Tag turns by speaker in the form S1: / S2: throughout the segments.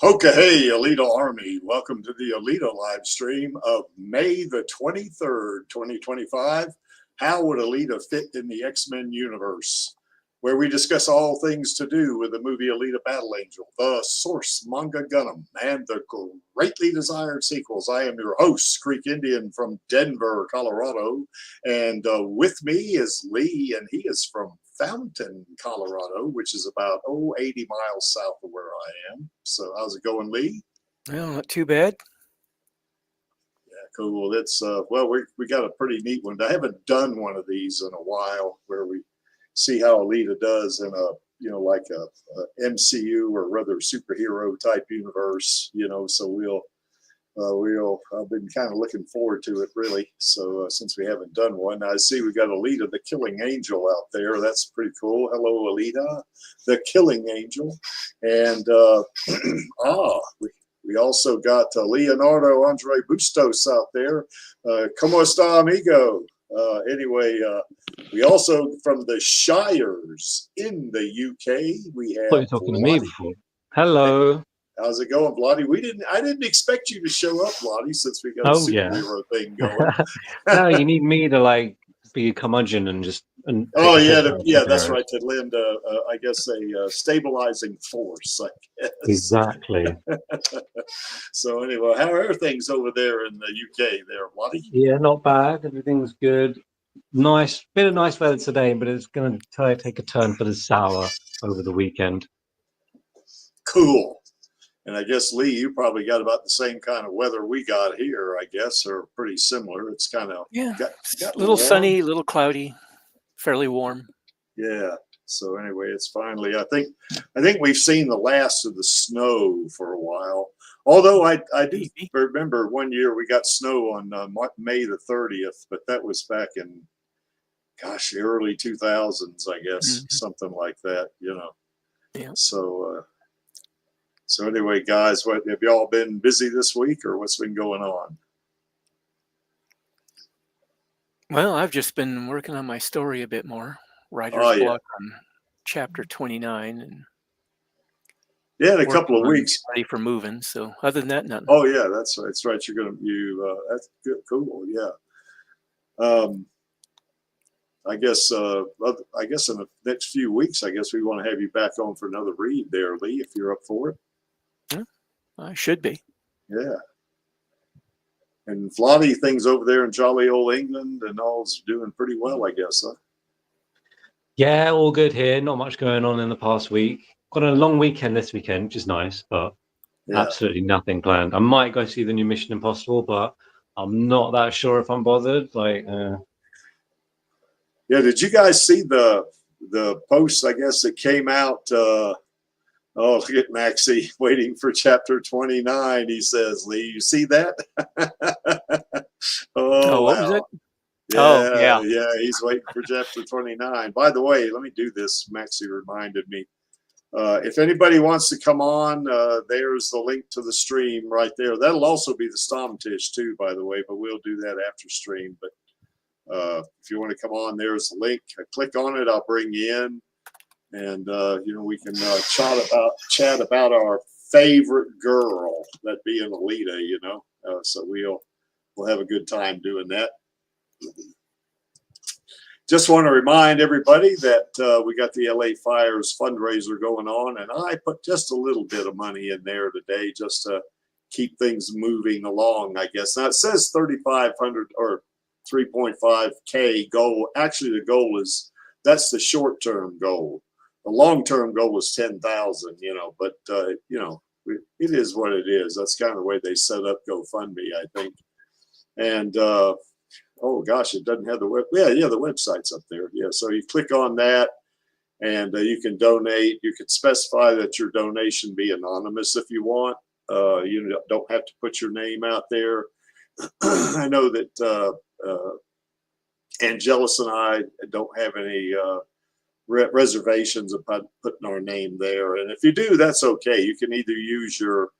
S1: Hoka hey, Alita Army. Welcome to the Alita live stream of May the 23rd, 2025. How would Alita fit in the X-Men universe? Where we discuss all things to do with the movie Alita Battle Angel, the Source Manga Gundam, and the greatly desired sequels. I am your host, Creek Indian from Denver, Colorado. And with me is Lee, and he is from Fountain, Colorado, which is about 80 miles south of where I am. So how's it going, Lee?
S2: Well, not too bad.
S1: Yeah, cool. It's well, we got a pretty neat one. I haven't done one of these in a while, where we see how Alita does in a like a MCU or rather superhero type universe. So I've been kind of looking forward to it, really. So since we haven't done one, I see we got Alita, the Killing Angel, out there. That's pretty cool. Hello, Alita, the Killing Angel. And we also got Leonardo Andre Bustos out there. Como está, amigo? Anyway, we also, from the Shires in the UK, we have.
S3: I thought you were talking to me before. Hello.
S1: How's it going, Vladi? I didn't expect you to show up, Vladi, since we got a superhero thing going.
S3: No, you need me to be a curmudgeon and just.
S1: Oh yeah, that's right. To lend I guess a stabilizing force. I guess.
S3: Exactly.
S1: So anyway, how are things over there in the UK, there, Vladi?
S3: Yeah, not bad. Everything's good. Nice, bit of nice weather today, but it's going to take a turn for the sour over the weekend.
S1: Cool. And I guess, Lee, you probably got about the same kind of weather we got here, I guess, or pretty similar. It's kind of
S2: got a little sunny, a little cloudy, fairly warm.
S1: Yeah. So anyway, it's finally. I think we've seen the last of the snow for a while. Although I do remember one year we got snow on May the 30th, but that was back in, gosh, the early 2000s, I guess, something like that.
S2: Yeah.
S1: So anyway, guys, what have y'all been busy this week, or what's been going on?
S2: Well, I've just been working on my story a bit more. Writer's block on chapter 29, and
S1: in a couple of weeks,
S2: ready for moving. So other than that, nothing.
S1: Oh yeah, that's right. That's good, cool. Yeah. I guess in the next few weeks, I guess we want to have you back on for another read there, Lee, if you're up for it.
S2: Yeah, I should be.
S1: Yeah. And Vladi, things over there in jolly old England and all's doing pretty well, I guess, huh?
S3: Yeah, all good here. Not much going on in the past week. Got a long weekend this weekend, which is nice, but absolutely nothing planned. I might go see the new Mission Impossible, but I'm not that sure if I'm bothered. Yeah,
S1: did you guys see the post, I guess, that came out? Look at Maxie waiting for chapter 29, he says. Lee, you see that?
S2: What was it?
S1: Yeah, he's waiting for chapter 29. By the way, let me do this. Maxie reminded me. If anybody wants to come on, there's the link to the stream right there. That'll also be the Stomtish too, by the way, but we'll do that after stream. But if you want to come on, there's the link. Click on it, I'll bring you in. And we can chat about our favorite girl, that being Alita. So we'll have a good time doing that. Just want to remind everybody that we got the LA Fires fundraiser going on, and I put just a little bit of money in there today just to keep things moving along, I guess. Now it says 3,500 or 3.5K goal. Actually, the goal that's the short-term goal. The long-term goal is 10,000, but it is what it is. That's kind of the way they set up GoFundMe, I think. And oh gosh, it doesn't have the web. Yeah, the website's up there. Yeah, so you click on that, and you can donate. You can specify that your donation be anonymous if you want. You don't have to put your name out there. I know that Angelus and I don't have any reservations about putting our name there, and if you do, that's okay. You can either use your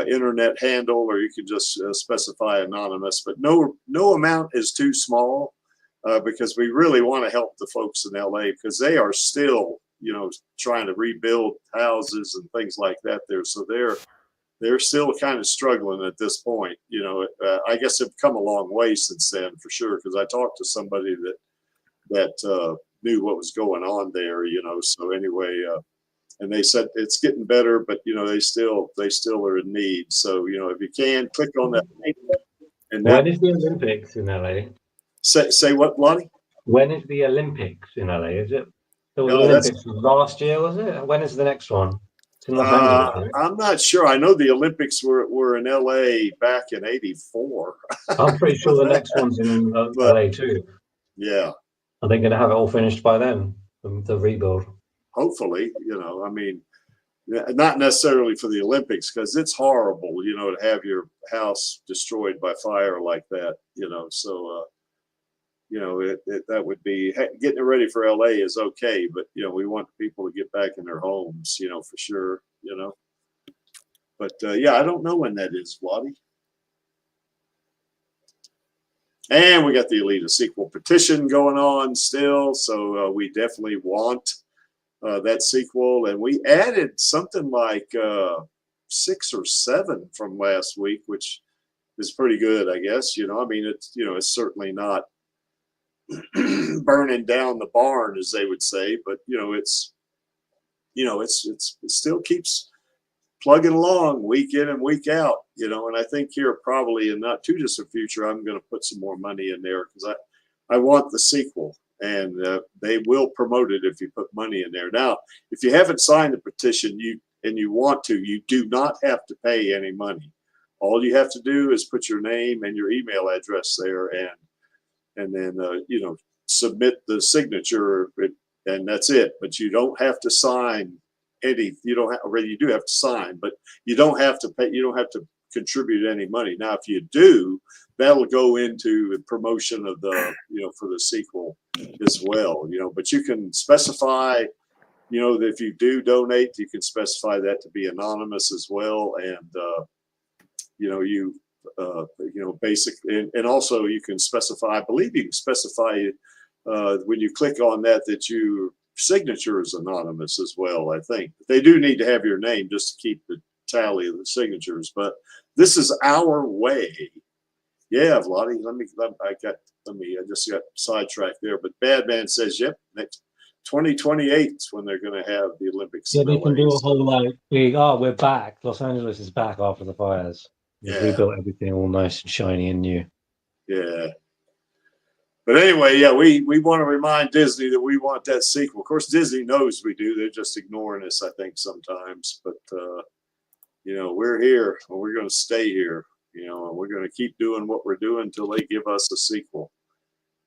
S1: internet handle, or you can just specify anonymous, but no amount is too small, because we really want to help the folks in LA, because they are still trying to rebuild houses and things like that there. So they're they're still kind of struggling at this point. You know, I guess they've come a long way since then for sure. Because I talked to somebody that knew what was going on there. You know, so anyway, and they said it's getting better, but you know they still are in need. So you know, if you can click on that link. And
S3: when is the Olympics in LA?
S1: Say what, Lonnie?
S3: When is the Olympics in LA? Is it the
S1: No,
S3: Olympics last year? Was it? When is the next one? It's in Los Angeles. Right?
S1: I'm not sure. I know the Olympics were in LA back in '84.
S3: I'm pretty sure the next one's in LA too.
S1: Yeah.
S3: Are they going to have it all finished by then? The rebuild.
S1: Hopefully, you know. I mean, not necessarily for the Olympics because it's horrible, you know, to have your house destroyed by fire like that, you know. So, you know, that would be getting it ready for LA is okay, but you know, we want people to get back in their homes, you know, for sure, you know. But yeah, I don't know when that is, Waddy. And we got the Alita sequel petition going on still, so we definitely want that sequel. And we added something like 6 or 7 from last week, which is pretty good, I guess. You know, I mean, it's, you know, it's certainly not burning down the barn, as they would say, but you know, it's, you know, it still keeps plugging along week in and week out, you know. And I think here probably in not too distant future, I'm going to put some more money in there because I want the sequel, and they will promote it if you put money in there. Now, if you haven't signed the petition, you want to, you do not have to pay any money. All you have to do is put your name and your email address there, and then you know, submit the signature, and that's it. But you don't have to sign any. You don't have, already. You do have to sign, but you don't have to pay. You don't have to contribute any money. Now, if you do, that'll go into the promotion of the, you know, for the sequel as well. You know, but you can specify, you know, that if you do donate, you can specify that to be anonymous as well, and you know, you know, basically, and also you can specify. I believe you can specify when you click on that your signature is anonymous as well. I think they do need to have your name just to keep the tally of the signatures. But this is our way. Yeah, Vladi. I just got sidetracked there. But Badman says, yep, next 2028 is when they're going to have the Olympics.
S3: Yeah, they can do a whole like big. Oh, we're back. Los Angeles is back after the fires. We've rebuilt everything all nice and shiny and new. Yeah.
S1: But anyway, yeah, we want to remind Disney that we want that sequel. Of course, Disney knows we do. They're just ignoring us, I think, sometimes. But, you know, we're here and we're going to stay here, you know, and we're going to keep doing what we're doing until they give us a sequel.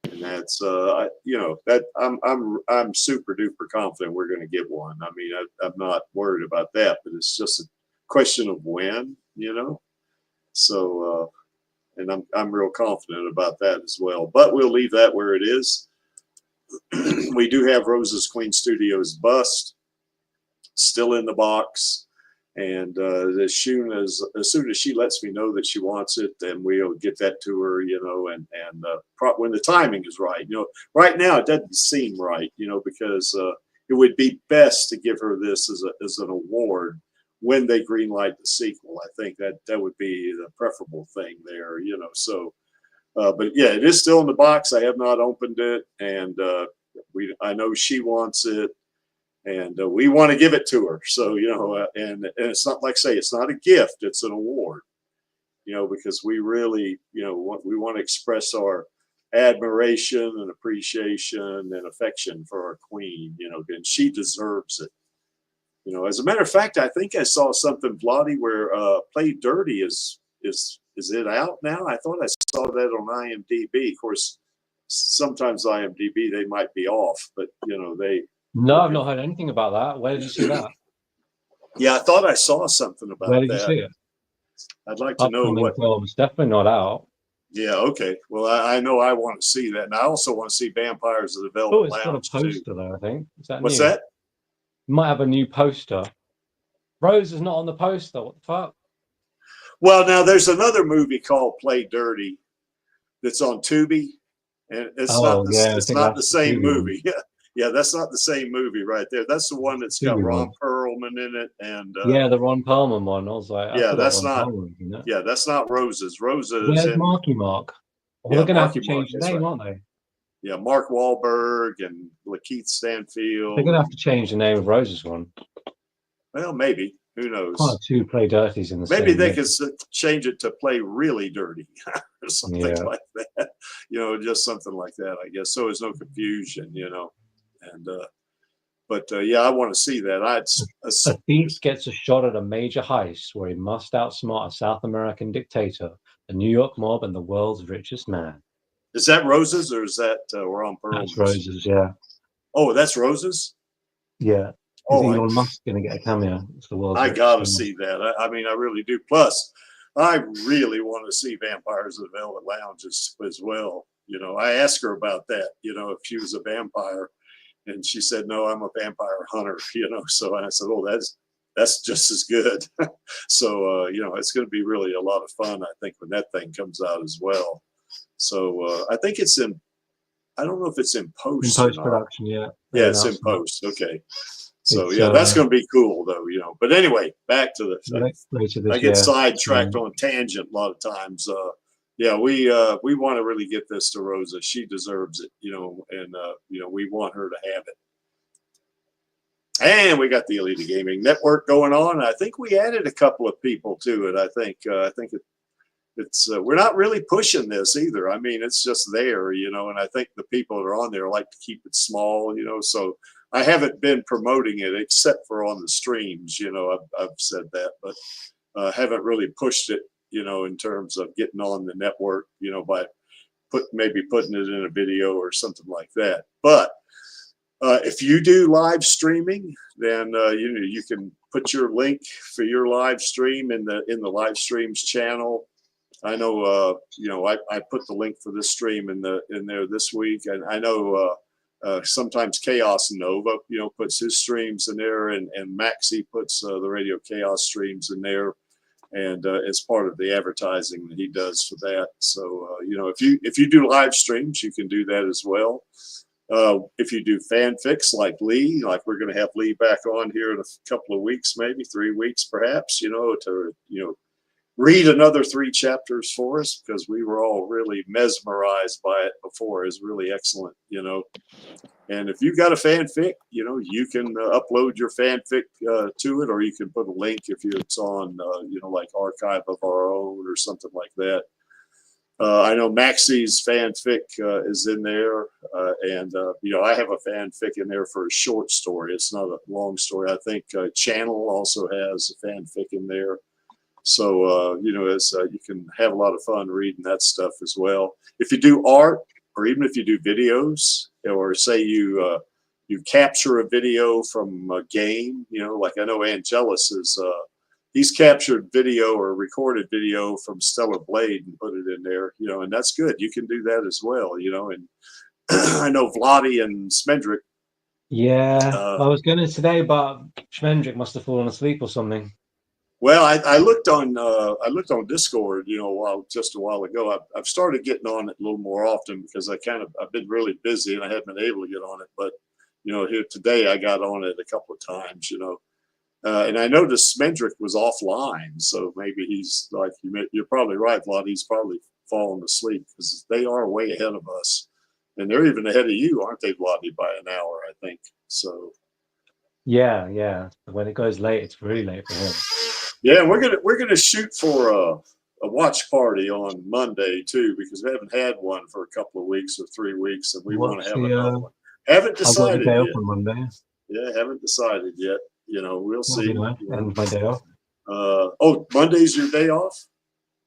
S1: And that's, you know, that I'm super duper confident we're going to get one. I mean, I'm not worried about that, but it's just a question of when, you know. So, and I'm real confident about that as well. But we'll leave that where it is. We do have Rose's Queen Studios bust still in the box, and as soon as she lets me know that she wants it, then we'll get that to her, you know, and when the timing is right. You know, right now it doesn't seem right, you know, because it would be best to give her this as an award when they greenlight the sequel. I think that would be the preferable thing there, you know. So, but yeah, it is still in the box. I have not opened it, and I know she wants it, and we want to give it to her. So, you know, and it's not, like I say, it's not a gift; it's an award, you know, because we really, you know, we want to express our admiration and appreciation and affection for our queen, you know, and she deserves it. You know, as a matter of fact, I think I saw something, Vladi, where Play Dirty is it out now? I thought I saw that on IMDb. Of course, sometimes IMDb, they might be off, but you know,
S3: No, I've not heard anything about that. Where did you see that?
S1: Yeah, I thought I saw something about that.
S3: Where did you see it?
S1: I'd like to know what.
S3: Well, it's definitely not out.
S1: Yeah, okay. Well, I know I want to see that, and I also want to see Vampires of the Velvet Lounge.
S3: Oh, it's got a poster there, I think. Is that
S1: What's
S3: new?
S1: that?
S3: Might have a new poster. Rose is not on the poster. What the fuck?
S1: Well, now there's another movie called Play Dirty that's on Tubi, and it's not the same movie. Yeah, that's not the same movie right there. That's the one that's got Ron Perlman Perlman in it, and
S3: yeah, the Ron Perlman one. I was like, I
S1: yeah,
S3: forgot
S1: that's
S3: Ron
S1: not.
S3: Perlman, you know?
S1: Yeah, that's not Rosa's. Rosa's
S3: Where's
S1: in.
S3: Marky Mark? Well,
S1: Yeah,
S3: they're gonna have to
S1: Marky Mark.
S3: change the
S1: That's
S3: name,
S1: right.
S3: aren't they?
S1: Yeah, Mark Wahlberg and Lakeith
S3: They're
S1: Stanfield.
S3: gonna have to change the name of Rose's one.
S1: Well, maybe. Who knows?
S3: Kind of two play dirties in the
S1: Maybe
S3: same
S1: they
S3: year.
S1: could change it to Play Really Dirty or something
S3: Yeah.
S1: like that. You know, just something like that, I guess. So there's no confusion, you know. And but yeah, I want to see that.
S3: A thief gets a shot at a major heist where he must outsmart a South American dictator, the New York mob, and the world's richest man.
S1: Is that Rose's or is that Ron Perlman's?
S3: That's Rose's, yeah.
S1: Oh, that's Rose's?
S3: Yeah. Is
S1: Oh,
S3: Elon Musk going to get a cameo? It's the world's
S1: I
S3: richest
S1: gotta
S3: man.
S1: see that. I mean, I really do. Plus, I really want to see Vampires of the Velvet Lounge as well. You know, I asked her about that, you know, if she was a vampire. And she said, no, I'm a vampire hunter, you know. So I said, oh, that's just as good. So, you know, it's going to be really a lot of fun, I think, when that thing comes out as well. So I think it's in, I don't know if it's in post.
S3: In post-production, yeah.
S1: Yeah, it's in post. Okay. So,
S3: It's,
S1: yeah, that's going to be cool, though, you know. But anyway, back to the,
S3: later this
S1: I get
S3: year.
S1: sidetracked on tangent a lot of times. Yeah, we want to really get this to Rosa. She deserves it, you know, and you know, we want her to have it. And we got the Alita Gaming Network going on. I think we added a couple of people to it. I think it's we're not really pushing this either. I mean, it's just there, you know, and I think the people that are on there like to keep it small, you know. So I haven't been promoting it except for on the streams, you know. I've said that, but haven't really pushed it, you know, in terms of getting on the network, you know, by maybe putting it in a video or something like that. But if you do live streaming, then you know, you can put your link for your live stream in the live streams channel. I know you know, I put the link for this stream in there this week, and I know sometimes Chaos Nova, you know, puts his streams in there, and Maxie puts the Radio Chaos streams in there. And it's part of the advertising that he does for that. So you know, if you do live streams, you can do that as well. If you do fanfics like Lee, like we're going to have Lee back on here in a couple of weeks, maybe 3 weeks, perhaps, you know, to read another 3 chapters for us, because we were all really mesmerized by it before. It's really excellent, you know. And if you've got a fanfic, you know, you can upload your fanfic to it, or you can put a link if it's on, you know, like Archive of Our Own or something like that. I know Maxie's fanfic is in there, and you know, I have a fanfic in there for a short story. It's not a long story. I think Channel also has a fanfic in there. So you know, you can have a lot of fun reading that stuff as well. If you do art, or even if you do videos, or say you capture a video from a game, you know, like I know Angelus is. He's captured video or recorded video from Stellar Blade and put it in there, you know, and that's good. You can do that as well, you know. And I know Vladi and Smendrick.
S3: Yeah, I was going to today, but Smendrick must have fallen asleep or something.
S1: Well, I looked on Discord, you know, just a while ago. I've started getting on it a little more often because I've been really busy and I haven't been able to get on it. But you know, here today I got on it a couple of times, you know. And I noticed Smendrick was offline, so maybe he's like, you're probably right, Vlad. He's probably fallen asleep, because they are way ahead of us, and they're even ahead of you, aren't they, Vlad, by an hour, I think. So.
S3: Yeah. When it goes late, it's really late for him.
S1: Yeah, and we're gonna shoot for a watch party on Monday too, because we haven't had one for a couple of weeks or 3 weeks, and we want to have another one. Haven't decided yet.
S3: On Monday.
S1: Yeah, haven't decided yet. You know, we'll see.
S3: Nice. And my day off.
S1: Oh, Monday's your day off?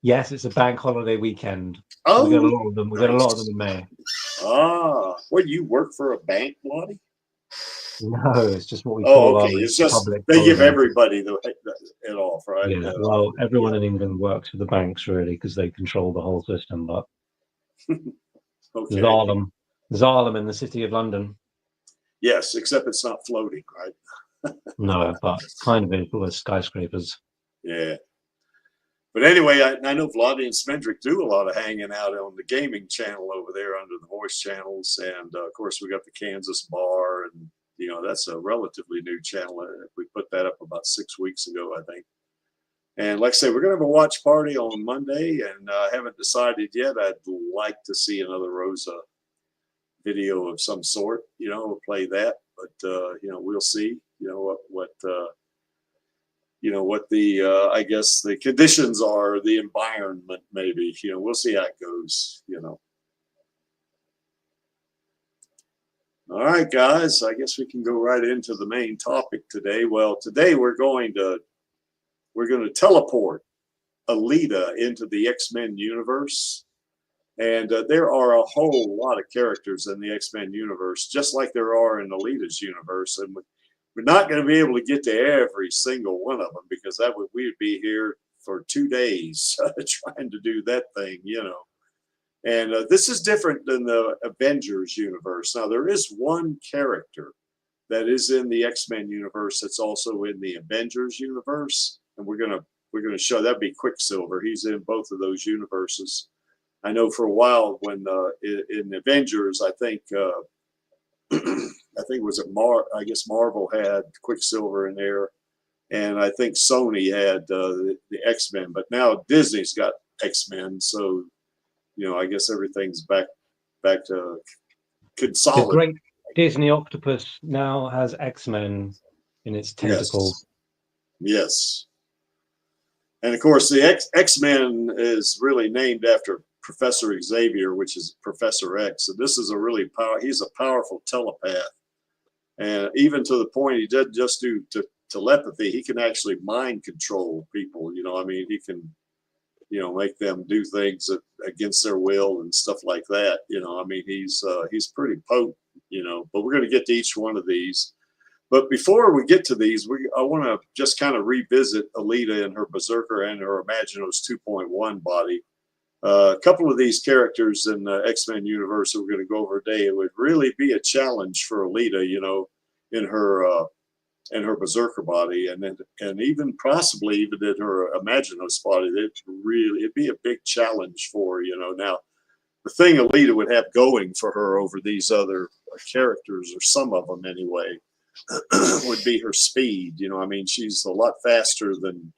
S3: Yes, it's a bank holiday weekend.
S1: Oh,
S3: we got a lot of them. We got a lot of them in May.
S1: Ah, well, you work for a bank, Lonnie?
S3: No, it's just what we call.
S1: Okay, it's just they give everybody it off, right?
S3: Yeah. Well, everyone in England works for the banks really, because they control the whole system. But
S1: okay.
S3: There's Harlem in the city of London.
S1: Yes, except it's not floating, right?
S3: No, but kind of is with skyscrapers.
S1: Yeah. But anyway, I know Vladi and Smendrick do a lot of hanging out on the gaming channel over there under the voice channels. And of course, we got the Kansas bar and You know, that's a relatively new channel. We put that up about 6 weeks ago, I think. And like I say, we're going to have a watch party on Monday, and I haven't decided yet. I'd like to see another Rosa video of some sort, you know, we'll play that. But, you know, we'll see, you know, what the, I guess the conditions are, the environment maybe, you know, we'll see how it goes, you know. All right, guys, I guess we can go right into the main topic today. Well, today we're going to teleport Alita into the X-Men universe. And there are a whole lot of characters in the X-Men universe, just like there are in Alita's universe. And we're not going to be able to get to every single one of them, because we would be here for 2 days trying to do that thing, you know. And this is different than the Avengers universe. Now, there is one character that is in the X-Men universe that's also in the Avengers universe. And we're gonna show that'd be Quicksilver. He's in both of those universes. I know for a while when in Avengers, I think was it I guess Marvel had Quicksilver in there, and I think Sony had the X-Men. But now Disney's got X-Men, so you know, I guess everything's back to consolidated.
S3: The great Disney octopus now has X-Men in its tentacles.
S1: Yes. And of course, the X-Men is really named after Professor Xavier, which is Professor X. And this is a really he's a powerful telepath. And even to the point, he doesn't just do telepathy, he can actually mind control people. You know, I mean, he can, you know, make them do things against their will and stuff like that. You know, I mean, he's pretty potent, you know, but we're going to get to each one of these. But before we get to these, I want to just kind of revisit Alita and her Berserker and her Imaginos 2.1 body. A couple of these characters in the X-Men universe that we're going to go over today, it would really be a challenge for Alita, you know, in her Berserker body, and even possibly even in her Imaginos body. It'd be a big challenge for her, you know. Now, the thing Alita would have going for her over these other characters, or some of them anyway, would be her speed. You know, I mean, she's a lot faster than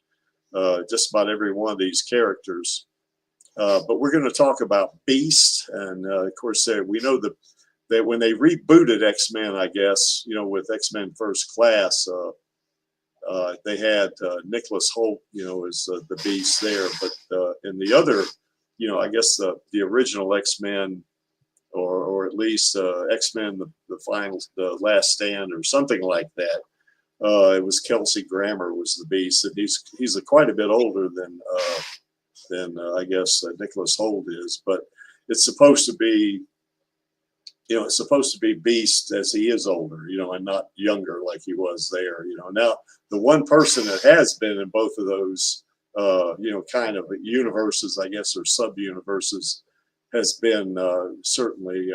S1: just about every one of these characters. But we're going to talk about Beast, and of course, we know that when they rebooted X-Men, I guess, you know, with X-Men First Class, they had Nicholas Hoult, you know, as the Beast there. But in the other, you know, I guess the original X-Men, or at least X-Men, the Last Stand, or something like that. It was Kelsey Grammer was the Beast, and he's quite a bit older than I guess Nicholas Hoult is, but it's supposed to be, you know, it's supposed to be Beast as he is older, you know, and not younger like he was there, you know. Now, the one person that has been in both of those, you know, kind of universes, I guess, or sub-universes, has been certainly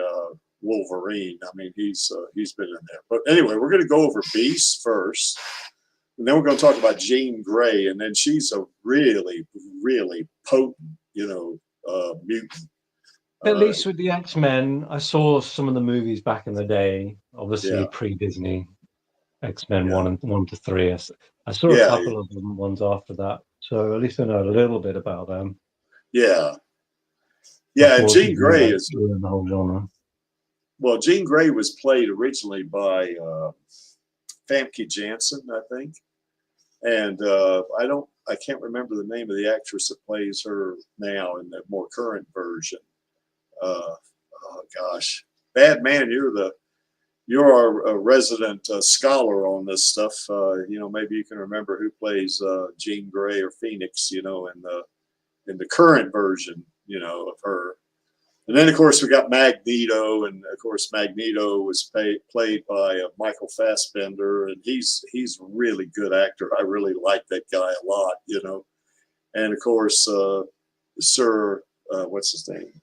S1: Wolverine. I mean, he's been in there. But anyway, we're going to go over Beast first, and then we're going to talk about Jean Grey, and then she's a really, really potent, you know, mutant.
S3: At least with the X-Men, I saw some of the movies back in the day, obviously pre-Disney, X-Men 1 to 3. I saw a couple of them ones after that, so at least I know a little bit about them.
S1: Yeah. Yeah, and Jean Grey is
S3: in the whole genre.
S1: Well, Jean Grey was played originally by Famke Janssen, I think, and I can't remember the name of the actress that plays her now in the more current version. Oh gosh, bad man, you're a resident scholar on this stuff. You know, maybe you can remember who plays Jean Grey or Phoenix, you know, in the current version, you know, of her. And then, of course, we got Magneto, and of course, Magneto was played by Michael Fassbender, and he's a really good actor. I really like that guy a lot, you know. And of course, Sir, what's his name?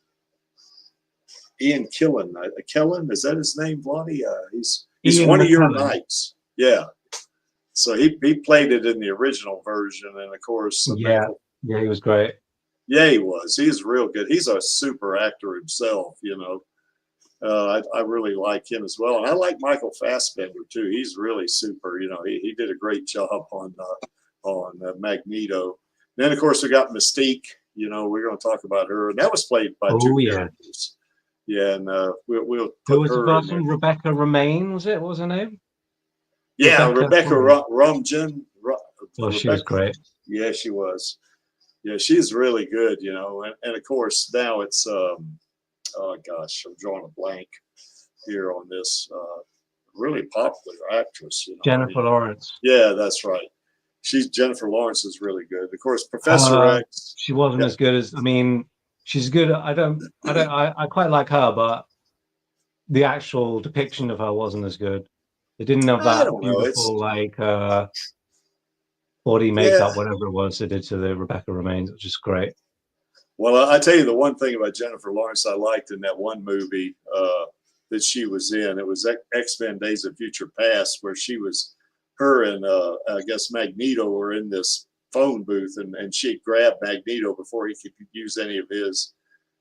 S1: Ian Killen. Killen, is that his name, Vladi? He's Ian one McKellen. Of your knights. Yeah. So he played it in the original version, and of course,
S3: yeah, he was great.
S1: Yeah, he was. He's real good. He's a super actor himself, you know. I really like him as well, and I like Michael Fassbender too. He's really super. You know, he did a great job on Magneto. Then of course we got Mystique. You know, we're going to talk about her, and that was played by two characters. Yeah, and we'll put
S3: who was
S1: her
S3: the person? Rebecca Romaine, was it? What was her name?
S1: Yeah, Rebecca Rumjan.
S3: Oh, she was great.
S1: Yeah, she was. Yeah, she's really good, you know. And of course, now it's, oh gosh, I'm drawing a blank here on this. Really popular actress. You know?
S3: Jennifer Lawrence.
S1: Yeah, that's right. Jennifer Lawrence is really good. Of course, Professor X.
S3: She wasn't as good as, I mean, she's good. I quite like her, but the actual depiction of her wasn't as good. It didn't have that beautiful, like, body makeup, whatever it was they did to the Rebecca Romaine, which is great.
S1: Well, I tell you the one thing about Jennifer Lawrence I liked in that one movie that she was in. It was X-Men Days of Future Past, where her and I guess Magneto were in this phone booth, and she grabbed Magneto before he could use any of his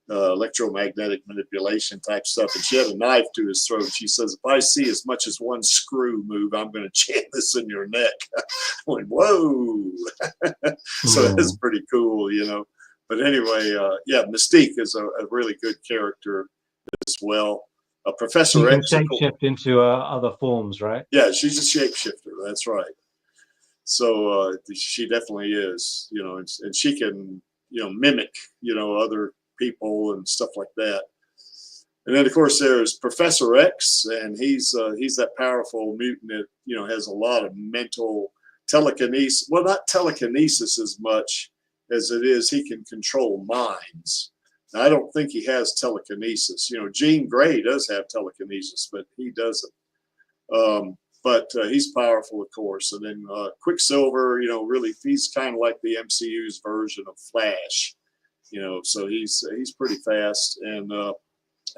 S1: electromagnetic manipulation type stuff, and she had a knife to his throat. She says, "If I see as much as one screw move, I'm going to jam this in your neck." I went, whoa. So that's pretty cool, you know. But anyway, yeah, Mystique is a really good character as well. Professor X
S3: can shapeshift into other forms, right?
S1: Yeah, she's a shapeshifter. That's right. So she definitely is, you know, and she can, you know, mimic, you know, other people and stuff like that. And then of course there's Professor X, and he's that powerful mutant that, you know, has a lot of mental telekinesis. Well, not telekinesis as much as it is he can control minds. Now, I don't think he has telekinesis. You know, Jean Grey does have telekinesis, but he doesn't. But he's powerful, of course. And then Quicksilver, you know, really, he's kind of like the MCU's version of Flash. You know, so he's pretty fast, and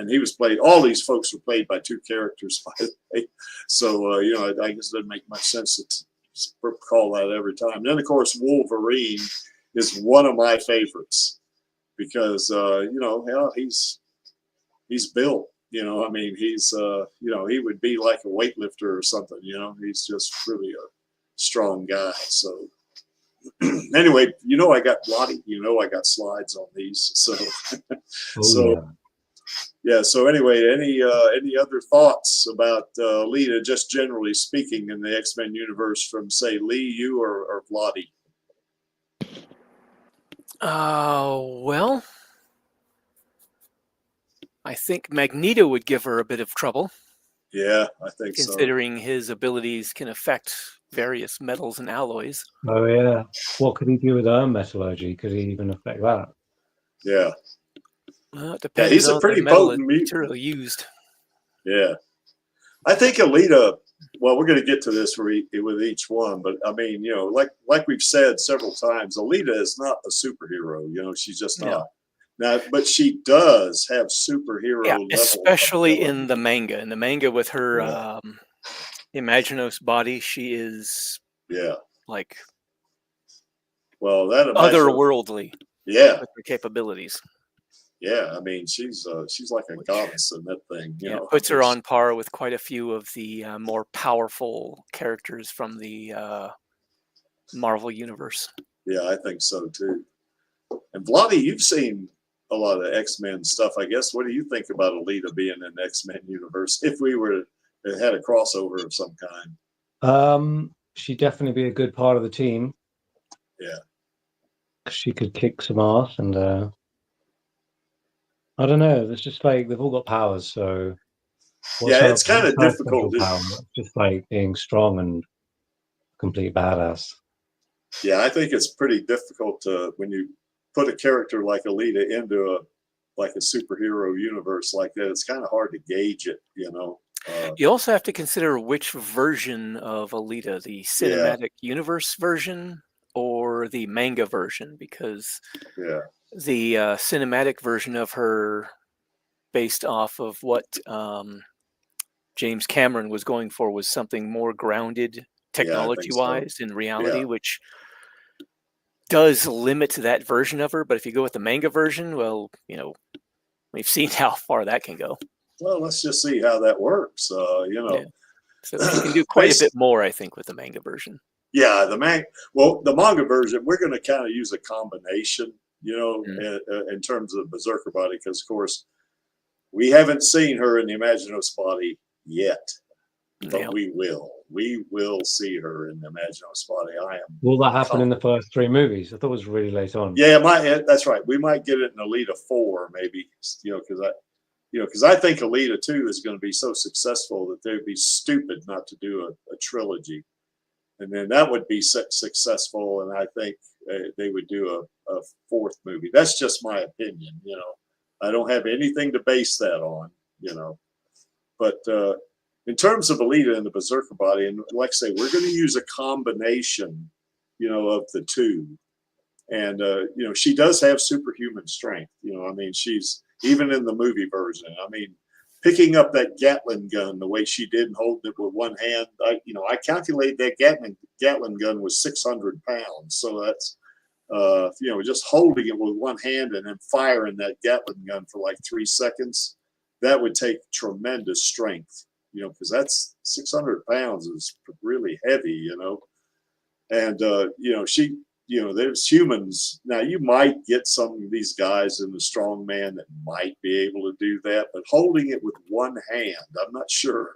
S1: he was played. All these folks were played by two characters, by the way. So you know, I guess it doesn't make much sense to call that every time. And then of course Wolverine is one of my favorites because you know, hell, he's built. You know, I mean, he's you know, he would be like a weightlifter or something. You know, he's just really a strong guy. So. Anyway, you know, I got Lottie. You know, I got slides on these. So, yeah. So anyway, any other thoughts about Alita, just generally speaking, in the X-Men universe from, say, Lee, you or Lottie?
S2: Well, I think Magneto would give her a bit of trouble.
S1: Yeah, I think so.
S2: Considering his abilities can affect various metals and alloys.
S3: Oh yeah. What could he do with her metallurgy? Could he even affect that?
S1: Yeah.
S2: Well, it depends
S1: he's
S2: on
S1: a pretty
S2: the metal
S1: potent
S2: material used.
S1: Yeah. I think Alita, well, we're going to get to this with each one, but I mean, you know, like we've said several times, Alita is not a superhero. You know, she's just not. Now, but she does have superhero level,
S2: especially in the manga. In the manga, with her Imaginos body, she is like
S1: that
S2: otherworldly.
S1: Yeah,
S2: with her capabilities.
S1: Yeah, I mean, she's like a goddess in that thing. You know,
S2: puts her on par with quite a few of the more powerful characters from the Marvel universe.
S1: Yeah, I think so too. And Vladi, you've seen a lot of X-Men stuff, I guess. What do you think about Alita being in the X-Men universe if we had a crossover of some kind?
S3: She'd definitely be a good part of the team.
S1: Yeah.
S3: She could kick some ass, and I don't know. It's just like they've all got powers, so
S1: it's kind of difficult.
S3: Just like being strong and complete badass.
S1: Yeah, I think it's pretty difficult when you put a character like Alita into a superhero universe like that. It's kind of hard to gauge it, you know.
S2: You also have to consider which version of Alita, the cinematic universe version or the manga version, because the cinematic version of her, based off of what James Cameron was going for, was something more grounded technology-wise in reality, which does limit that version of her. But if you go with the manga version, well, you know, we've seen how far that can go.
S1: well, let's just see how that works. You know,
S2: Yeah. So you can do quite a bit more, I think, with the manga version.
S1: Yeah, the manga version, we're going to kind of use a combination, you know, in terms of Berserker Body, because of course we haven't seen her in the Imaginos Body yet, but we will see her in the Imaginos Body. I am.
S3: Will that happen in the first 3 movies? I thought it was really late on.
S1: Yeah, that's right. We might get it in Alita 4, maybe, you know, because I think Alita 2 is going to be so successful that they'd be stupid not to do a trilogy. And then that would be successful, and I think they would do a 4th movie. That's just my opinion, you know. I don't have anything to base that on, you know. But in terms of Alita and the Berserker Body, and like I say, we're going to use a combination, you know, of the two. And, you know, she does have superhuman strength. You know, I mean, she's, even in the movie version, I mean, picking up that Gatling gun the way she did and holding it with one hand, I calculated that Gatling gun was 600 pounds. So that's, you know, just holding it with one hand and then firing that Gatling gun for like 3 seconds, that would take tremendous strength, you know, because that's 600 pounds is really heavy, you know. And, you know, you know, there's humans. Now, you might get some of these guys in the strongman that might be able to do that, but holding it with one hand, I'm not sure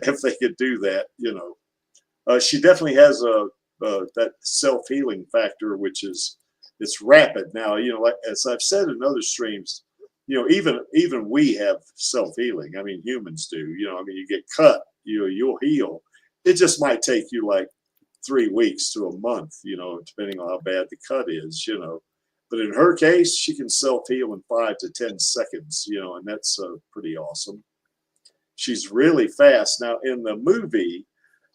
S1: if they could do that, you know. She definitely has that self-healing factor, which is, it's rapid. Now, you know, like, as I've said in other streams, you know, even we have self-healing. I mean, humans do, you know, I mean, you get cut, you'll heal. It just might take you like 3 weeks to a month, you know, depending on how bad the cut is, you know. But in her case, she can self-heal in 5 to 10 seconds, you know, and that's pretty awesome. She's really fast. Now, in the movie,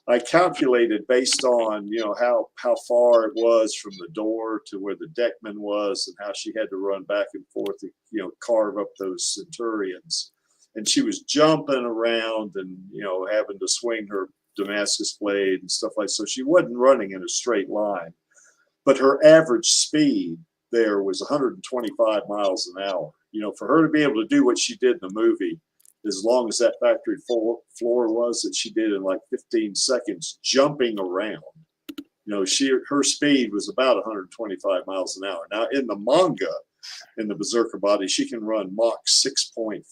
S1: I calculated based on, you know, how far it was from the door to where the deckman was and how she had to run back and forth to, you know, carve up those centurions. And she was jumping around and, you know, having to swing her Damascus blade and stuff like that. So she wasn't running in a straight line, but her average speed there was 125 miles an hour. You know, for her to be able to do what she did in the movie, as long as that factory floor was, that she did in like 15 seconds jumping around, you know, her speed was about 125 miles an hour. Now in the manga, in the Berserker Body, she can run Mach 6.5.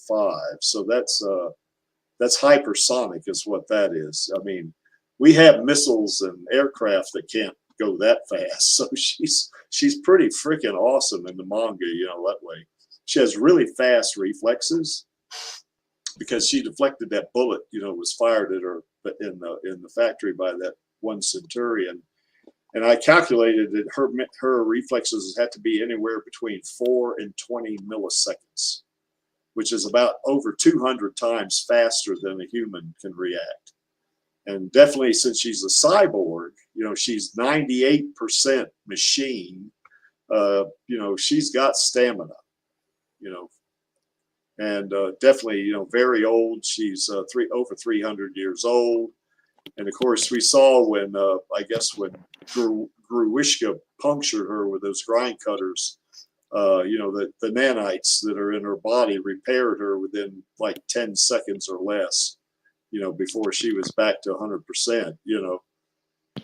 S1: So that's hypersonic is what that is. I mean, we have missiles and aircraft that can't go that fast. So she's pretty freaking awesome in the manga, you know, that way. She has really fast reflexes because she deflected that bullet, you know, was fired at her in the factory by that one Centurion. And I calculated that her reflexes had to be anywhere between 4 and 20 milliseconds, which is about over 200 times faster than a human can react. And definitely, since she's a cyborg, you know, she's 98% machine. You know, she's got stamina, you know, and definitely, you know, very old. She's over 300 years old. And of course, we saw when, I guess, when Gruishka punctured her with those grind cutters, you know, the nanites that are in her body repaired her within like 10 seconds or less, you know, before she was back to 100%, you know.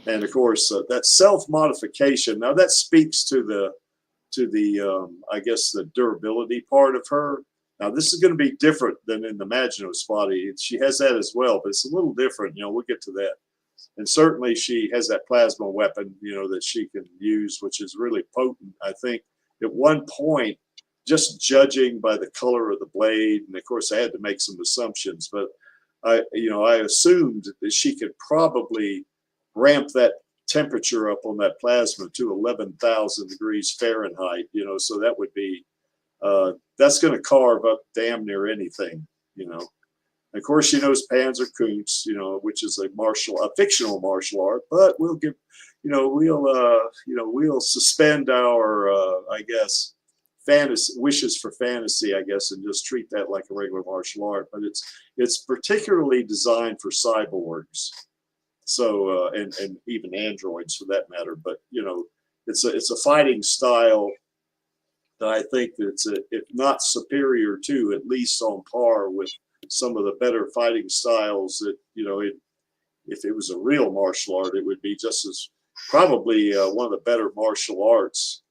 S1: And of course, that self-modification, now that speaks to the I guess, the durability part of her. Now, this is going to be different than in the Imaginos Body. She has that as well, but it's a little different. You know, we'll get to that. And certainly she has that plasma weapon, you know, that she can use, which is really potent. I think at one point, just judging by the color of the blade, and of course I had to make some assumptions, but I assumed that she could probably ramp that temperature up on that plasma to 11,000 degrees Fahrenheit, you know, so that would be, that's going to carve up damn near anything, you know. And of course, she knows Panzerkunst, you know, which is a fictional martial art, but we'll give, you know, we'll suspend our, I guess, wishes for fantasy, I guess, and just treat that like a regular martial art. But it's particularly designed for cyborgs, so and even androids for that matter. But you know, it's a fighting style that I think that's if not superior to, at least on par with some of the better fighting styles that, you know, if it was a real martial art, it would be just as probably one of the better martial arts.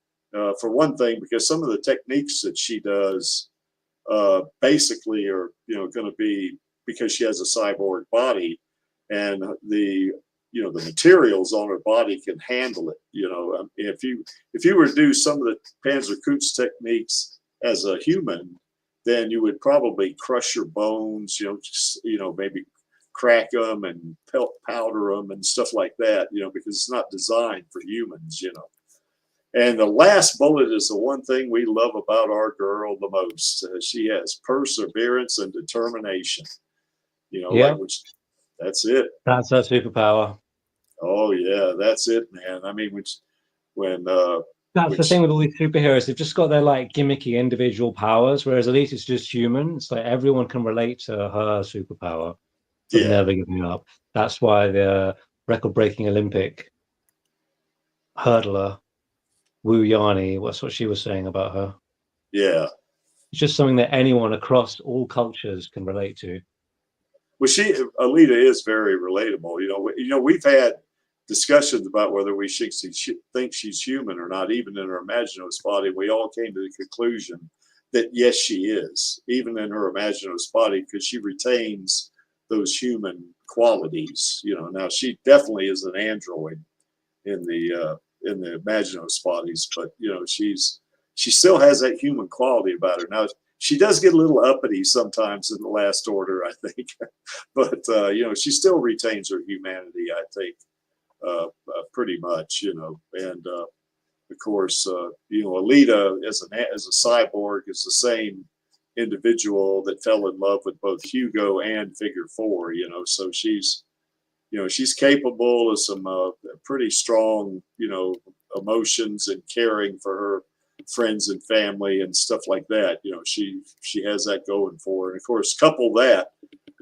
S1: For one thing, because some of the techniques that she does basically are, you know, going to be, because she has a cyborg body, and the, you know, the materials on her body can handle it. You know, if you were to do some of the Panzerkunst techniques as a human, then you would probably crush your bones, you know, just, you know, maybe crack them and powder them and stuff like that, you know, because it's not designed for humans, you know. And the last bullet is the one thing we love about our girl the most. She has perseverance and determination. You know,
S3: yeah,
S1: like, which, that's it.
S3: That's her superpower.
S1: Oh yeah, that's it, man. I mean, when
S3: that's the thing with all these superheroes, they've just got their like gimmicky individual powers, whereas Alita is just human. It's like everyone can relate to her superpower of never giving up. That's why the record-breaking Olympic hurdler Wu Yani, what's what she was saying about her.
S1: Yeah.
S3: It's just something that anyone across all cultures can relate to.
S1: Well, Alita is very relatable. You know, we've had discussions about whether we should think she's human or not, even in her imaginose body. We all came to the conclusion that yes, she is, even in her imaginose body, because she retains those human qualities. You know, now she definitely is an android in the imaginose bodies, but you know, she still has that human quality about her. Now she does get a little uppity sometimes in the Last Order, I think, but you know, she still retains her humanity, I think, pretty much, you know. And of course, you know, Alita as a cyborg is the same individual that fell in love with both Hugo and Figure 4, you know, so she's, you know, she's capable of some pretty strong, you know, emotions and caring for her friends and family and stuff like that. You know, she has that going for her. And of course, couple that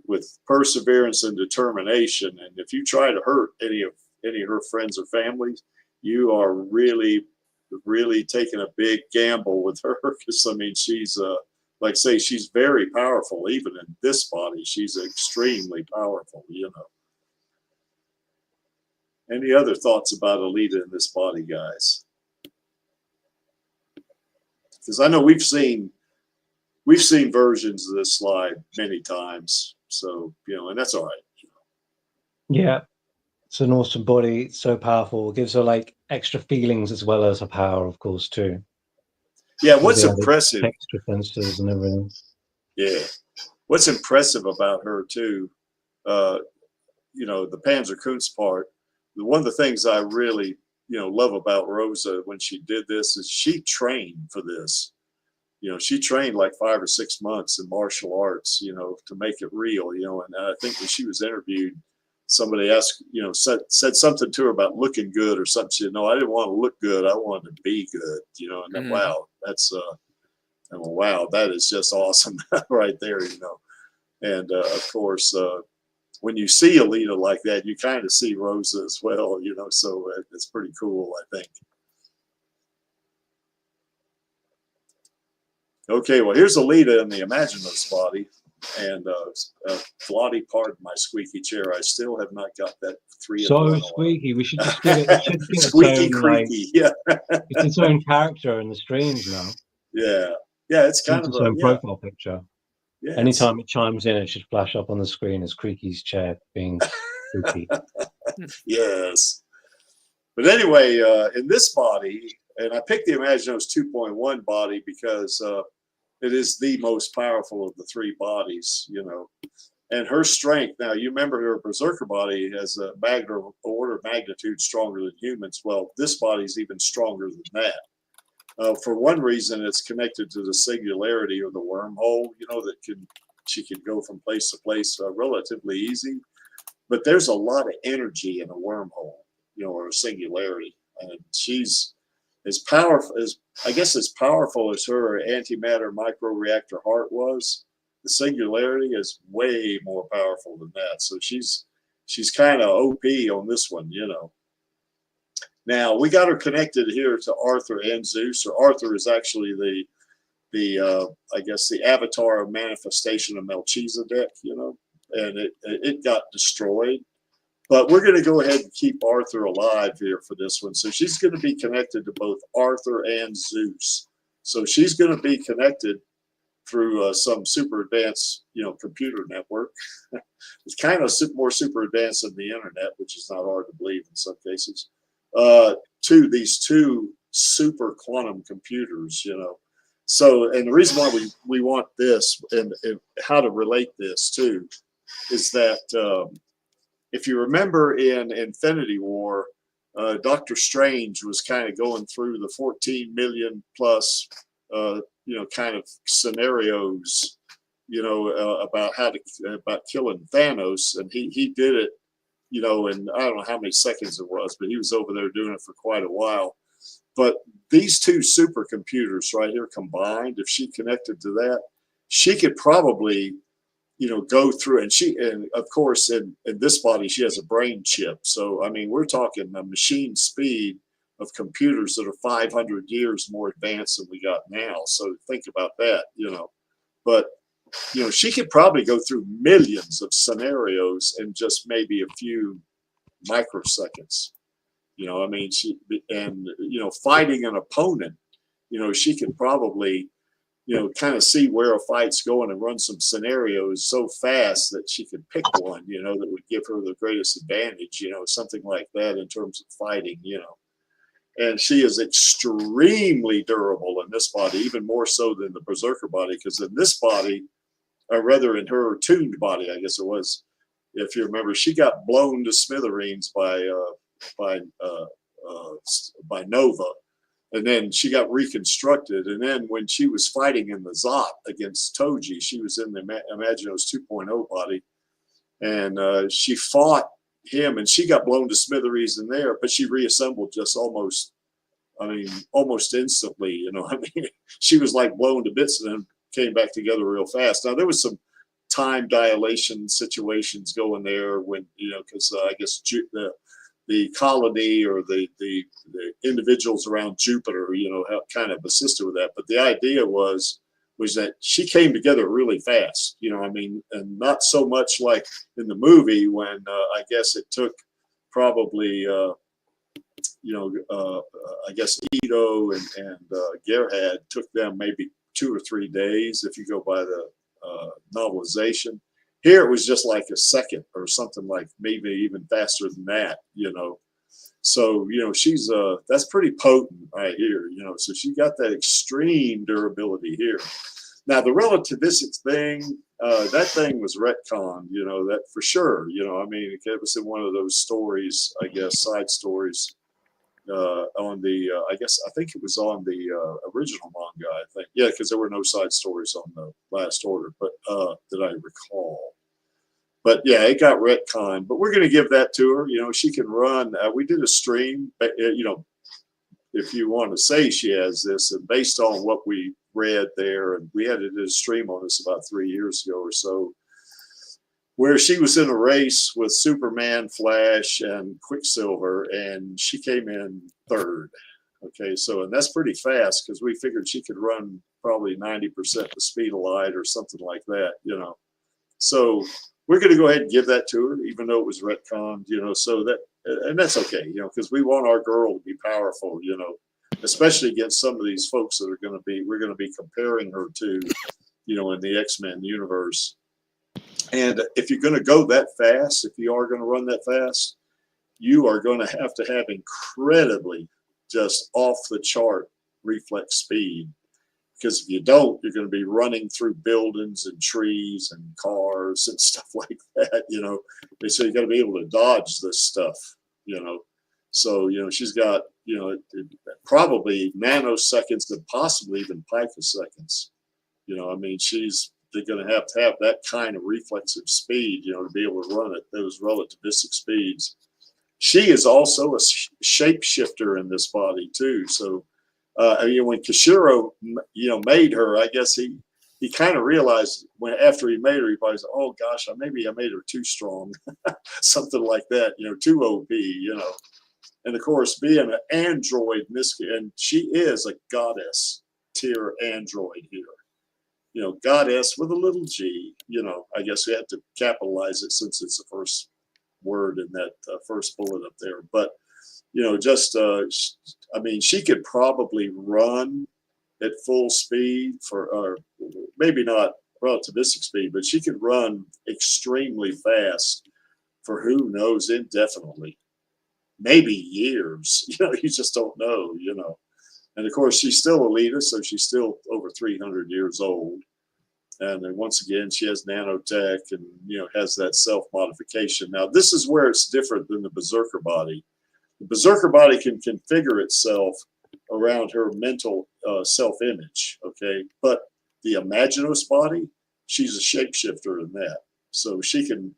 S1: with perseverance and determination, and if you try to hurt any of her friends or families, you are really taking a big gamble with her, because I mean, she's like I say, she's very powerful. Even in this body, she's extremely powerful, you know. Any other thoughts about Alita in this body, guys? Because I know we've seen versions of this slide many times, so you know, and that's all right.
S3: Yeah, it's an awesome body. It's so powerful. It gives her like extra feelings as well as her power, of course, too.
S1: Yeah, what's impressive?
S3: Extra fences and everything.
S1: Yeah, what's impressive about her too, you know, the Panzerkunst part. One of the things I really, you know, love about Rosa when she did this is she trained for this. You know, she trained like 5 or 6 months in martial arts, you know, to make it real, you know. And I think when she was interviewed, somebody asked, you know, said something to her about looking good or something. She said, no, I didn't want to look good. I wanted to be good, you know. And then, wow, that's, wow, that is just awesome right there, you know. And of course, when you see Alita like that, you kind of see Rosa as well, you know, so it's pretty cool, I think. Okay, well, here's Alita in the imaginose body. And Flotty, pardon my squeaky chair. I still have not got that 3
S3: So squeaky. We should just give it. It should get
S1: squeaky,
S3: its own,
S1: creaky. Like, yeah,
S3: it's its own character in the streams now.
S1: Yeah, yeah, it's kind of
S3: its own profile picture.
S1: Yeah,
S3: anytime it chimes in, it should flash up on the screen as Creaky's chair being creaky.
S1: Yes. But anyway, in this body, and I picked the imaginose 2.1 body because it is the most powerful of the 3 bodies, you know. And her strength, now you remember her berserker body has a order of magnitude stronger than humans. Well, this body is even stronger than that. For one reason, it's connected to the singularity or the wormhole, you know, that she can go from place to place relatively easy. But there's a lot of energy in a wormhole, you know, or a singularity. And she's as powerful as, I guess, as powerful as her antimatter microreactor heart was. The singularity is way more powerful than that. So she's kind of OP on this one, you know. Now we got her connected here to Arthur and Zeus. Or Arthur is actually I guess the avatar manifestation of Melchizedek, you know, and it got destroyed. But we're going to go ahead and keep Arthur alive here for this one. So she's going to be connected to both Arthur and Zeus. So she's going to be connected through some super advanced, you know, computer network. It's kind of more super advanced than the internet, which is not hard to believe in some cases, to these two super quantum computers, you know. So, and the reason why we want this and how to relate this too is that if you remember in Infinity War, Doctor Strange was kind of going through the 14 million plus, you know, kind of scenarios, you know, about about killing Thanos, and he did it, you know, in I don't know how many seconds it was, but he was over there doing it for quite a while. But these two supercomputers right here combined, if she connected to that, she could probably, you know, go through, and of course in this body she has a brain chip. So I mean, we're talking a machine speed of computers that are 500 years more advanced than we got now. So think about that, you know. But you know, she could probably go through millions of scenarios in just maybe a few microseconds. You know, I mean, you know, fighting an opponent, you know, she could probably, you know, kind of see where a fight's going and run some scenarios so fast that she could pick one, you know, that would give her the greatest advantage, you know, something like that in terms of fighting, you know. And she is extremely durable in this body, even more so than the Berserker body, because in this body, or rather in her tuned body, I guess it was, if you remember, she got blown to smithereens by Nova, and then she got reconstructed. And then when she was fighting in the Zot against Toji, she was in the Imaginos 2.0 body, and she fought him, and she got blown to smithereens in there, but she reassembled just almost instantly. You know, I mean, she was like blown to bits and then came back together real fast. Now there was some time dilation situations going there when, you know, because I guess the colony or the individuals around Jupiter, you know, kind of assisted with that. But the idea was that she came together really fast, you know, I mean, and not so much like in the movie when I guess it took probably, you know, I guess Ito and Gerhard took them maybe 2 or 3 days if you go by the novelization. Here it was just like a second or something, like maybe even faster than that, you know. So, you know, she's that's pretty potent right here, you know. So she got that extreme durability here. Now the relativistic thing, that thing was retconned, you know, that for sure, you know. I mean, it was in one of those stories, I guess, side stories on the I think it was on the original manga, I think. Yeah, because there were no side stories on the Last Order, but that I recall. But yeah, it got retconned. But we're going to give that to her. You know, she can run. We did a stream, you know, if you want to say she has this, and based on what we read there, and we had to do a stream on this about 3 years ago or so, where she was in a race with Superman, Flash, and Quicksilver, and she came in third. Okay, so, and that's pretty fast because we figured she could run probably 90% the speed of light or something like that, you know. So we're going to go ahead and give that to her, even though it was retconned, you know, so that, and that's okay, you know, because we want our girl to be powerful, you know, especially against some of these folks that are going to be, we're going to be comparing her to, you know, in the X-Men universe. And if you're going to go that fast, if you are going to run that fast, you are going to have incredibly just off the chart reflex speed. Because if you don't, you're going to be running through buildings and trees and cars and stuff like that, you know. So you got to be able to dodge this stuff, you know. So, you know, she's got, you know, probably nanoseconds and possibly even picoseconds. You know, I mean, they're going to have that kind of reflexive speed, you know, to be able to run at those relativistic speeds. She is also a shapeshifter in this body too. So, you know, when Kishiro, you know, made her, I guess he kind of realized after he made her, he probably said, "Oh gosh, maybe I made her too strong," something like that, you know, too OP, you know. And of course, being an android, and she is a goddess tier android here. You know, goddess with a little g. You know, I guess we had to capitalize it since it's the first word in that first bullet up there. But, you know, just, I mean, she could probably run at full speed or maybe not relativistic speed, but she could run extremely fast for who knows indefinitely, maybe years. You know, you just don't know, you know. And of course, she's still Alita, so she's still over 300 years old. And then once again, she has nanotech and, you know, has that self-modification. Now, this is where it's different than the Berserker body. The Berserker body can configure itself around her mental self-image, okay? But the Imaginos body, she's a shapeshifter in that. So she can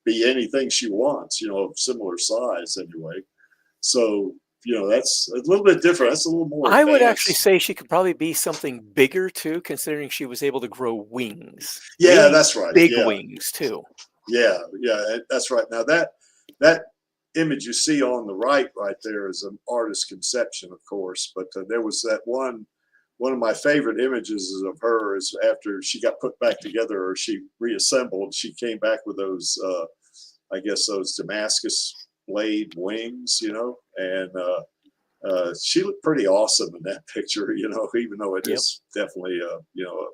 S1: be anything she wants, you know, of similar size anyway. So, you know, that's a little bit different. That's a little more
S2: I would
S1: advanced.
S2: actually say she could probably be something bigger too, considering she was able to grow wings.
S1: Yeah,
S2: Really
S1: that's right.
S2: Big
S1: Yeah.
S2: wings too.
S1: Yeah, that's right. Now that image you see on the right there is an artist's conception, of course. But there was that one of my favorite images of her is after she got put back together or she reassembled. She came back with those, I guess, those Damascus blade wings, you know, and she looked pretty awesome in that picture, you know, even though it is definitely you know,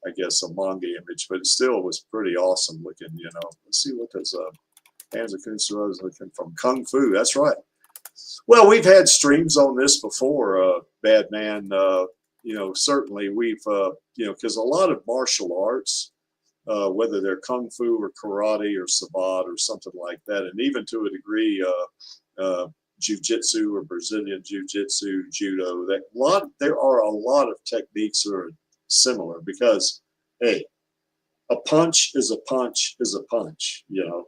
S1: I guess a manga image, but it still was pretty awesome looking, you know. Let's see what does Hands of Künstler was looking from Kung Fu. That's right. Well, we've had streams on this before, Bad Man. You know, certainly we've, you know, because a lot of martial arts, whether they're Kung Fu or karate or Sabat or something like that, and even to a degree, Jiu-Jitsu or Brazilian Jiu-Jitsu, Judo, there are a lot of techniques that are similar because, hey, a punch is a punch is a punch, you know.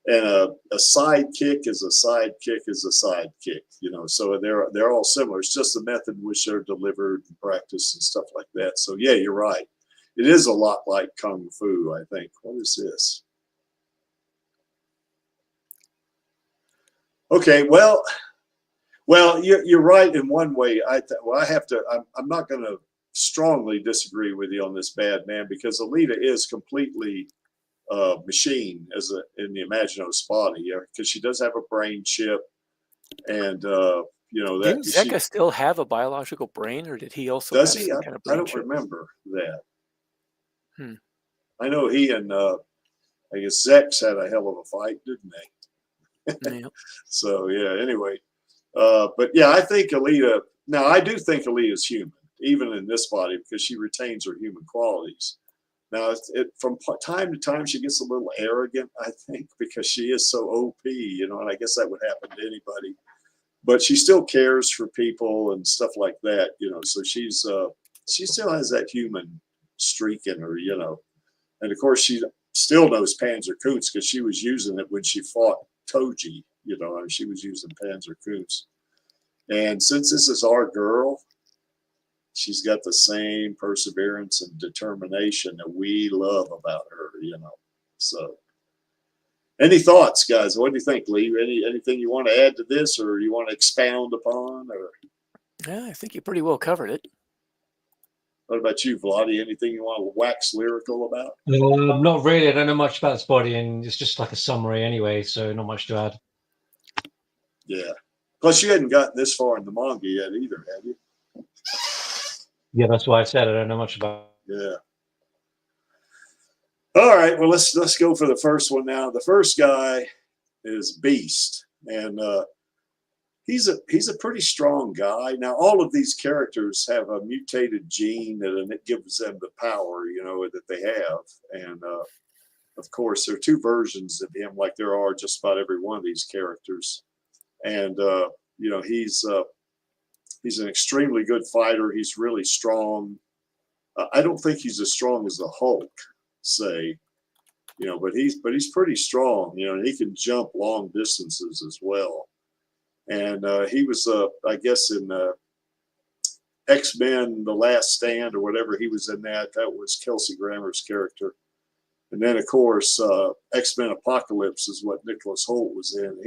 S1: And a side kick is a side kick is a side kick, you know. So they're all similar. It's just the method in which they're delivered and practiced and stuff like that. So yeah, you're right. It is a lot like Kung Fu, I think. What is this? Okay, well, you're right in one way. I'm not going to strongly disagree with you on this, Bad Man, because Alita is completely machine in the Imaginos body, because she does have a brain chip, and you know that.
S2: Didn't Zeka still have a biological brain, or did he also
S1: does
S2: have
S1: he?
S2: some kind of brain
S1: I don't
S2: chip?
S1: remember that.
S2: Hmm.
S1: I know he and I guess Zex had a hell of a fight, didn't they?
S2: Yeah.
S1: So yeah. Anyway, but yeah, I think Alita. Now I do think Alita's human, even in this body, because she retains her human qualities. Now, from time to time, she gets a little arrogant, I think, because she is so OP, you know, and I guess that would happen to anybody. But she still cares for people and stuff like that, you know, so she still has that human streak in her, you know. And, of course, she still knows Panzerkunst because she was using it when she fought Toji, you know, she was using Panzerkunst. And since this is our girl, she's got the same perseverance and determination that we love about her, you know. So, any thoughts, guys? What do you think, Lee? Anything you want to add to this, or you want to expound upon? Or
S2: Yeah, I think you pretty well covered it.
S1: what about you, Vladi? Anything you want to wax lyrical about?
S3: Not really. I don't know much about this body, and it's just like a summary anyway, so not much to add.
S1: Yeah. Plus, you hadn't gotten this far in the manga yet either, have you?
S3: Yeah, that's why I said I don't know much about.
S1: Yeah. All right. Well, let's go for the first one now. The first guy is Beast, and he's a pretty strong guy. Now, all of these characters have a mutated gene that gives them the power, you know, that they have. And of course, there are two versions of him, like there are just about every one of these characters. And you know, he's an extremely good fighter. He's really strong. I don't think he's as strong as the Hulk, say, you know, but he's pretty strong, you know, and he can jump long distances as well. And he was, I guess, in X-Men: The Last Stand or whatever. He was in that. That was Kelsey Grammer's character. And then, of course, X-Men Apocalypse is what Nicholas Hoult was in.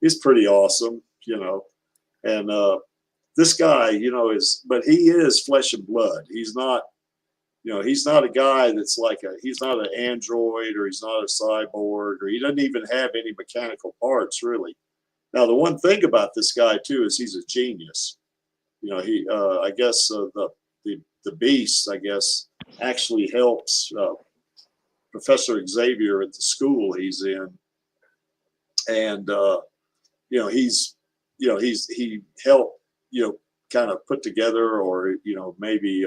S1: He's pretty awesome, you know. And this guy, you know, but he is flesh and blood. He's not, you know, he's not a guy that's like he's not an android, or he's not a cyborg, or he doesn't even have any mechanical parts really. Now, the one thing about this guy too is he's a genius. You know, he, I guess the Beast, I guess, actually helps Professor Xavier at the school he's in, and you know, he helped, you know, kind of put together, or you know, maybe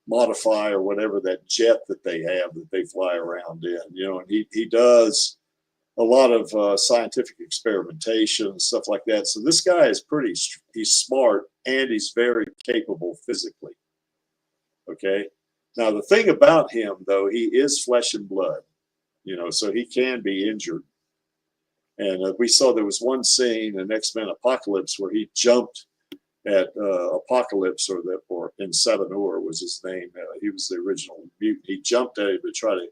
S1: modify or whatever that jet that they have that they fly around in. You know, and he does a lot of scientific experimentation and stuff like that. So this guy is he's smart, and he's very capable physically. Okay. Now, the thing about him, though, he is flesh and blood, you know, so he can be injured. And we saw there was one scene in X-Men Apocalypse where he jumped at Apocalypse, or in Sabanur was his name. He was the original mutant. He jumped at him to try to,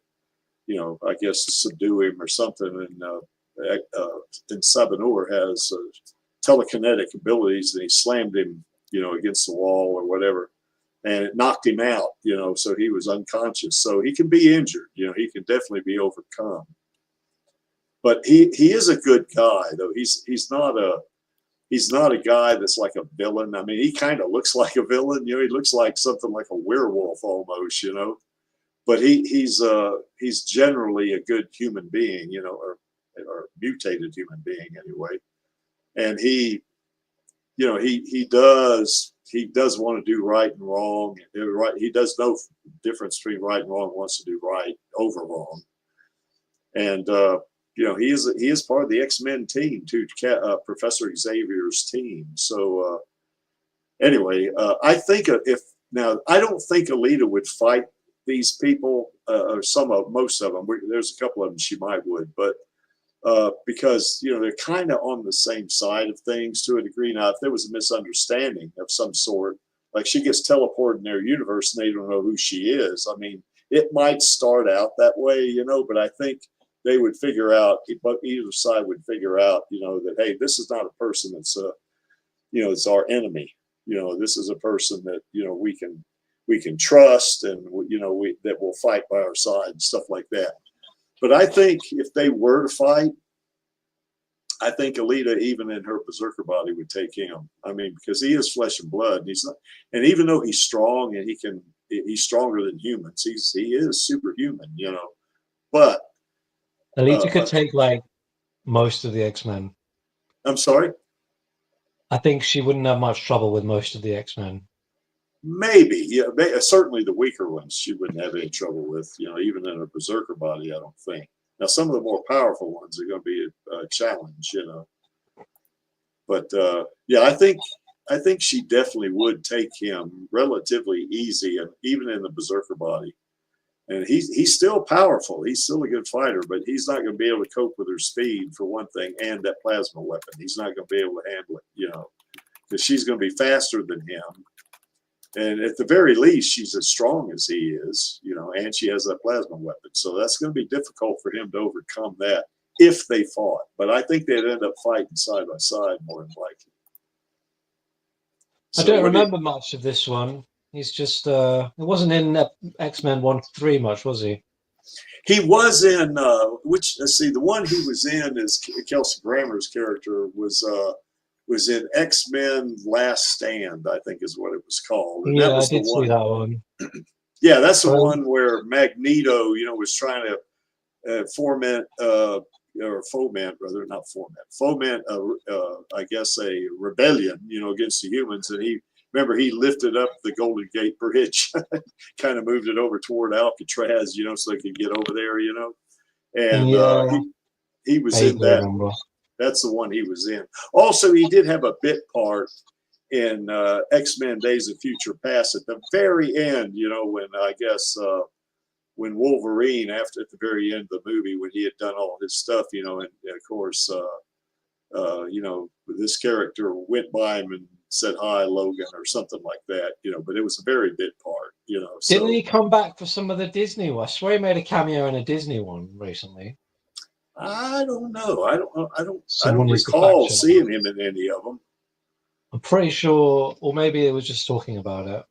S1: you know, I guess subdue him or something. And Sabanur has telekinetic abilities, and he slammed him, you know, against the wall or whatever, and it knocked him out, you know, so he was unconscious. So he can be injured, you know, he can definitely be overcome. But he is a good guy, though. He's not a guy that's like a villain. I mean, he kind of looks like a villain, you know. He looks like something like a werewolf almost, you know. But he's generally a good human being, you know, or mutated human being anyway. And he, you know, he does want to do right and wrong. Right, he does know difference between right and wrong. Wants to do right over wrong. And you know, he is part of the X-Men team too, Professor Xavier's team. So anyway, I think I don't think Alita would fight these people, or most of them. There's a couple of them she might would, but because, you know, they're kind of on the same side of things to a degree. Now, if there was a misunderstanding of some sort, like she gets teleported in their universe and they don't know who she is, I mean, it might start out that way, you know, but I think they would figure out, either side would figure out, you know, that, hey, this is not a person that's, you know, it's our enemy. You know, this is a person that, you know, we can trust, and, you know, that will fight by our side and stuff like that. But I think if they were to fight, I think Alita, even in her berserker body, would take him. I mean, because he is flesh and blood. And he's not, and even though he's strong and he's stronger than humans, he is superhuman, you know. But
S4: Alita could take like most of the X-Men.
S1: I'm sorry?
S4: I think she wouldn't have much trouble with most of the X-Men.
S1: Maybe, yeah. Certainly the weaker ones she wouldn't have any trouble with, you know, even in a berserker body, I don't think. Now, some of the more powerful ones are going to be a challenge, you know. But yeah, I think she definitely would take him relatively easy, and even in the berserker body. And he's still powerful. He's still a good fighter, but he's not going to be able to cope with her speed, for one thing, and that plasma weapon. He's not going to be able to handle it, you know, because she's going to be faster than him. And at the very least, she's as strong as he is, you know, and she has that plasma weapon. So that's going to be difficult for him to overcome that if they fought. But I think they'd end up fighting side by side more than likely.
S4: So I don't remember much of this one. He's just, it wasn't in X-Men 1-3 much, was he?
S1: He was in, let's see, the one he was in is Kelsey Grammer's character was in X-Men Last Stand, I think is what it was called. And
S4: yeah,
S1: that was
S4: I did see that one.
S1: Yeah, that's the one where Magneto, you know, was trying to foment, I guess, a rebellion, you know, against the humans. And he lifted up the Golden Gate Bridge, kind of moved it over toward Alcatraz, you know, so they could get over there, you know. And
S4: yeah,
S1: he was in that.
S4: Remember.
S1: That's the one he was in. Also, he did have a bit part in X-Men Days of Future Past at the very end, you know, when I guess when Wolverine, at the very end of the movie, when he had done all his stuff, you know, and of course, you know, this character went by him and said, "Hi, Logan," or something like that, you know, but it was a very bit part, you know.
S4: Didn't he come back for some of the Disney ones? I swear he made a cameo in a Disney one recently.
S1: I don't know. I don't recall seeing him in any of them.
S4: I'm pretty sure, or maybe it was just talking about it.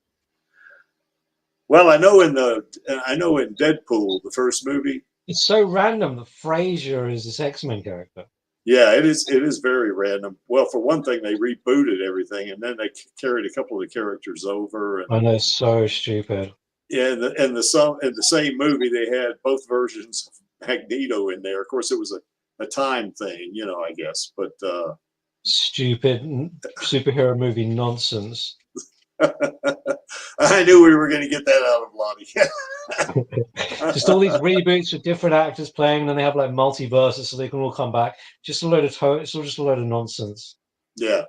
S1: Well, I know in Deadpool, the first movie.
S4: It's so random that Frasier is this X-Men character.
S1: Yeah, it is. It is very random. Well, for one thing, they rebooted everything, and then they carried a couple of the characters over. And
S4: I know, so stupid.
S1: yeah, in the same movie, they had both versions of Magneto in there. Of course, it was a time thing, I guess. But
S4: stupid superhero movie nonsense.
S1: I knew we were going to get that out of Lottie.
S4: Just all these reboots with different actors playing, and then they have like multiverses so they can all come back. Just a load of it's all just a load of nonsense.
S1: Yeah.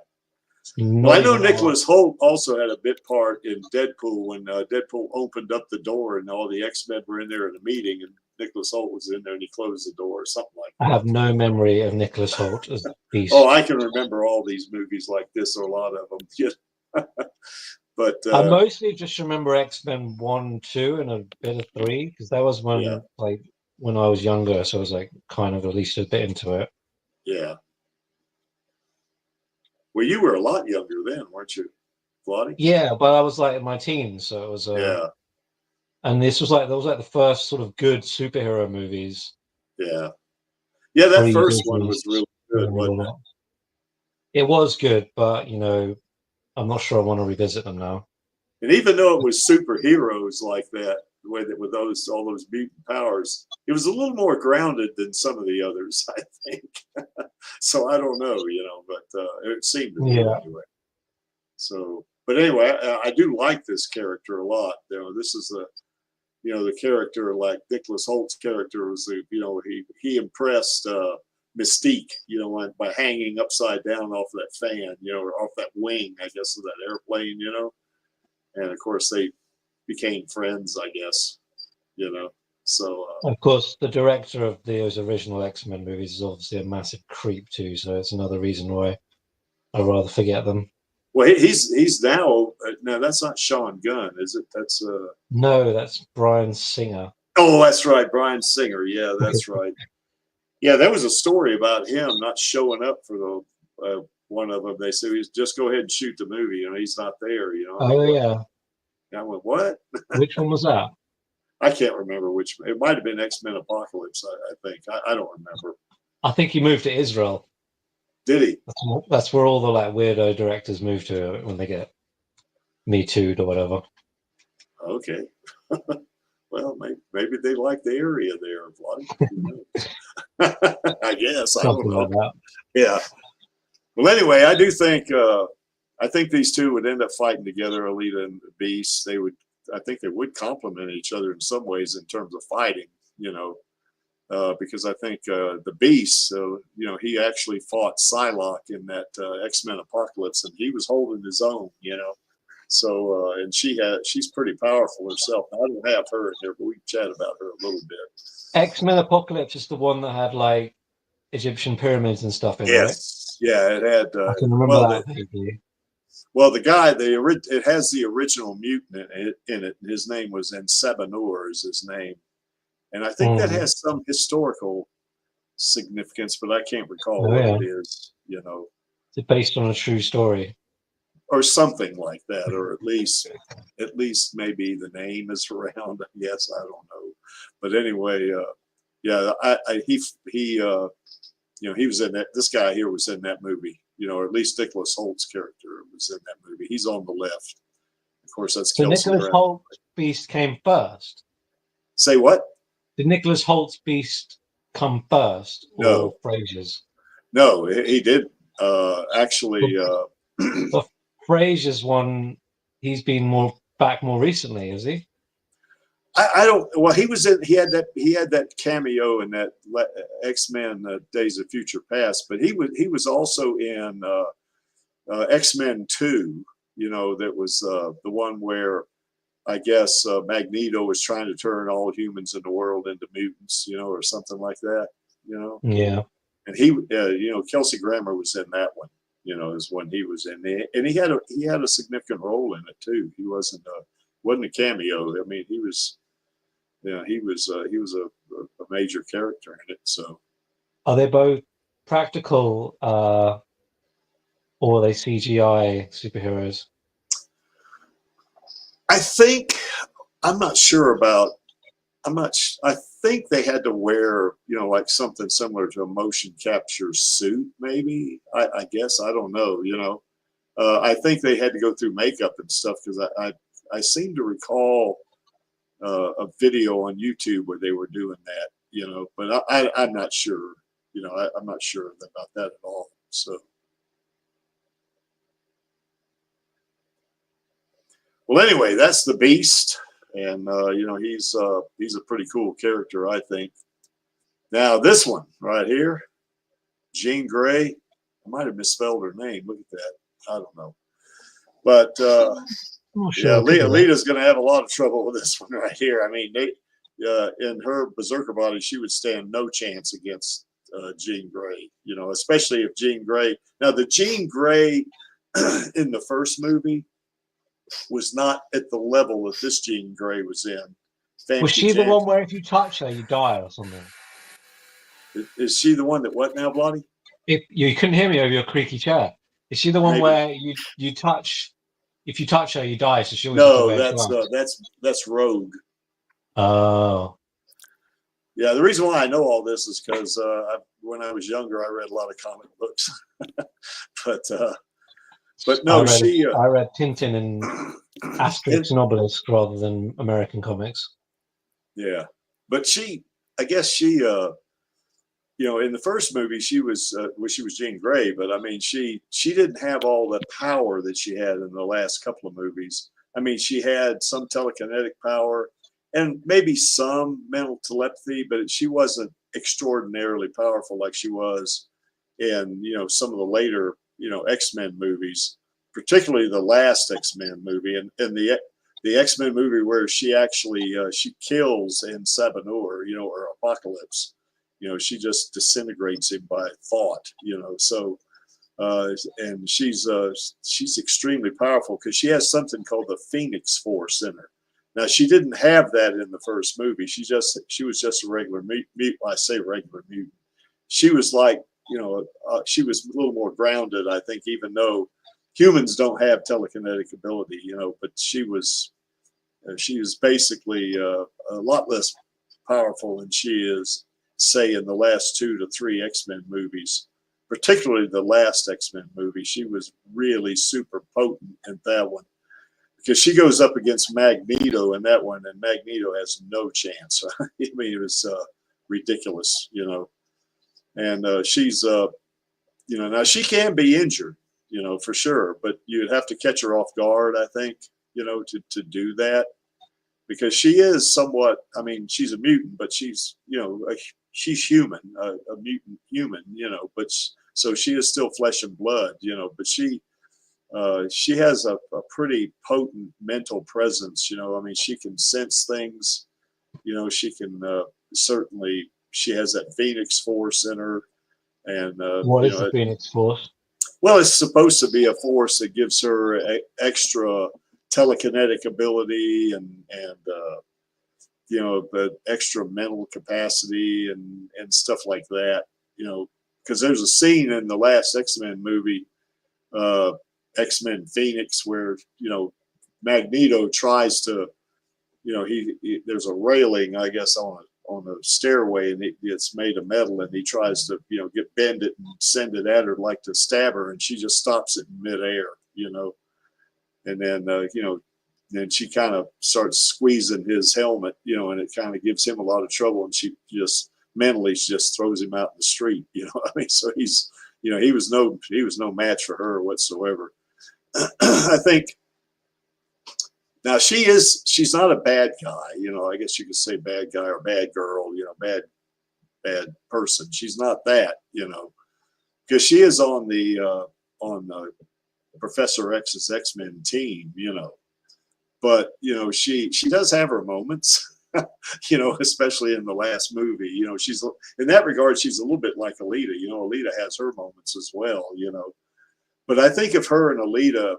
S1: Well, I know Nicholas Hoult also had a bit part in Deadpool when Deadpool opened up the door and all the X-Men were in there in a meeting, and Nicholas Hoult was in there and he closed the door or something like that.
S4: I have no memory of Nicholas Hoult as a beast.
S1: Oh, I can remember all these movies like this, or a lot of them. But
S4: I mostly just remember X-Men 1, 2, and a bit of 3, because that was when when I was younger, so I was like kind of at least a bit into it.
S1: Yeah. Well, you were a lot younger then, weren't you, Lottie?
S4: Yeah, but I was like in my teens, so it was
S1: yeah.
S4: And this was like the first sort of good superhero movies.
S1: Yeah. Yeah, that first one was really good, wasn't it?
S4: It was good, but I'm not sure I want to revisit them now.
S1: And even though it was superheroes like that, the way that with all those mutant powers, it was a little more grounded than some of the others, I think. So I don't know, but it seemed to me anyway. So, but anyway, I do like this character a lot. This is the character, like Nicholas Holt's character was he impressed Mystique, by hanging upside down off that fan, or off that wing, I guess, of that airplane, and of course they became friends, I guess, so.
S4: Of course, the director of those original X-Men movies is obviously a massive creep too, so it's another reason why I'd rather forget them.
S1: Well, he's now that's not Sean Gunn, is it? That's
S4: no, that's Bryan Singer.
S1: Oh, that's right, Bryan Singer. Yeah, that's right. Yeah, there was a story about him not showing up for the one of them. They said, just go ahead and shoot the movie. He's not there.
S4: Oh yeah.
S1: And I went, what?
S4: Which one was that?
S1: I can't remember which. It might have been X-Men Apocalypse. I think. I don't remember.
S4: I think he moved to Israel.
S1: Did he?
S4: That's where all the weirdo directors move to when they get Me Too'd or whatever.
S1: Okay. Well, maybe they like the area there, I guess. I don't know.
S4: Like that.
S1: Yeah. Well, anyway, I do think I think these two would end up fighting together, Alita and Beast. I think they would complement each other in some ways in terms of fighting, because I think the Beast, he actually fought Psylocke in that X-Men Apocalypse, and he was holding his own, So, and she's pretty powerful herself. I don't have her in here, but we can chat about her a little bit.
S4: X-Men Apocalypse is the one that had like Egyptian pyramids and stuff in it.
S1: Yes, right? Yeah, it had.
S4: I can remember that.
S1: Well, the guy, it has the original mutant in it. His name was Ensebanur, is his name, and I think that has some historical significance, but I can't recall what it is.
S4: Is it based on a true story?
S1: Or something like that, or at least maybe the name is around. Yes, I don't know, but anyway, he was in that. This guy here was in that movie, or at least Nicholas Holt's character was in that movie. He's on the left. Of course, that's
S4: so Nicholas Holt's Beast came first.
S1: Say what?
S4: Did Nicholas Holt's Beast come first?
S1: No,
S4: Frasier's.
S1: No, he did actually.
S4: But Frasier's one, he's been back more recently, is he?
S1: I don't. Well, he was in. He had that cameo in that X-Men Days of Future Past, but he was also in X-Men 2. That was the one where I guess Magneto was trying to turn all humans in the world into mutants, or something like that.
S4: Yeah.
S1: And he, Kelsey Grammer was in that one. Is when he was in there, and he had a significant role in it too. He wasn't a cameo. I mean, he was a major character in it. So,
S4: are they both practical, or or are they CGI superheroes?
S1: I think I'm not sure about. I think they had to wear, you know, like something similar to a motion capture suit, maybe. I guess I don't know. You know, I think they had to go through makeup and stuff because I seem to recall a video on YouTube where they were doing that. You know, but I'm not sure. You know, I'm not sure about that at all. So. Well, anyway, that's the Beast, and you know he's a pretty cool character, I think. Now this one right here, Jean Grey. I might have misspelled her name. Look at that. I don't know, but yeah, Alita's going to have a lot of trouble with this one right here. I mean, in her berserker body, she would stand no chance against Jean Grey. You know, especially if Jean Grey. Now the Jean Grey in the first movie was not at the level that this Jean Grey was in.
S4: Was she the one where if you touch her, you die or something?
S1: Is she the one that what now, Blotty?
S4: If you couldn't hear me over your creaky chair. Is she the one where you touch? If you touch her, you die. So she always
S1: no, that's Rogue.
S4: Oh.
S1: Yeah, the reason why I know all this is because when I was younger, I read a lot of comic books. But no,
S4: I read Tintin and Asterix and Obelix rather than American comics.
S1: Yeah, but I guess she, you know, in the first movie she was Jean Grey, but I mean she didn't have all the power that she had in the last couple of movies. I mean, she had some telekinetic power and maybe some mental telepathy, but she wasn't extraordinarily powerful like she was in, you know, some of the later, you know, X-Men movies, particularly the last X-Men movie and the X-Men movie where she actually she kills in Sabanur, you know, or Apocalypse. You know, she just disintegrates him by thought, you know. So and she's extremely powerful because she has something called the Phoenix Force in her. Now she didn't have that in the first movie. She was just a regular mutant. I say regular mutant. She was like, you know, she was a little more grounded, I think, even though humans don't have telekinetic ability, you know, but she was basically a lot less powerful than she is, say, in the last 2 to 3 X-Men movies, particularly the last X-Men movie. She was really super potent in that one because she goes up against Magneto in that one, and Magneto has no chance. I mean, it was ridiculous, you know. And she's, you know, now she can be injured, you know, for sure, but you'd have to catch her off guard, I think, you know, to do that, because she is somewhat, I mean, she's a mutant, but she's, you know, she's human, a mutant human, you know, but so she is still flesh and blood, you know, but she has a pretty potent mental presence, you know. I mean, she can sense things, you know, she can certainly, she has that Phoenix Force in her. And
S4: what is the Phoenix Force?
S1: Well, it's supposed to be a force that gives her extra telekinetic ability and you know, the extra mental capacity and stuff like that, you know, because there's a scene in the last X-Men movie, X-Men Phoenix, where, you know, Magneto tries to, you know, there's a railing, I guess, on a stairway, and it's made of metal, and he tries to, you know, bend it and send it at her like to stab her, and she just stops it in midair, you know. And then you know, then she kind of starts squeezing his helmet, you know, and it kind of gives him a lot of trouble, and she just mentally just throws him out in the street, you know. I mean, so he's, you know, he was no match for her whatsoever. I think. Now she's not a bad guy, you know. I guess you could say bad guy or bad girl, you know, bad person. She's not that, you know, because she is on the Professor X's X-Men team, you know. But you know, she does have her moments, you know, especially in the last movie. You know, she's in that regard, she's a little bit like Alita. You know, Alita has her moments as well, you know. But I think if her and Alita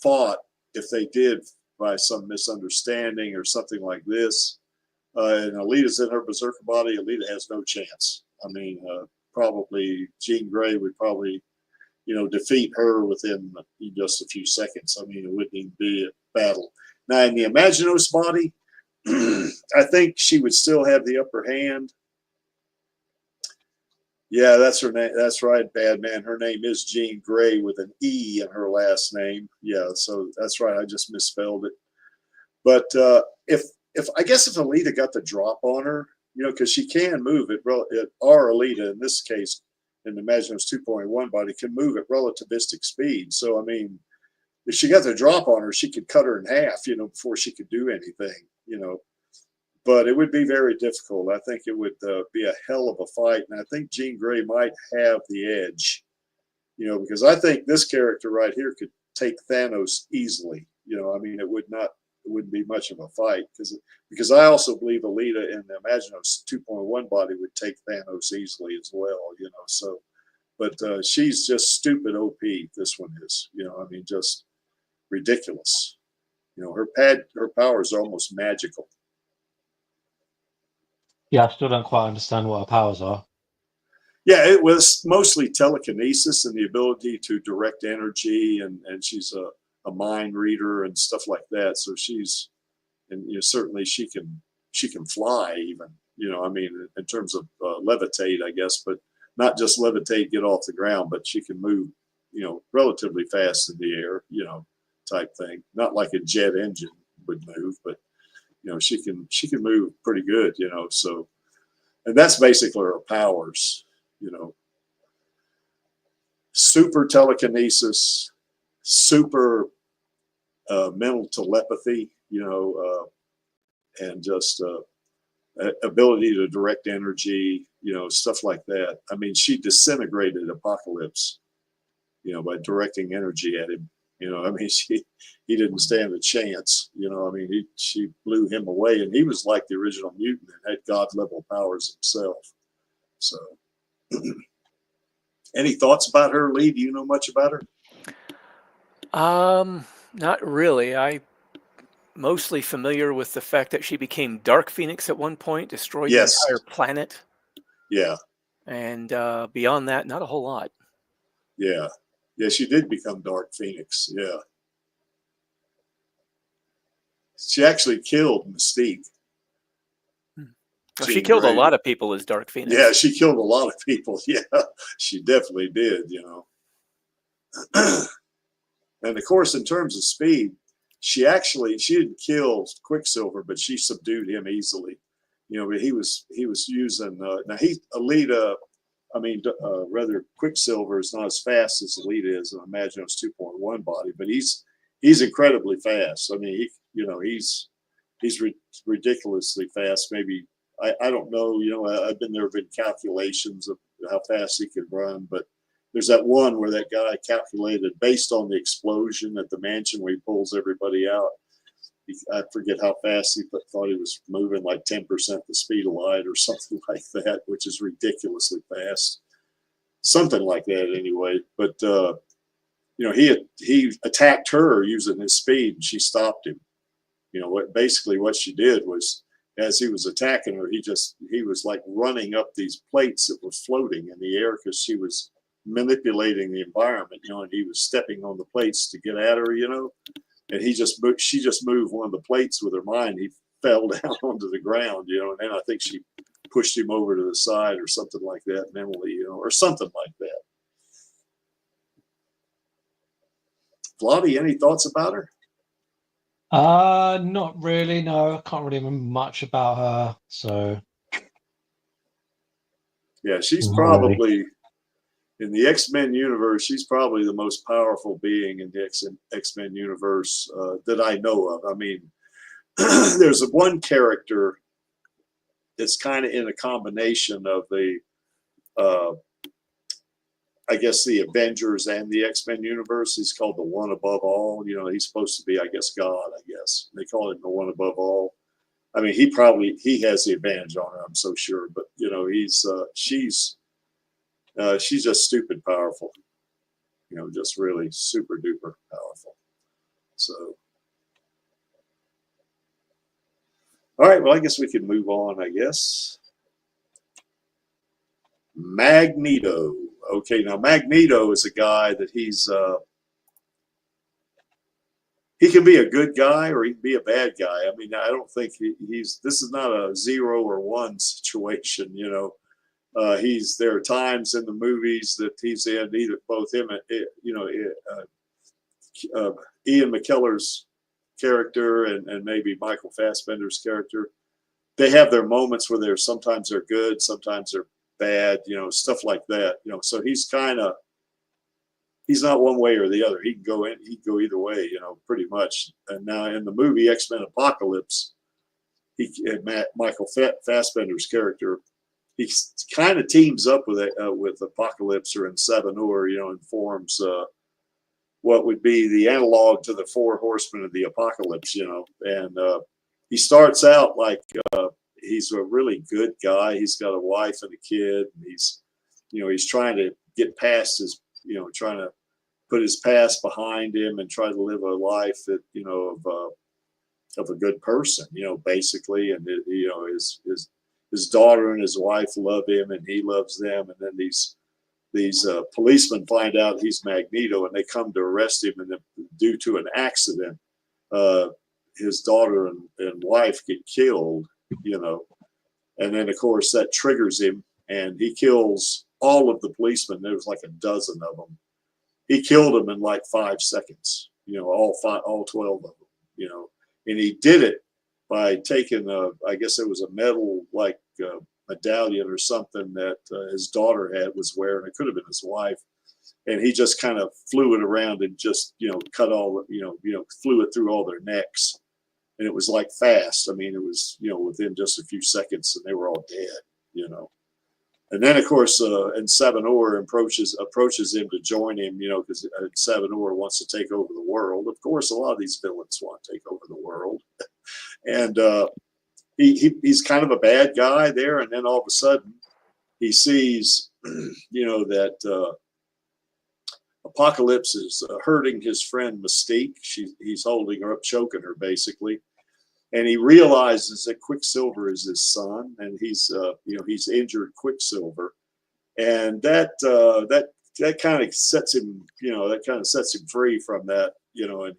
S1: fought, if they did by some misunderstanding or something like this, and Alita's in her berserker body, Alita has no chance. I mean, probably Jean Grey would probably you know, defeat her within just a few seconds. I mean, it wouldn't even be a battle. Now, in the Imaginos body, I think she would still have the upper hand. Yeah, that's her name. That's right, bad man. Her name is Jean Grey with an E in her last name. Yeah, so that's right. I just misspelled it. But if I guess if Alita got the drop on her, you know, because she can move it, our Alita in this case, in the Imaginos 2.1 body, can move at relativistic speed. So I mean, if she got the drop on her, she could cut her in half, you know, before she could do anything, you know. But it would be very difficult. I think it would be a hell of a fight, and I think Jean Grey might have the edge, you know, because I think this character right here could take Thanos easily. You know, I mean, it wouldn't be much of a fight because I also believe Alita in the Imaginos 2.1 body would take Thanos easily as well, you know. So, but she's just stupid OP. This one is, you know, I mean, just ridiculous. You know, her powers are almost magical.
S4: Yeah, I still don't quite understand what her powers are.
S1: Yeah, it was mostly telekinesis and the ability to direct energy, and she's a mind reader and stuff like that. So she's, and you know, certainly she can fly even, you know, I mean, in terms of levitate, I guess, but not just levitate, get off the ground, but she can move, you know, relatively fast in the air, you know, type thing. Not like a jet engine would move, but you know, she can move pretty good, you know. So, and that's basically her powers, you know. Super telekinesis, super mental telepathy, you know, and just ability to direct energy, you know, stuff like that. I mean, she disintegrated Apocalypse, you know, by directing energy at him. You know, I mean, he didn't stand a chance. You know, I mean, she blew him away, and he was like the original mutant and had God level powers himself. So, any thoughts about her, Lee? Do you know much about her?
S2: Not really. I mostly familiar with the fact that she became Dark Phoenix at one point, destroyed the entire planet.
S1: Yeah.
S2: And beyond that, not a whole lot.
S1: Yeah. Yeah, she did become Dark Phoenix. Yeah. She actually killed Mystique.
S2: Well, she killed a lot of people as Dark Phoenix.
S1: Yeah, she killed a lot of people. Yeah, she definitely did, you know. And of course, in terms of speed, she didn't kill Quicksilver, but she subdued him easily. You know, but he was using Alita. I mean, rather Quicksilver is not as fast as Alita is in Imaginos 2.1 body, but he's incredibly fast. I mean, he's ridiculously fast. Maybe I don't know. You know, there have been calculations of how fast he could run, but there's that one where that guy calculated based on the explosion at the mansion where he pulls everybody out. I forget how fast he thought he was moving, like 10% the speed of light or something like that, which is ridiculously fast. Something like that anyway. But, you know, he attacked her using his speed and she stopped him. You know, what she did was, as he was attacking her, he was like running up these plates that were floating in the air because she was manipulating the environment, you know, and he was stepping on the plates to get at her, you know. And she just moved one of the plates with her mind. He fell down onto the ground, you know, and then I think she pushed him over to the side or something like that mentally, you know, or something like that. Vladi, any thoughts about her?
S4: Not really, no. I can't really remember much about her, so.
S1: Yeah, she's probably, in the X-Men universe, she's probably the most powerful being in the X-Men universe that I know of. I mean, there's one character that's kind of in a combination of the, I guess, the Avengers and the X-Men universe. He's called the One Above All. You know, he's supposed to be, I guess, God, I guess. They call him the One Above All. I mean, he has the advantage on her, I'm so sure. But, you know, she's just stupid powerful. You know, just really super duper powerful. So, all right, well, I guess we can move on, I guess. Magneto. Okay, now Magneto is a guy that he can be a good guy or he can be a bad guy. I mean, I don't think this is not a 0 or 1 situation, you know. There are times in the movies that he's in, either both him and, you know, Ian McKellar's character and maybe Michael Fassbender's character. They have their moments where sometimes they're good, sometimes they're bad, you know, stuff like that, you know. So he's not one way or the other. He can go either way, you know, pretty much. And now in the movie X-Men Apocalypse, Michael Fassbender's character, he kind of teams up with Apocalypse or in Seven Or, you know, and forms what would be the analog to the 4 Horsemen of the Apocalypse, you know. And he starts out like he's a really good guy. He's got a wife and a kid, and he's trying to get past his, you know, trying to put his past behind him and try to live a life that, you know, of a good person, you know, basically. And you know, his daughter and his wife love him, and he loves them. And then these policemen find out he's Magneto, and they come to arrest him. And then, due to an accident, his daughter and wife get killed, you know. And then, of course, that triggers him, and he kills all of the policemen. There was like a dozen of them. He killed them in like 5 seconds, you know, all 12 of them, you know. And he did it by taking I guess it was a metal like medallion or something that his daughter was wearing. It could have been his wife, and he just kind of flew it around and just, you know, cut all, flew it through all their necks, and it was like fast. I mean, it was, you know, within just a few seconds, and they were all dead, you know. And then, of course, and Seven Or approaches him to join him, you know, because Seven Or wants to take over the world. Of course, a lot of these villains want to take over the world, and he's kind of a bad guy there. And then all of a sudden, he sees, you know, that Apocalypse is hurting his friend Mystique. He's holding her up, choking her, basically. And he realizes that Quicksilver is his son, and he's injured Quicksilver, and that kind of sets him, you know, free from that, you know. And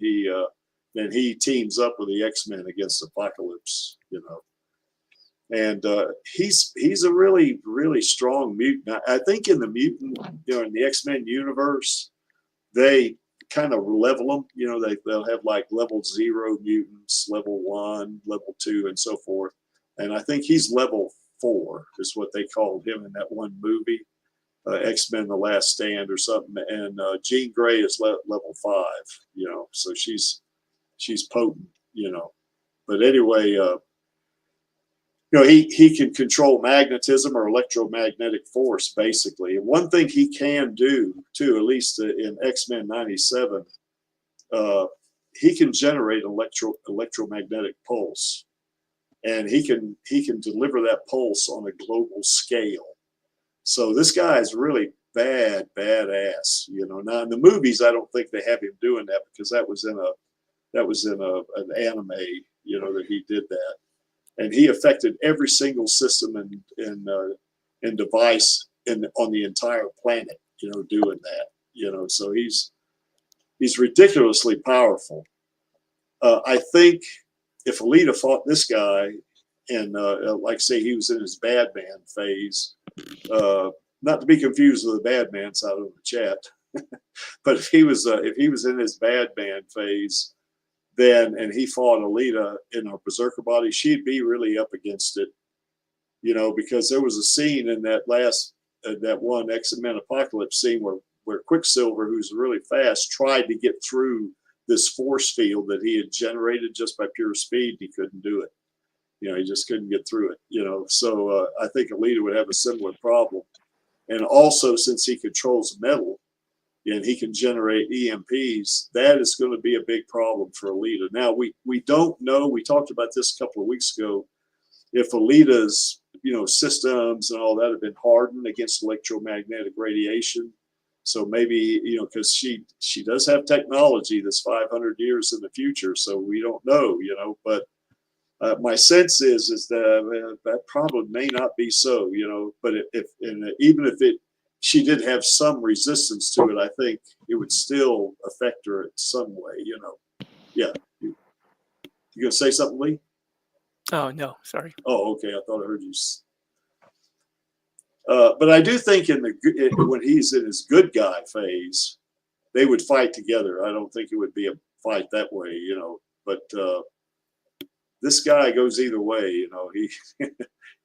S1: then he teams up with the X-Men against Apocalypse, you know. And he's a really, really strong mutant. I think in the mutant, you know, in the X-Men universe, they kind of level them, you know. They'll have like level 0 mutants, level 1, level 2, and so forth. And I think he's level 4 is what they called him in that one movie, X-Men: The Last Stand or something. And Jean Grey is level 5, you know. So she's potent, you know. But anyway, you know, he can control magnetism or electromagnetic force, basically. And one thing he can do, too, at least in X-Men 97, he can generate electromagnetic pulse. And he can deliver that pulse on a global scale. So this guy is really badass, you know. Now, in the movies, I don't think they have him doing that, because that was in an anime, you know, that he did that. And he affected every single system and device on the entire planet, you know, doing that, you know. So he's ridiculously powerful. I think if Alita fought this guy, and like say he was in his bad man phase, not to be confused with the bad man side of the chat, but if he was in his bad man phase, and he fought Alita in her berserker body, she'd be really up against it, you know, because there was a scene in that one X-Men Apocalypse scene where Quicksilver, who's really fast, tried to get through this force field that he had generated just by pure speed. He couldn't do it, you know. He just couldn't get through it, you know. So I think Alita would have a similar problem. And also, since he controls metal and he can generate EMPs, that is going to be a big problem for Alita. Now, we don't know. We talked about this a couple of weeks ago. If Alita's, you know, systems and all that have been hardened against electromagnetic radiation, so maybe, you know, because she does have technology that's 500 years in the future, so we don't know, you know. But my sense is that that probably may not be so, you know. But even if it she did have some resistance to it, I think it would still affect her in some way, you know. Yeah. You gonna say something, Lee?
S2: Oh, no, sorry.
S1: Oh, okay. I thought I heard you. But I do think when he's in his good guy phase, they would fight together. I don't think it would be a fight that way, you know. But this guy goes either way, you know.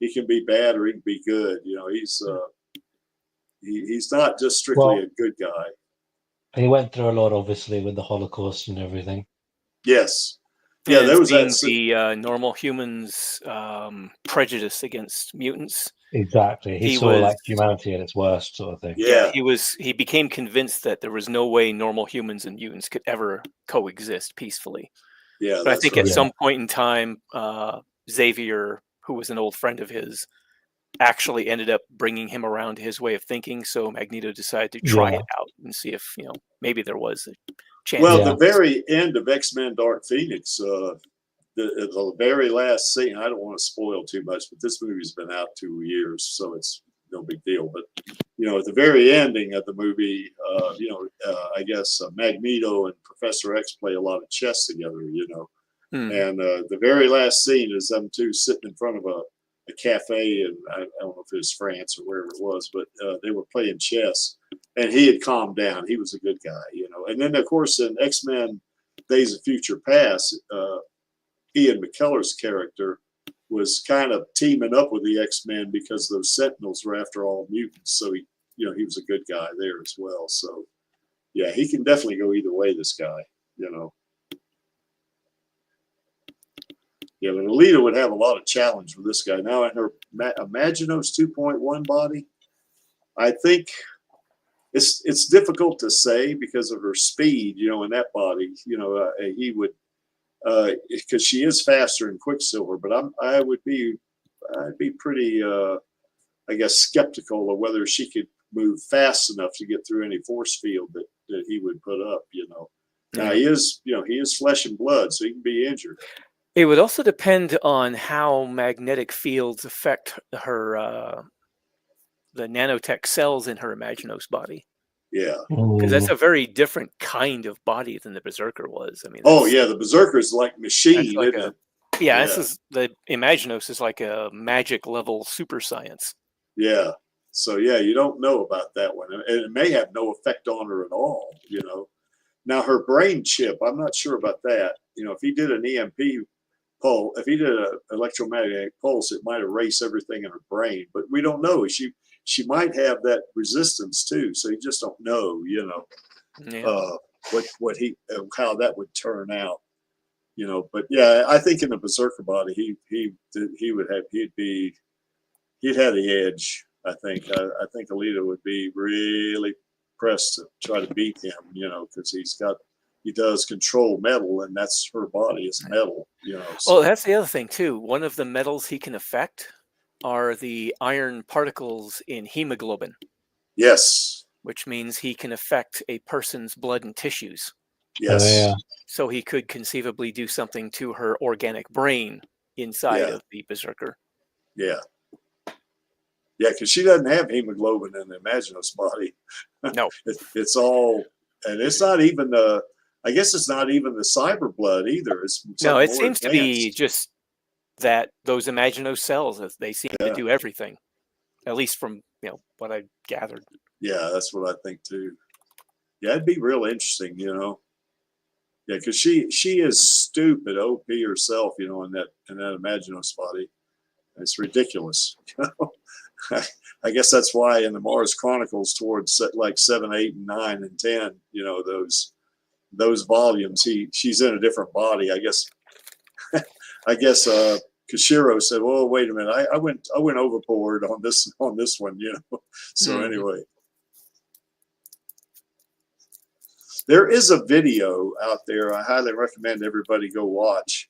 S1: He can be bad or he can be good, you know. He's not just strictly a good guy.
S4: He went through a lot, obviously, with the Holocaust and everything.
S1: Yes. Yeah, there was
S2: the normal humans' prejudice against mutants.
S4: Exactly. He saw like humanity at its worst, sort of thing.
S1: Yeah.
S2: He became convinced that there was no way normal humans and mutants could ever coexist peacefully.
S1: Yeah.
S2: But I think at some point in time, Xavier, who was an old friend of his, actually ended up bringing him around to his way of thinking. So Magneto decided to try it out and see if, you know, maybe there was a chance.
S1: Well, the very end of X-Men Dark Phoenix, the very last scene, I don't want to spoil too much, but this movie's been out 2 years, so it's no big deal. But, you know, at the very ending of the movie, you know, I guess Magneto and Professor X play a lot of chess together, you know. And the very last scene is them two sitting in front of a cafe, and I don't know if it was France or wherever it was, but they were playing chess, and he had calmed down. He was a good guy, you know. And then, of course, in X-Men Days of Future Past, Ian McKellar's character was kind of teaming up with the X-Men because those Sentinels were after all mutants. So he, you know, he was a good guy there as well. So yeah, he can definitely go either way, this guy, you know. Yeah, but Alita would have a lot of challenge with this guy. Now in her Imaginos 2.1 body, I think it's difficult to say because of her speed, you know, in that body. You know, he would, because she is faster than Quicksilver. But I'd be pretty, I guess, skeptical of whether she could move fast enough to get through any force field that he would put up. You know, now he is flesh and blood, so he can be injured.
S2: It would also depend on how magnetic fields affect her, the nanotech cells in her Imaginos body.
S1: Yeah.
S2: Because that's a very different kind of body than the Berserker was. I mean,
S1: the Berserker is like machine,
S2: like
S1: isn't it?
S2: Yeah, this is the Imaginos is like a magic level super science.
S1: Yeah. So yeah, you don't know about that one. And it may have no effect on her at all, you know. Now her brain chip, I'm not sure about that. You know, if he did an EMP pulse, if he did an electromagnetic pulse, it might erase everything in her brain. But we don't know. She might have that resistance too. So you just don't know, you know, how that would turn out, you know. But yeah, I think in the Berserker body, he'd have the edge. I think Alita would be really pressed to try to beat him, you know, because he does control metal, and that's her body is metal, you know. So.
S2: Well, that's the other thing too. One of the metals he can affect are the iron particles in hemoglobin.
S1: Yes.
S2: Which means he can affect a person's blood and tissues.
S1: Yes.
S4: Yeah.
S2: So he could conceivably do something to her organic brain inside of the Berserker.
S1: Yeah. Yeah, because she doesn't have hemoglobin in the Imaginos body.
S2: No.
S1: It's all, and it's not even I guess it's not even the cyber blood either. It's
S2: no, it seems to be just that those Imaginos cells, they seem to do everything, at least from what I gathered.
S1: Yeah, that's what I think too. Yeah, it'd be real interesting, you know. Yeah, because she is stupid OP herself, you know, in that Imaginos body. It's ridiculous. You know? I guess that's why in the Mars Chronicles towards like 7, 8, and 9 and 10, you know, those volumes, she's in a different body. I guess Kashiro said, "Well, wait a minute, I went overboard on this one, you know." So anyway, there is a video out there I highly recommend everybody go watch.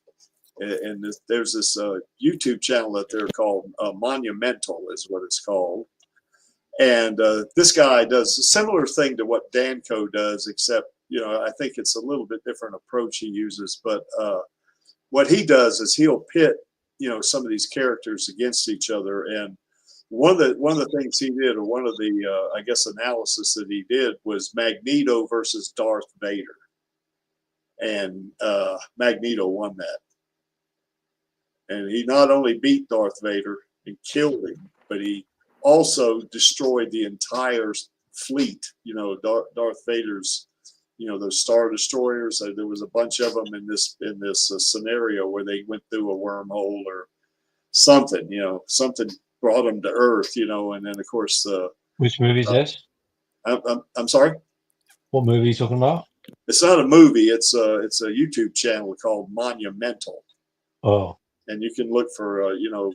S1: And there's this YouTube channel that they're called Monumental is what it's called. And this guy does a similar thing to what Danko does, except, you know, I think it's a little bit different approach he uses. But what he does is he'll pit, you know, some of these characters against each other. And one of the things he did, or one of the I guess analysis that he did, was Magneto versus Darth Vader, and Magneto won that. And he not only beat Darth Vader and killed him, but he also destroyed the entire fleet. You know, Darth Vader's, you know, those Star Destroyers. There was a bunch of them in this scenario where they went through a wormhole or something. You know, something brought them to Earth. You know, and then of course
S4: Which movie is this?
S1: I'm sorry.
S4: What movie are you talking about?
S1: It's not a movie. It's a YouTube channel called Monumental.
S4: Oh.
S1: And you can look for, you know,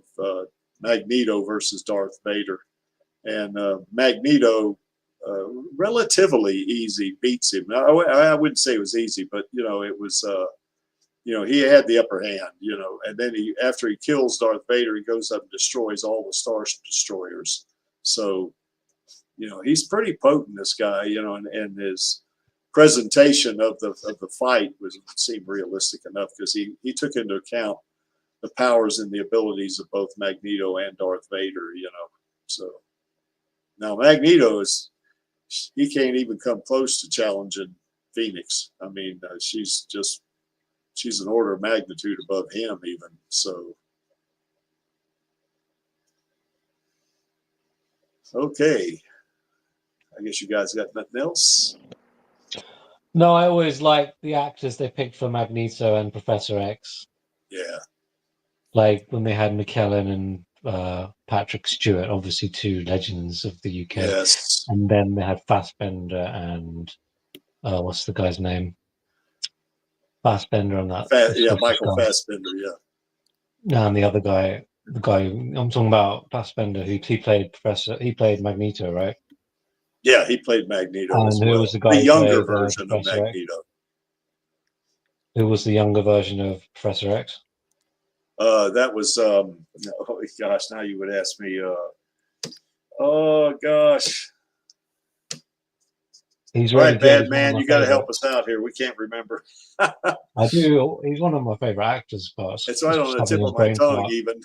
S1: Magneto versus Darth Vader. And Magneto, relatively easy, beats him. I wouldn't say it was easy, but, you know, it was, you know, he had the upper hand, you know. And then after he kills Darth Vader, he goes up and destroys all the Star Destroyers. So, you know, he's pretty potent, this guy, you know, and his presentation of the fight seemed realistic enough, because he took into account the powers and the abilities of both Magneto and Darth Vader, you know. So now Magneto he can't even come close to challenging Phoenix. I mean, she's an order of magnitude above him even. So, okay. I guess you guys got nothing else?
S4: No, I always like the actors they picked for Magneto and Professor X.
S1: Yeah.
S4: Like when they had McKellen and Patrick Stewart, obviously two legends of the UK.
S1: Yes.
S4: And then they had Fassbender and what's the guy's name? Fassbender and that.
S1: Michael Fassbender, yeah.
S4: And the other guy, the guy I'm talking about, Fassbender, he played Magneto, right?
S1: Yeah, he played Magneto
S4: and
S1: as
S4: who
S1: well.
S4: was the guy
S1: younger
S4: who played,
S1: version of
S4: Professor
S1: Magneto.
S4: X? Who was the younger version of Professor X?
S1: That was oh gosh, now you would ask me oh gosh.
S4: He's
S1: All
S4: really
S1: right,
S4: good.
S1: bad man, you got to help us out here. We can't remember.
S4: I do. He's one of my favorite actors, but
S1: it's right on the tip of my tongue, even.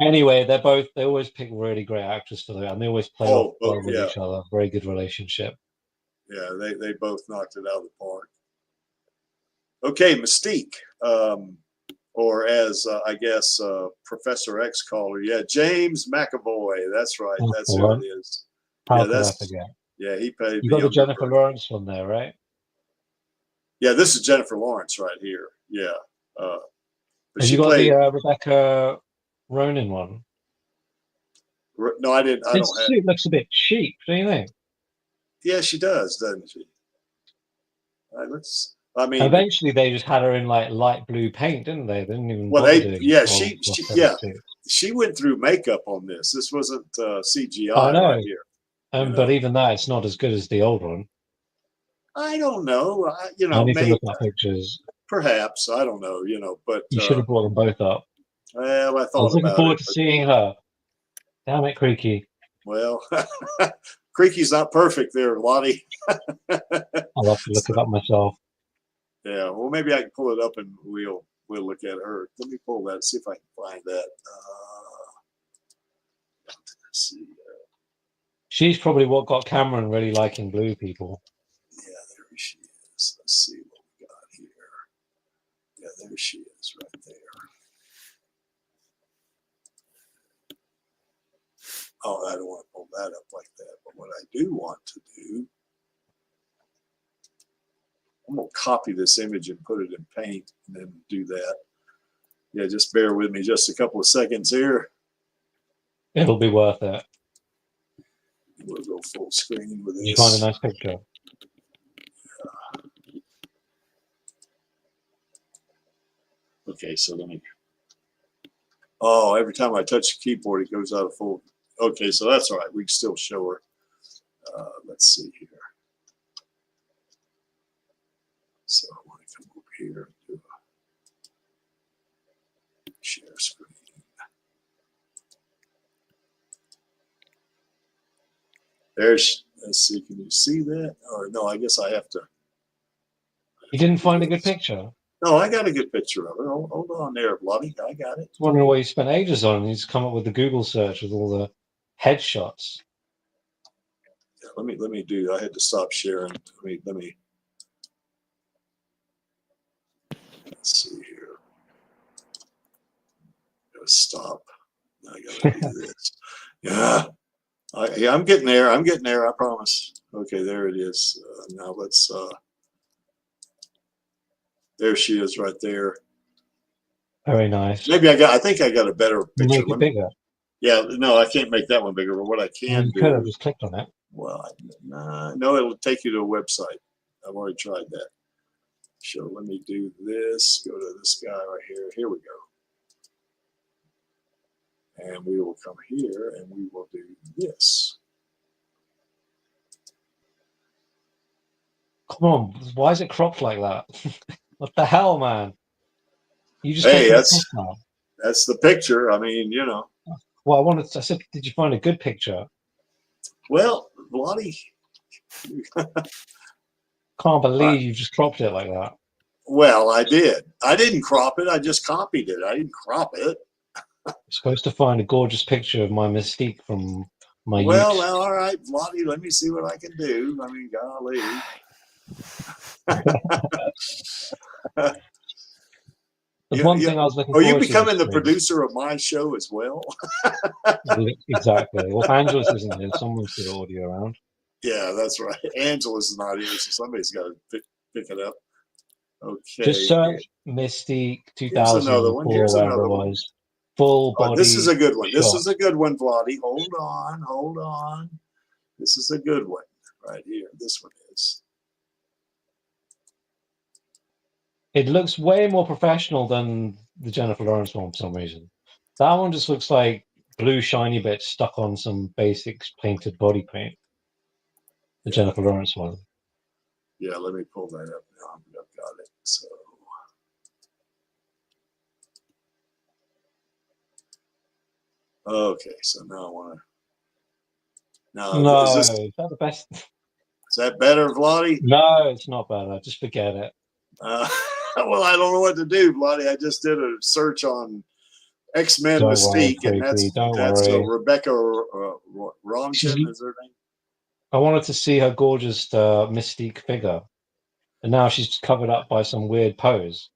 S4: Anyway, they always pick really great actors for that, and they always play off well with each other. Very good relationship.
S1: Yeah, they both knocked it out of the park. Okay, Mystique, or as I guess Professor X called her. Yeah, James McAvoy. That's right. That's who it is.
S4: How could I forget?
S1: Yeah, he played.
S4: You got the Jennifer Lawrence one there, right?
S1: Yeah, this is Jennifer Lawrence right here. Yeah. But
S4: have you got the Rebecca Ronan one?
S1: No, I didn't.
S4: This suit looks a bit cheap, don't you think?
S1: Yeah, she does, doesn't she? All right, I mean,
S4: eventually they just had her in like light blue paint, didn't they? They didn't even.
S1: Well, she went through makeup on this. This wasn't CGI right here.
S4: But even that, it's not as good as the old one.
S1: I don't know.
S4: I need to look at pictures.
S1: Perhaps, I don't know. But
S4: you should have brought them both up.
S1: Well, I
S4: was looking forward to seeing her. Damn it, Creaky.
S1: Well, Creaky's not perfect there, Lottie.
S4: I'll have to look it up myself.
S1: Yeah, well, maybe I can pull it up and we'll look at her. Let me pull that, see if I can find that. Let's see.
S4: She's probably what got Cameron really liking blue people.
S1: Yeah, there she is. Let's see what we got here. Yeah, there she is right there. Oh, I don't want to pull that up like that. But what I do want to do, I'm going to copy this image and put it in Paint and then do that. Yeah, just bear with me just a couple of seconds here.
S4: It'll be worth it.
S1: We'll go full screen with this.
S4: Did you find a nice picture?
S1: Yeah. Okay, so let me. Oh, every time I touch the keyboard, it goes out of full. Okay, so that's all right. We can still show her. Let's see here. So I want to come over here and do a share screen. There's, let's see, can you see that? Or no, I guess I have to.
S4: You didn't find a good picture?
S1: No, I got a good picture of it. Hold on there, Bloody. I got it.
S4: I was wondering what you spent ages on. You just come up with the Google search with all the headshots.
S1: Let me do. I had to stop sharing. Let me. Let's see here. Gotta stop. I gotta do this. Yeah. Yeah, I'm getting there. I'm getting there. I promise. Okay, there it is. Now let's. There she is, right there.
S4: Very nice.
S1: Maybe I think I got a better picture.
S4: Make it bigger.
S1: Yeah, no, I can't make that one bigger. But what I can
S4: You
S1: do.
S4: could have just clicked on it.
S1: Well, no, it'll take you to a website. I've already tried that. So let me do this. Go to this guy right here. Here we go. And we will come here and we will do this.
S4: Come on, why is it cropped like that? What the hell, man? You just
S1: Hey,
S4: that's
S1: the picture. I mean, you know.
S4: Well, I said, did you find a good picture?
S1: Well, Lottie.
S4: Can't believe you just cropped it like that.
S1: Well, I did. I didn't crop it. I just copied it. I didn't crop it.
S4: You're supposed to find a gorgeous picture of my Mystique from my youth.
S1: Well, all right, Lottie, let me see what I can do. I mean, golly.
S4: There's one thing I was looking forward to.
S1: Are you becoming the producer of my show as well?
S4: Exactly. Well, Angelus isn't here. Someone's got audio around.
S1: Yeah, that's right. Angelus is not here, so somebody's got to pick it up. Okay.
S4: Just search Mystique 2004,
S1: Here's another one. Here's
S4: whatever
S1: another
S4: it was. Full body.
S1: This is a good one.
S4: Shot.
S1: This is a good one, Vladi. Hold on, hold on. This is a good one right here. This one is.
S4: It looks way more professional than the Jennifer Lawrence one for some reason. That one just looks like blue shiny bits stuck on some basic painted body paint. The Jennifer Lawrence one.
S1: Yeah, let me pull that up now. I've got it. So. Okay, so now I want to.
S4: No, is that the best?
S1: Is that better, Vladi?
S4: No, it's not better. Just forget it.
S1: Well, I don't know what to do, Vladi. I just did a search on X-Men Mystique, and that's Rebecca Romijn is her name.
S4: I wanted to see her gorgeous Mystique figure, and now she's covered up by some weird pose.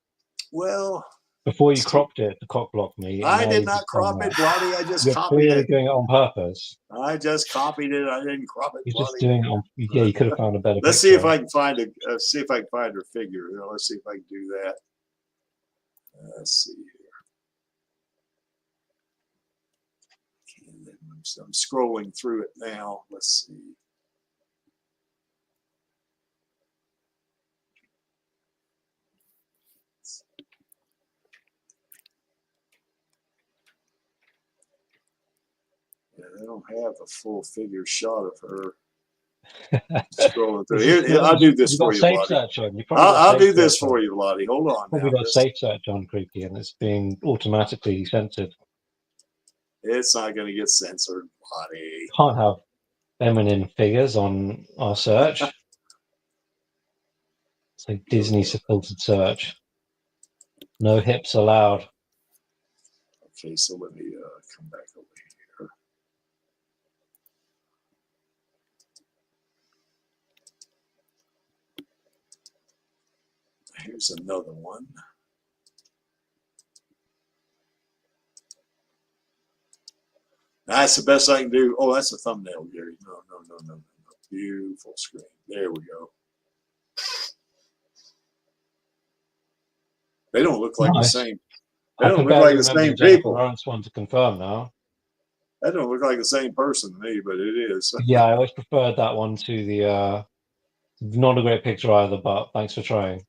S1: Well,
S4: before you cropped it to cock block me.
S1: I did not crop it, Vladi. I just copied it.
S4: You're doing it on purpose.
S1: I just copied it. I didn't crop it.
S4: You're just doing it on. Yeah, you could have found a better.
S1: Let's see if I can find her figure. Let's see if I can do that. Let's see here. I'm scrolling through it now. Let's see. Yeah, they don't have a full figure shot of her. Scrolling through. Here, I'll do this for you, Lottie. I'll do this for you, Lottie. Hold on.
S4: Probably got safe search on Creepy, and it's being automatically censored.
S1: It's not going to get censored, Lottie.
S4: Can't have feminine figures on our search. It's like Disney's filtered search. No hips allowed.
S1: Okay, so let me come back over here. Here's another one. That's the best I can do. Oh, that's a thumbnail, Gary. No. Beautiful screen. There we go. They don't look like the same. They don't look like the same people.
S4: I just want to confirm now.
S1: That don't look like the same person to me, but it is.
S4: Yeah, I always preferred that one to the not a great picture either, but thanks for trying.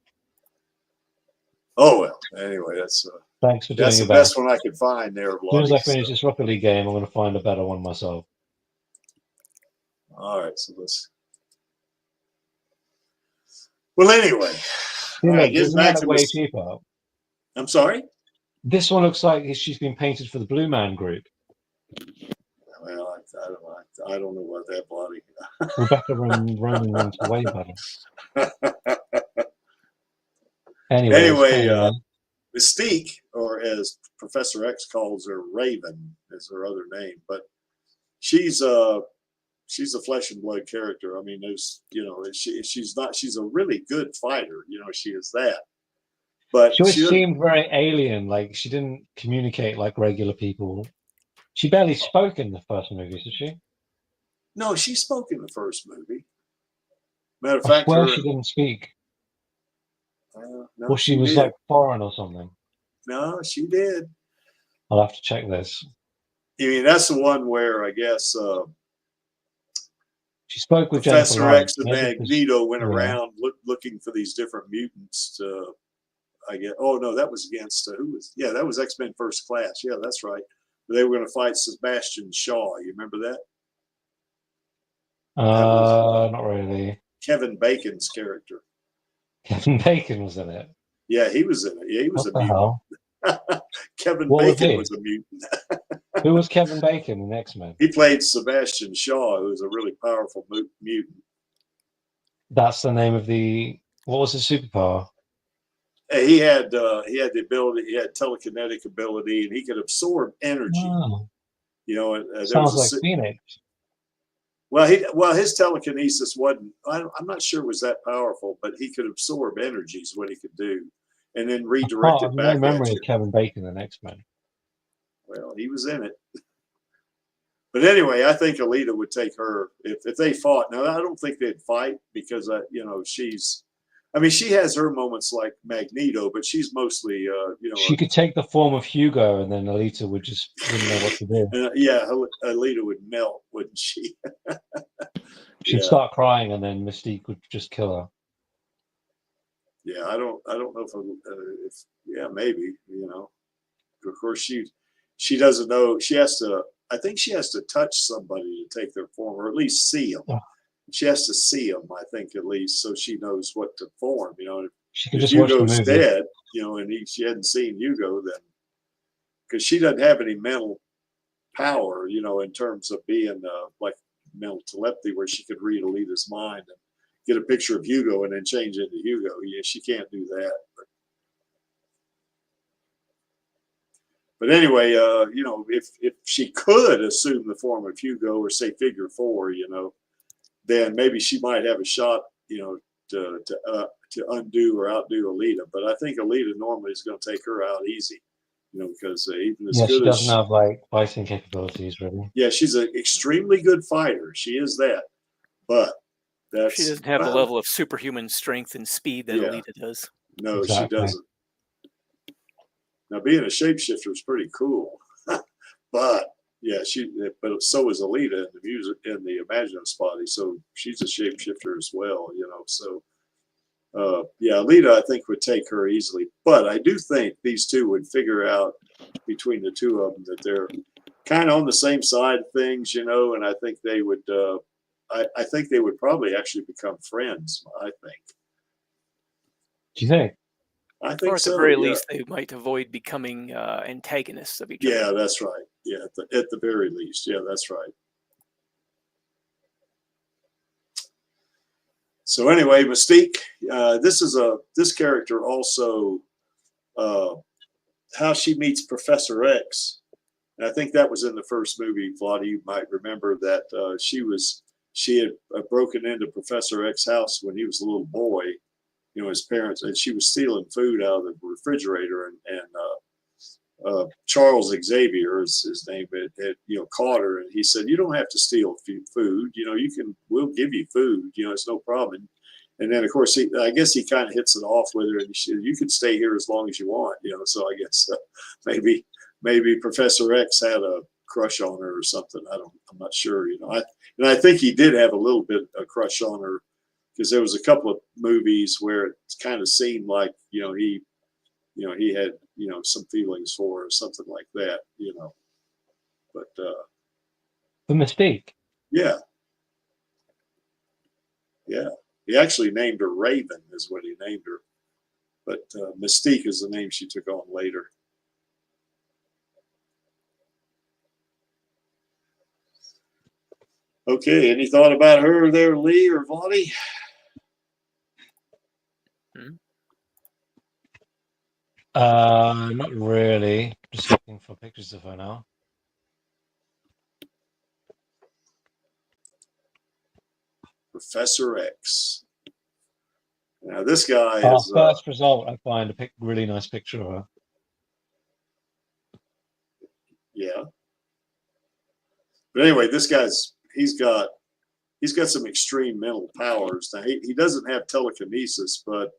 S1: Oh well. Anyway, that's
S4: thanks for doing
S1: the best one I could find there.
S4: As soon as I finish this Rocket League game, I'm going to find a better one myself.
S1: All right, so let's. Well, anyway,
S4: isn't that way cheaper?
S1: I'm sorry.
S4: This one looks like she's been painted for the Blue Man Group.
S1: Well, I don't know about that, Bloody.
S4: Rebecca Roman went way better. Anyway,
S1: Mystique, or as Professor X calls her, Raven, is her other name, but she's a flesh and blood character. I mean, there's, you know, she's a really good fighter. You know, she is that. But
S4: She always seemed very alien. Like she didn't communicate like regular people. She barely spoke in the first movie, did she?
S1: no, she spoke in the first movie. Matter of
S4: I
S1: fact,
S4: swear she didn't speak.
S1: no,
S4: Or she was
S1: did.
S4: like foreign or something.
S1: No, she did.
S4: I'll have to check this.
S1: I mean, that's the one where I guess
S4: She spoke with
S1: Professor
S4: Jennifer
S1: X and
S4: Lawrence.
S1: Magneto went
S4: Yeah.
S1: around looking for these different mutants to, I guess. Oh no, that was against who was? Yeah, that was X-Men First Class. Yeah, that's right. They were going to fight Sebastian Shaw. You remember that?
S4: Not really.
S1: Kevin Bacon's character.
S4: Kevin Bacon was in it.
S1: Yeah, he was in it. Yeah, he was
S4: What
S1: a
S4: the
S1: mutant.
S4: hell?
S1: Kevin
S4: What was
S1: Bacon
S4: he?
S1: was a mutant.
S4: Who was Kevin Bacon in X-Men?
S1: He played Sebastian Shaw, who was a really powerful mutant.
S4: That's the name of the. What was his superpower?
S1: He had the ability. He had telekinetic ability, and he could absorb energy.
S4: Oh,
S1: You know, there
S4: sounds
S1: was
S4: like Phoenix.
S1: well, his telekinesis wasn't. I'm not sure it was that powerful, but he could absorb energy is what he could do, and then redirect
S4: I
S1: it
S4: have
S1: back
S4: no
S1: at
S4: memory
S1: you.
S4: of Kevin Bacon in X-Men.
S1: Well, he was in it. But anyway, I think Alita would take her if they fought. Now, I don't think they'd fight because you know, I mean, she has her moments like Magneto, but she's mostly you know.
S4: She could take the form of Hugo, and then Alita wouldn't know what to do.
S1: Yeah, Alita would melt, wouldn't she?
S4: She'd
S1: Yeah.
S4: start crying, and then Mystique would just kill her.
S1: Yeah, I don't know if yeah, maybe, you know. Of course, she doesn't know. She has to. I think she has to touch somebody to take their form, or at least see them.
S4: Yeah.
S1: She has to see them, I think, at least, so she knows what to form. You know,
S4: She could
S1: if
S4: just watch the
S1: Hugo's
S4: movie.
S1: dead, you know, and she hadn't seen Hugo, then because she doesn't have any mental power, you know, in terms of being like mental telepathy, where she could read Alita's mind and get a picture of Hugo and then change into Hugo. Yeah, she can't do that. But anyway, you know, if she could assume the form of Hugo or say Figure 4, you know, then maybe she might have a shot, you know, to undo or outdo Alita. But I think Alita normally is going to take her out easy, you know, because even as
S4: Yeah,
S1: good
S4: she
S1: as
S4: doesn't have like fighting capabilities, really.
S1: yeah, she's an extremely good fighter. She is that, but that's
S2: she doesn't have the level of superhuman strength and speed that Alita does.
S1: No,
S4: Exactly.
S1: she doesn't. Now, being a shapeshifter is pretty cool, but yeah, but so is Alita in the Imagine's body, so she's a shapeshifter as well, you know. So, yeah, Alita, I think, would take her easily, but I do think these two would figure out between the two of them that they're kind of on the same side of things, you know, and I think they would. I think they would probably actually become friends. I think.
S4: Do you think?
S1: I think
S2: or at
S1: so,
S2: the very
S1: yeah.
S2: least, they might avoid becoming antagonists of each
S1: Yeah,
S2: other.
S1: that's right. Yeah, at the very least. Yeah, that's right. So anyway, Mystique, this character also, how she meets Professor X. And I think that was in the first movie. Vladi, you might remember that she had broken into Professor X's house when he was a little boy. You know, his parents, and she was stealing food out of the refrigerator, and Charles Xavier is his name. Had you know, caught her, and he said, "You don't have to steal food. You know, we'll give you food. You know, it's no problem." And then, of course, I guess he kind of hits it off with her, and she said, "You can stay here as long as you want." You know, so I guess maybe Professor X had a crush on her or something. I'm not sure. You know, I think he did have a little bit of a crush on her, because there was a couple of movies where it kind of seemed like, you know, he had, you know, some feelings for her or something like that, you know. But
S4: The Mystique.
S1: yeah. He actually named her Raven is what he named her. But Mystique is the name she took on later. Okay, any thought about her there, Lee or Vladi?
S4: Not really. Just looking for pictures of her now.
S1: Professor X. Now this guy is
S4: first result. I find a really nice picture of her.
S1: Yeah. But anyway, this guy's he's got some extreme mental powers. Now he doesn't have telekinesis, but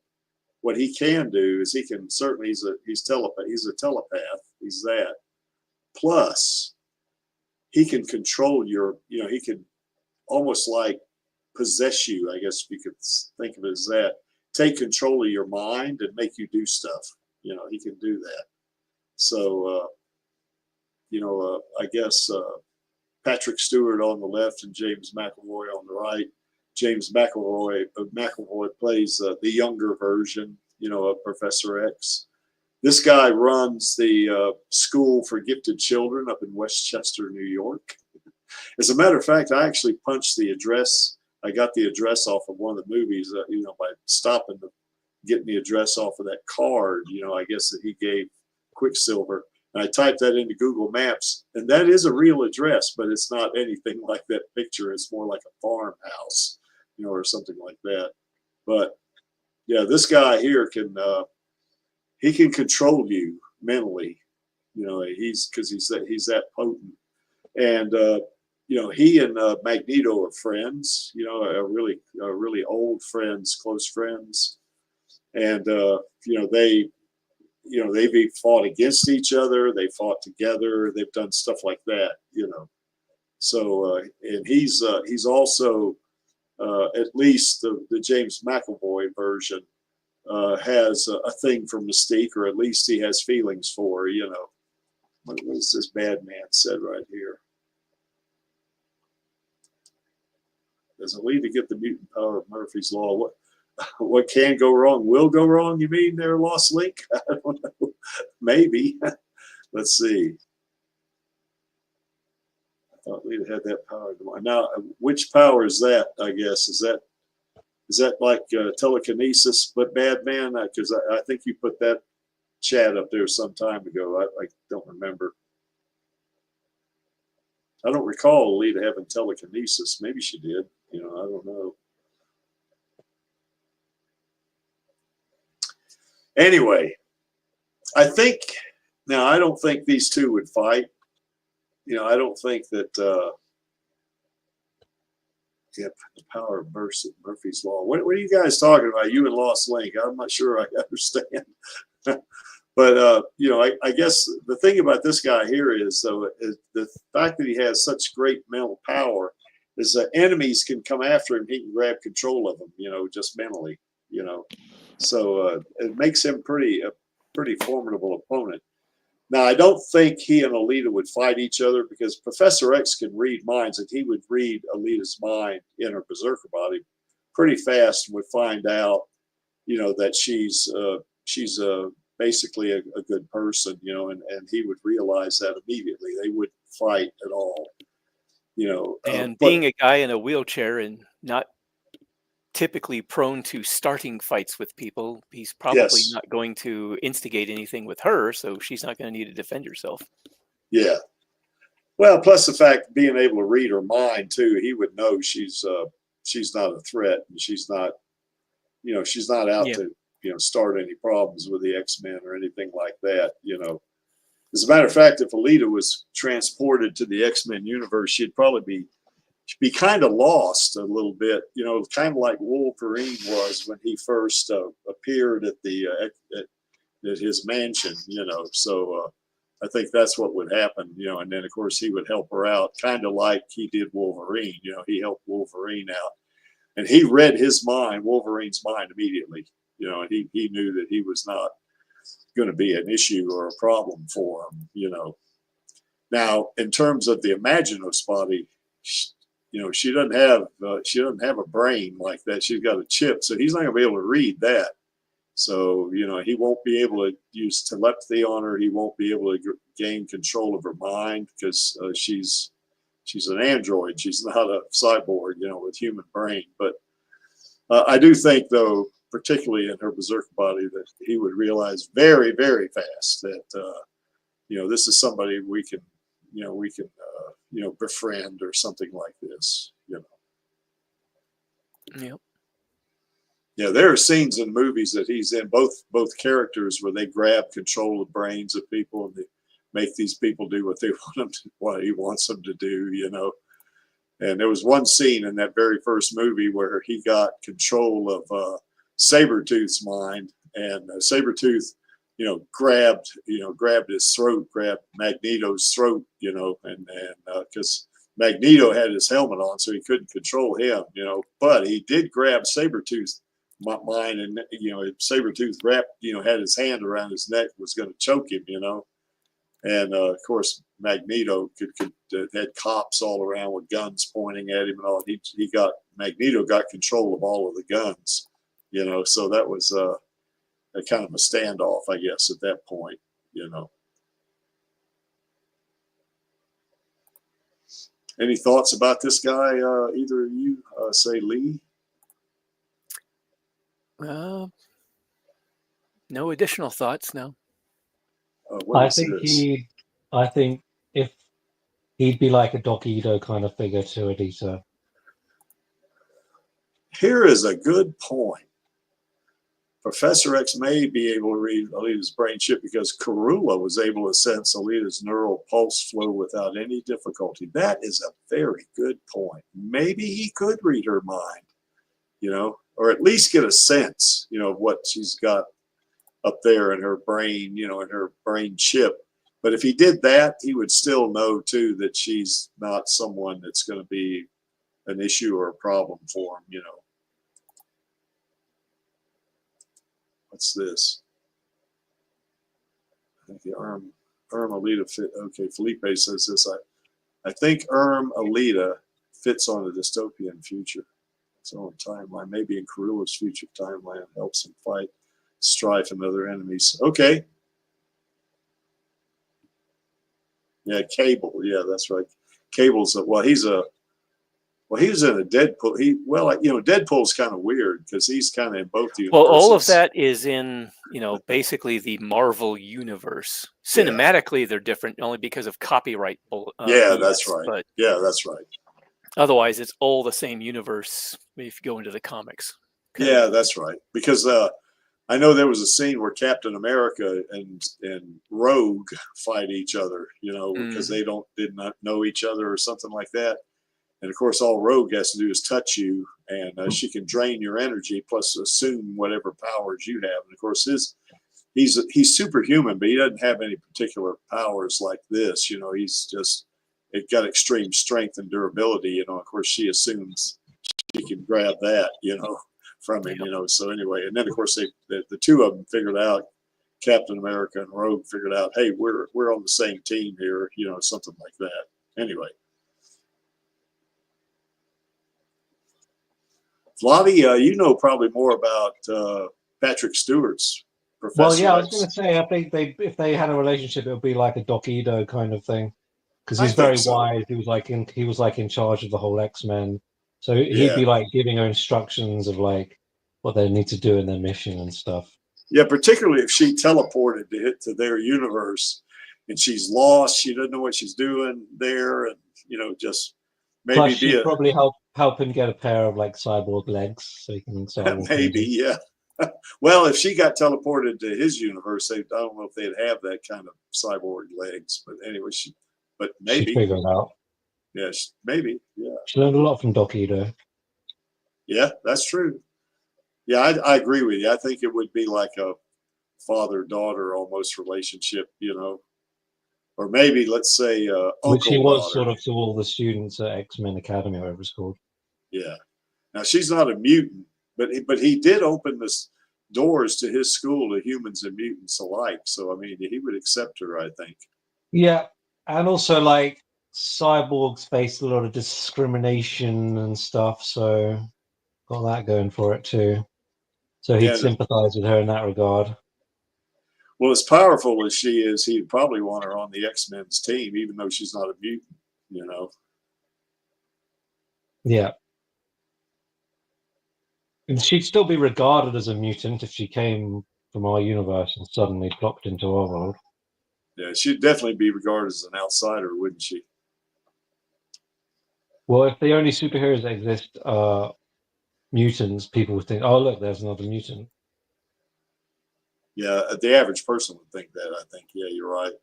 S1: what he can do is he can certainly he's a telepath. He's that. Plus, he can control your, he can almost like possess you, I guess you could think of it as that. Take control of your mind and make you do stuff. He can do that. So, I guess Patrick Stewart on the left and James McAvoy on the right. James McAvoy plays the younger version, of Professor X. This guy runs the School for Gifted Children up in Westchester, New York. As a matter of fact, I actually punched the address. I got the address off of one of the movies, by stopping getting the address off of that card, I guess that he gave Quicksilver. And I typed that into Google Maps, and that is a real address, but it's not anything like that picture. It's more like a farmhouse, or something like that. But yeah, this guy here he can control you mentally, he's that potent. And he and Magneto are friends, are really old friends, close friends. And they've fought against each other, they fought together, they've done stuff like that, So and he's also at least the James McAvoy version has a thing for Mystique, or at least he has feelings for her, What was this bad man said right here? Does Alita get the mutant power of Murphy's Law? What can go wrong will go wrong, you mean there, Lost Link? I don't know. Maybe. Let's see. I thought Alita had that power. Now, which power is that, I guess? Is that like telekinesis, but bad man? Because I think you put that chat up there some time ago. I don't remember. I don't recall Alita having telekinesis. Maybe she did. I don't know. Anyway, I don't think these two would fight. I don't think that the power of Murphy's Law. What are you guys talking about? You and Lost Link? I'm not sure I understand. But I guess the thing about this guy here is, though, is the fact that he has such great mental power is that enemies can come after him. He can grab control of them, just mentally, So it makes him a pretty formidable opponent. Now, I don't think he and Alita would fight each other, because Professor X can read minds, and he would read Alita's mind in her berserker body pretty fast, and would find out, that she's basically a good person, and he would realize that immediately. They wouldn't fight at all,
S2: And being a guy in a wheelchair and not typically prone to starting fights with people, he's probably not going to instigate anything with her, so she's not going to need to defend herself. Yeah.
S1: Well, plus the fact being able to read her mind too, he would know she's not a threat, and she's not out to start any problems with the X-Men or anything like that. As a matter of fact, if Alita was transported to the X-Men universe, she'd probably be kind of lost a little bit, kind of like Wolverine was when he first appeared at at his mansion, So I think that's what would happen, and then of course he would help her out, kind of like he did Wolverine. He helped Wolverine out, and he read Wolverine's mind immediately, and he knew that he was not going to be an issue or a problem for him, Now, in terms of the Imaginos body, she doesn't have a brain like that. She's got a chip, so he's not going to be able to read that. So he won't be able to use telepathy on her. He won't be able to gain control of her mind, because she's an android. She's not a cyborg, with human brain. But I do think, though, particularly in her berserker body, that he would realize very, very fast that this is somebody we can befriend or something like this.
S2: Yep.
S1: Yeah, there are scenes in movies that he's in, both characters, where they grab control of brains of people and they make these people do what they want them to, what he wants them to do, you know. And there was one scene in that very first movie where he got control of Sabretooth's mind, and Sabretooth, you know, grabbed his throat, grabbed Magneto's throat, you know, and because Magneto had his helmet on, so he couldn't control him, you know, but he did grab Sabretooth's mind, and you know, Sabretooth wrapped, you know, had his hand around his neck, was going to choke him, you know. And of course, Magneto had cops all around with guns pointing at him and all. Magneto got control of all of the guns, you know. So that was a kind of a standoff, I guess, at that point, you know. Any thoughts about this guy? Either of you, say Lee?
S2: No additional thoughts. No.
S4: I think if he'd be like a Doc Edo kind of figure to Alita.
S1: Here is a good point. Professor X may be able to read Alita's brain chip because Karula was able to sense Alita's neural pulse flow without any difficulty. That is a very good point. Maybe he could read her mind, you know, or at least get a sense, you know, of what she's got up there in her brain, you know, in her brain chip. But if he did that, he would still know too that she's not someone that's going to be an issue or a problem for him, you know. What's this? I think the Alita fit. Okay, Felipe says this. I think Alita fits on a dystopian future. Its own timeline, maybe in Karula's future timeline, helps him fight strife and other enemies. Okay. Yeah, Cable. Yeah, that's right. Cable's he was in a Deadpool. You know, Deadpool's kind of weird because he's kind of in both universes.
S2: Well, all of that is in, you know, basically the Marvel universe. Cinematically, they're different only because of copyright.
S1: Yeah, that's right.
S2: But
S1: yeah, that's right.
S2: Otherwise, it's all the same universe if you go into the comics.
S1: Yeah, that's right. Because I know there was a scene where Captain America and Rogue fight each other, you know, because they did not know each other or something like that. And of course, all Rogue has to do is touch you, and she can drain your energy plus assume whatever powers you have. And of course, he's superhuman, but he doesn't have any particular powers like this. You know, he's just got extreme strength and durability. You know, of course, she assumes she can grab that, you know, from him. You know, so anyway, and then of course the two of them figured out, Captain America and Rogue figured out, hey, we're on the same team here. You know, something like that. Anyway. Flavie, you know probably more about Patrick Stewart's Professor
S4: Well, yeah, I was
S1: X.
S4: going to say, I think if they had a relationship, it would be like a Doc Edo kind of thing, because he's very wise. He was like in charge of the whole X-Men, so he'd be like giving her instructions of like what they need to do in their mission and stuff.
S1: Yeah, particularly if she teleported to their universe and she's lost, she doesn't know what she's doing there, and you know, just maybe
S4: plus she'd probably help him get a pair of like cyborg legs so he can start walking.
S1: Maybe, yeah. Well, if she got teleported to his universe, I don't know if they'd have that kind of cyborg legs. But anyway, but maybe.
S4: She'd figure it out.
S1: Yeah, maybe. Yeah.
S4: She learned a lot from Doc Edo.
S1: Yeah, that's true. Yeah, I agree with you. I think it would be like a father-daughter almost relationship, you know. Or maybe, let's say,
S4: which he was
S1: uncle-daughter.
S4: sort of to all the students at X-Men Academy, whatever it's called.
S1: Yeah. Now, she's not a mutant, but he did open this doors to his school to humans and mutants alike. So, I mean, he would accept her, I think.
S4: Yeah. And also, like, cyborgs face a lot of discrimination and stuff. So, got that going for it, too. So, he'd sympathize with her in that regard.
S1: Well, as powerful as she is, he'd probably want her on the X-Men's team, even though she's not a mutant, you know.
S4: Yeah. And she'd still be regarded as a mutant if she came from our universe and suddenly plopped into our world.
S1: Yeah, she'd definitely be regarded as an outsider, wouldn't she?
S4: Well, if the only superheroes that exist are mutants, people would think, "Oh, look, there's another mutant."
S1: Yeah, the average person would think that. I think. Yeah, you're right.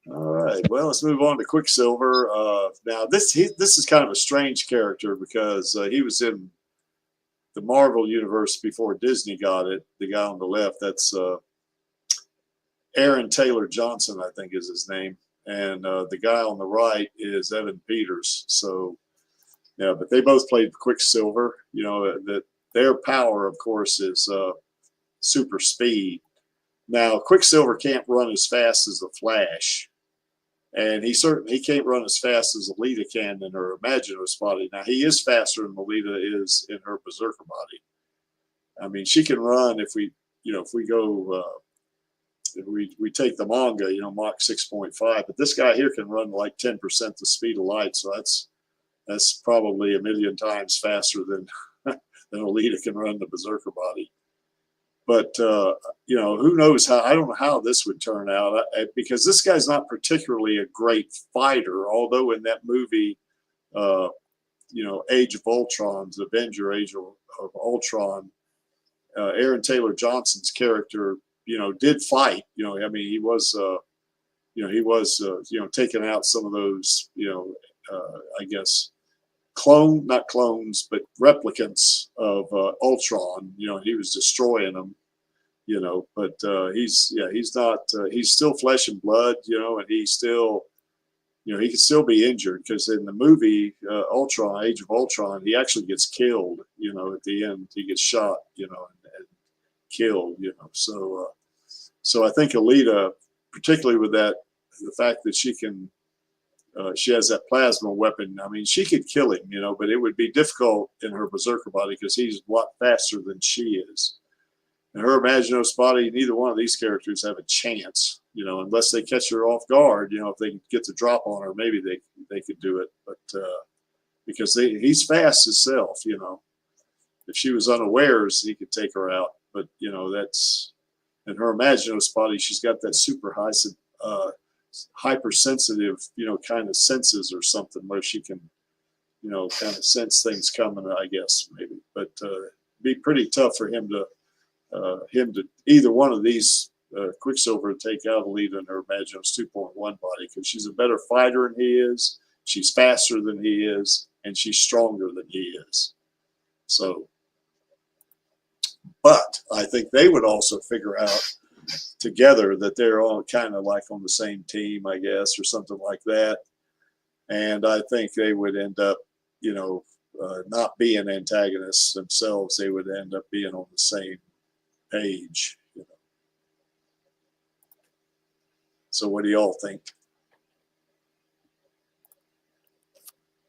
S1: All right. Well, let's move on to Quicksilver. Now, this is kind of a strange character because he was in the Marvel universe before Disney got it. The guy on the left, that's Aaron Taylor Johnson, I think is his name, and the guy on the right is Evan Peters. So, yeah, but they both played Quicksilver. You know that their power, of course, is super speed. Now, Quicksilver can't run as fast as the Flash. And he can't run as fast as Alita can in her Imaginos body. Now, he is faster than Alita is in her Berserker body. I mean, she can run if we go, if we take the manga, Mach 6.5. But this guy here can run like 10% the speed of light. So that's probably a million times faster than Alita can run the Berserker body. But, who knows how, I don't know how this would turn out because this guy's not particularly a great fighter, although in that movie, Age of Ultron, the Avenger Age of Ultron, Aaron Taylor Johnson's character, did fight, I mean, he was taking out some of those, I guess, not clones, but replicants of Ultron. He was destroying them. But he's still flesh and blood. And he's still, he can still be injured because in the movie Ultron, Age of Ultron, he actually gets killed. At the end, he gets shot. And killed. So I think Alita, particularly with the fact that she has that plasma weapon. I mean, she could kill him, but it would be difficult in her Berserker body because he's a lot faster than she is. In her Imaginos body, neither one of these characters have a chance, unless they catch her off guard. If they get the drop on her, maybe they could do it. But because he's fast himself, if she was unawares, he could take her out. But that's in her Imaginos body. She's got that super high. Hypersensitive, kind of senses or something where she can, kind of sense things coming, I guess, maybe. But be pretty tough for him to either one of these Quicksilver to take out Alita in her Imaginos 2.1 body because she's a better fighter than he is, she's faster than he is, and she's stronger than he is. So, but I think they would also figure out together that they're all kind of like on the same team, I guess, or something like that. And I think they would end up, not being antagonists themselves. They would end up being on the same page. So what do y'all think?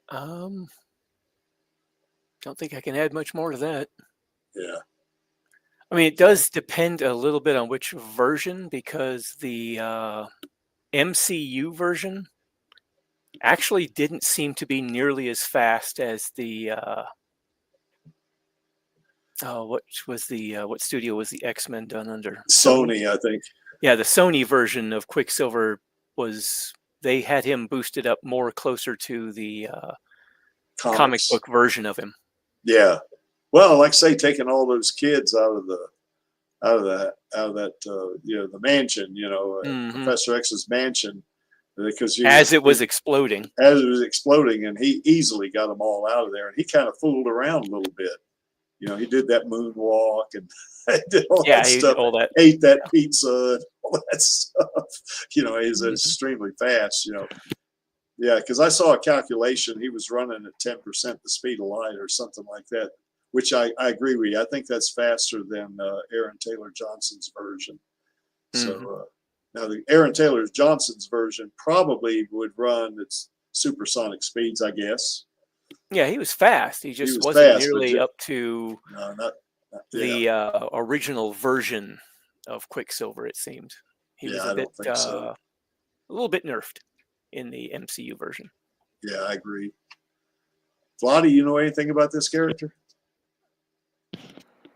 S2: Don't think I can add much more to that.
S1: Yeah.
S2: I mean, it does depend a little bit on which version, because the MCU version actually didn't seem to be nearly as fast as the what studio was the X-Men done under?
S1: Sony, I think.
S2: Yeah, the Sony version of Quicksilver they had him boosted up more closer to the comic book version of him.
S1: Yeah. Well, like I say, taking all those kids out of that the mansion, Professor X's mansion, because
S2: as it was exploding,
S1: and he easily got them all out of there, and he kind of fooled around a little bit. He did that moonwalk and did all that stuff. Ate that pizza and all that stuff. He's extremely fast. Yeah, because I saw a calculation. He was running at 10% the speed of light or something like that. Which I agree with you. I think that's faster than Aaron Taylor Johnson's version. So now the Aaron Taylor Johnson's version probably would run its supersonic speeds, I guess.
S2: Yeah, he was fast. He just wasn't nearly up to the original version of Quicksilver, it seemed. He was a little bit nerfed in the MCU version.
S1: Yeah, I agree. Flotty, you know anything about this character?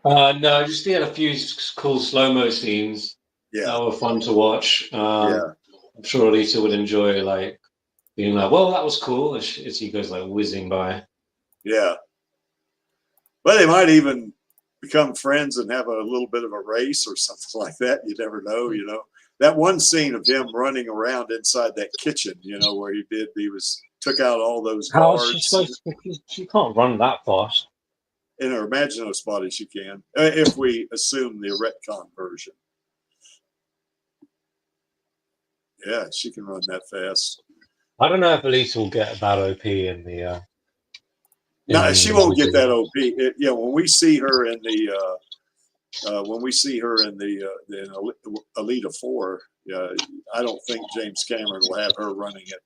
S3: No, just he had a few cool slow-mo scenes that were fun to watch. I'm sure Alita would enjoy being like, well, that was cool, as he goes whizzing by.
S1: Yeah. But they might even become friends and have a little bit of a race or something like that. You never know, you know. That one scene of him running around inside that kitchen, you know, where he took out all those
S4: How is she
S1: guards.
S4: supposed to? She can't run that fast.
S1: In her Imaginos body, she can, if we assume the retcon version. Yeah, she can run that fast.
S3: I don't know if Alita will get a bad OP in the.
S1: No, she won't get that OP. Yeah, when we see her in the Alita 4, I don't think James Cameron will have her running at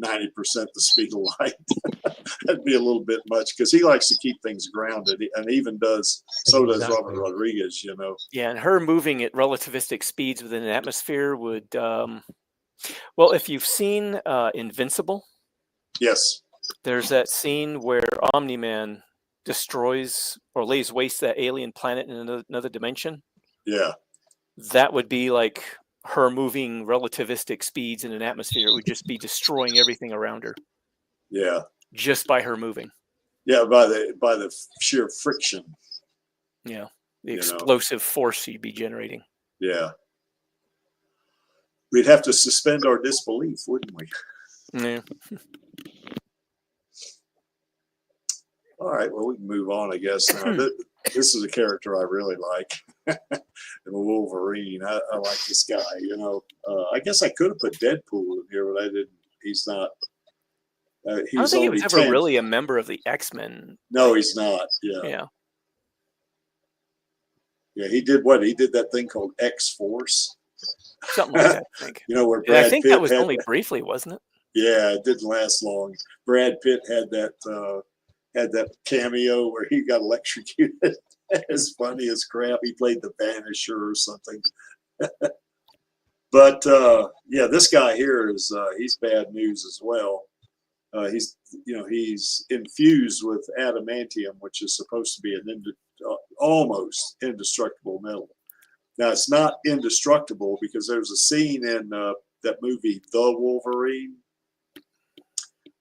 S1: 90% the speed of light. That'd be a little bit much because he likes to keep things grounded, and even does does Robert Rodriguez, you know.
S2: Yeah, and her moving at relativistic speeds within an atmosphere would, well, if you've seen Invincible,
S1: yes,
S2: there's that scene where Omni-Man destroys or lays waste that alien planet in another dimension.
S1: Yeah,
S2: that would be like her moving relativistic speeds in an atmosphere. It would just be destroying everything around her.
S1: Yeah,
S2: just by her moving.
S1: Yeah, by the sheer friction.
S2: Yeah, the explosive force she'd be generating.
S1: Yeah, we'd have to suspend our disbelief, wouldn't we?
S2: Yeah.
S1: All right, well, we can move on, I guess. Now, this is a character I really like. Wolverine. I like this guy, you know. I guess I could have put Deadpool in here, but I didn't. He's not.
S2: I don't think he was ever really a member of the X-Men.
S1: No, he's not. Yeah.
S2: Yeah.
S1: Yeah, he did what? He did that thing called X-Force.
S2: Something like that, I think.
S1: You know, where
S2: Brad I think Pitt that was only briefly, wasn't it?
S1: Yeah, it didn't last long. Brad Pitt had that cameo where he got electrocuted. As funny as crap. He played the Vanisher or something. But yeah, this guy here is he's bad news as well. He's infused with adamantium, which is supposed to be an almost indestructible metal. Now it's not indestructible because there's a scene in that movie The Wolverine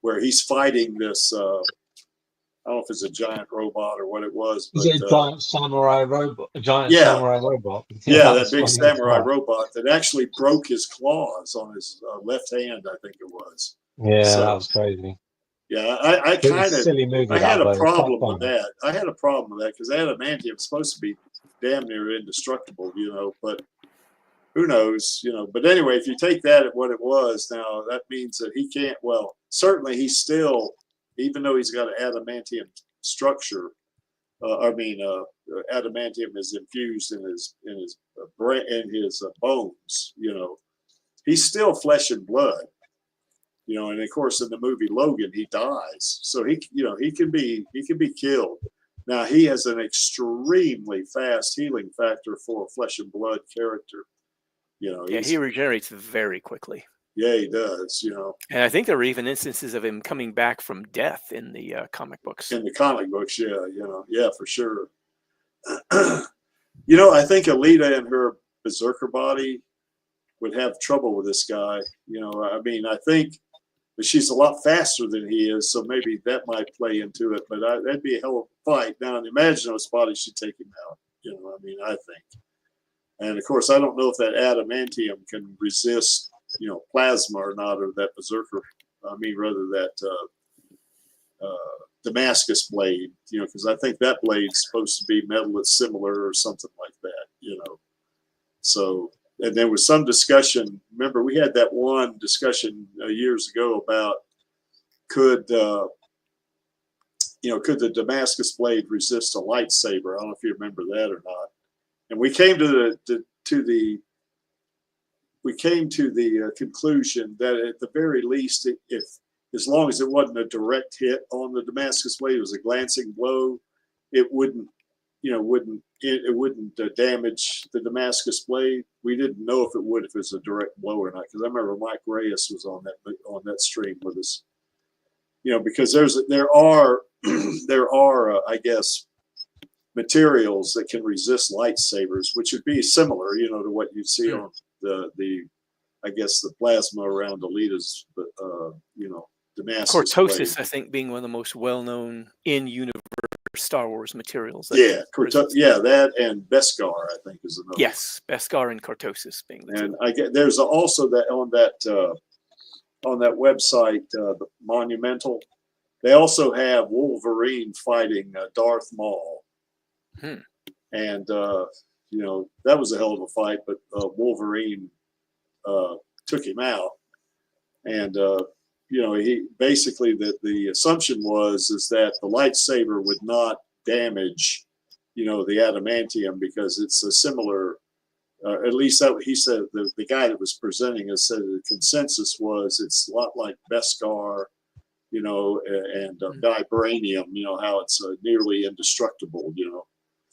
S1: where he's fighting this. I don't know if it's a giant robot or what it was. But,
S4: is it a giant samurai robot? A giant samurai robot?
S1: Yeah, that big samurai robot that actually broke his claws on his left hand, I think it was.
S4: Yeah, so, that was crazy.
S1: Yeah, I had a problem with that. I had a problem with that because adamantium is supposed to be damn near indestructible, you know, but who knows, you know. But anyway, if you take that at what it was, now that means that he can't, well, certainly he's still, even though he's got an adamantium structure, adamantium is infused in his bones, you know, he's still flesh and blood. You know, and of course, in the movie Logan, he dies, so he can be killed. Now he has an extremely fast healing factor for a flesh and blood character. You know,
S2: yeah, he regenerates very quickly.
S1: Yeah, he does. You know,
S2: and I think there were even instances of him coming back from death in the comic books.
S1: In the comic books, yeah, you know, yeah, for sure. You know, I think Alita and her berserker body would have trouble with this guy. You know, I mean, I think. But she's a lot faster than he is, so maybe that might play into it. But that'd be a hell of a fight. Now, in the Imaginos body should take him out. You know, I mean, I think. And of course, I don't know if that adamantium can resist, you know, plasma or not, or that berserker. I mean, rather that Damascus blade. You know, because I think that blade's supposed to be metal that's similar or something like that. You know, so. And there was some discussion. Remember, we had that one discussion years ago about could the Damascus blade resist a lightsaber? I don't know if you remember that or not. And we came to the conclusion that at the very least, if as long as it wasn't a direct hit on the Damascus blade, it was a glancing blow, it wouldn't damage the Damascus blade. We didn't know if it would if it was a direct blow or not, because I remember Mike Reyes was on that stream with us. You know, because there are I guess materials that can resist lightsabers, which would be similar, you know, to what you see on the I guess the plasma around Alita's Damascus blade.
S2: Cortosis, I think, being one of the most well-known in-universe Star Wars materials.
S1: Yeah, yeah, that and Beskar, I think, is another.
S2: Yes, Beskar and Cortosis being the
S1: and
S2: two.
S1: I get there's also that on that website, the Monumental. They also have Wolverine fighting Darth Maul, and you know, that was a hell of a fight. But Wolverine took him out, and you know, he basically the assumption is that the lightsaber would not damage, you know, the adamantium because it's a similar. At least that he said. The guy that was presenting us said the consensus was it's a lot like Beskar, you know, and vibranium. You know how it's nearly indestructible. You know.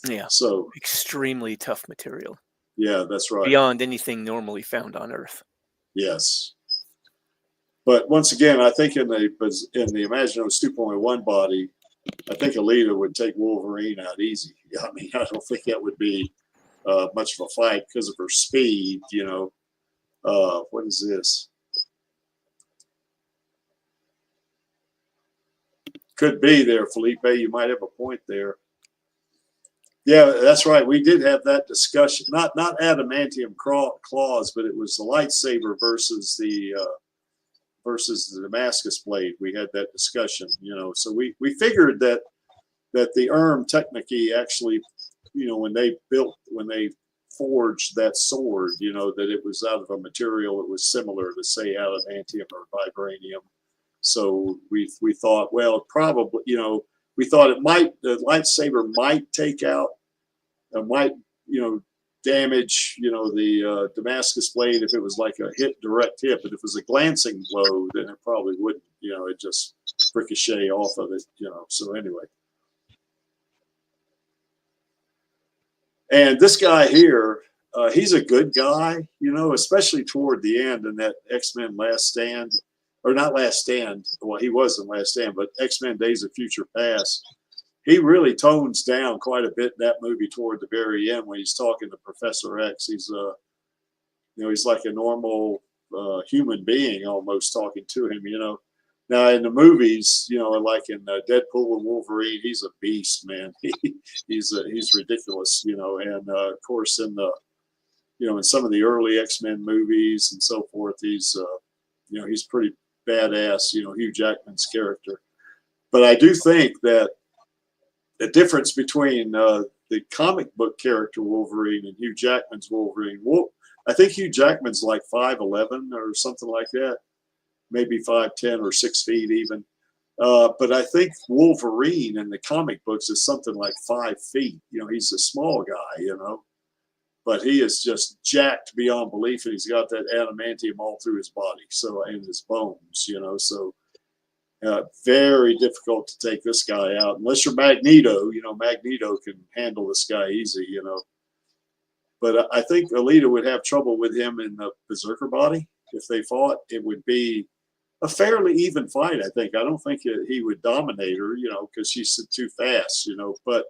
S2: Yeah.
S1: So
S2: extremely tough material.
S1: Yeah, that's right.
S2: Beyond anything normally found on Earth.
S1: Yes. But once again, I think in the Imaginos 2.1 body, I think Alita would take Wolverine out easy. I mean, I don't think that would be much of a fight because of her speed, you know. What is this? Could be there, Felipe. You might have a point there. Yeah, that's right. We did have that discussion. Not adamantium claws, but it was the lightsaber versus the Damascus blade. We had that discussion, you know. So we figured that the Technique actually, you know, when they forged that sword, you know, that it was out of a material that was similar to, say, adamantium or vibranium. So we thought, well, probably, you know, we thought the lightsaber might take out, might, you know, damage, you know, the Damascus blade if it was like a direct hit. But if it was a glancing blow, then it probably wouldn't, you know, it just ricochet off of it, you know. So anyway. And this guy here, he's a good guy, you know, especially toward the end in that X-Men Last Stand. Or not Last Stand. Well, he wasn't Last Stand, but X-Men Days of Future Past. He really tones down quite a bit in that movie toward the very end when he's talking to Professor X. He's you know, he's like a normal human being almost talking to him, you know. Now in the movies, you know, like in Deadpool and Wolverine, he's a beast, man. He's ridiculous, you know. And of course in you know, in some of the early X-Men movies and so forth, he's you know, he's pretty badass, you know, Hugh Jackman's character. But I do think that the difference between the comic book character Wolverine and Hugh Jackman's Wolverine, I think Hugh Jackman's like 5'11" or something like that, maybe 5'10" or 6 feet even. But I think Wolverine in the comic books is something like 5 feet. You know, he's a small guy, you know. But he is just jacked beyond belief, and he's got that adamantium all through his body, so, and his bones, you know. So very difficult to take this guy out unless you're Magneto. You know, Magneto can handle this guy easy, you know. But I think Alita would have trouble with him in the Berserker body if they fought. It would be a fairly even fight, I think. I don't think he would dominate her, you know, because she's too fast, you know. But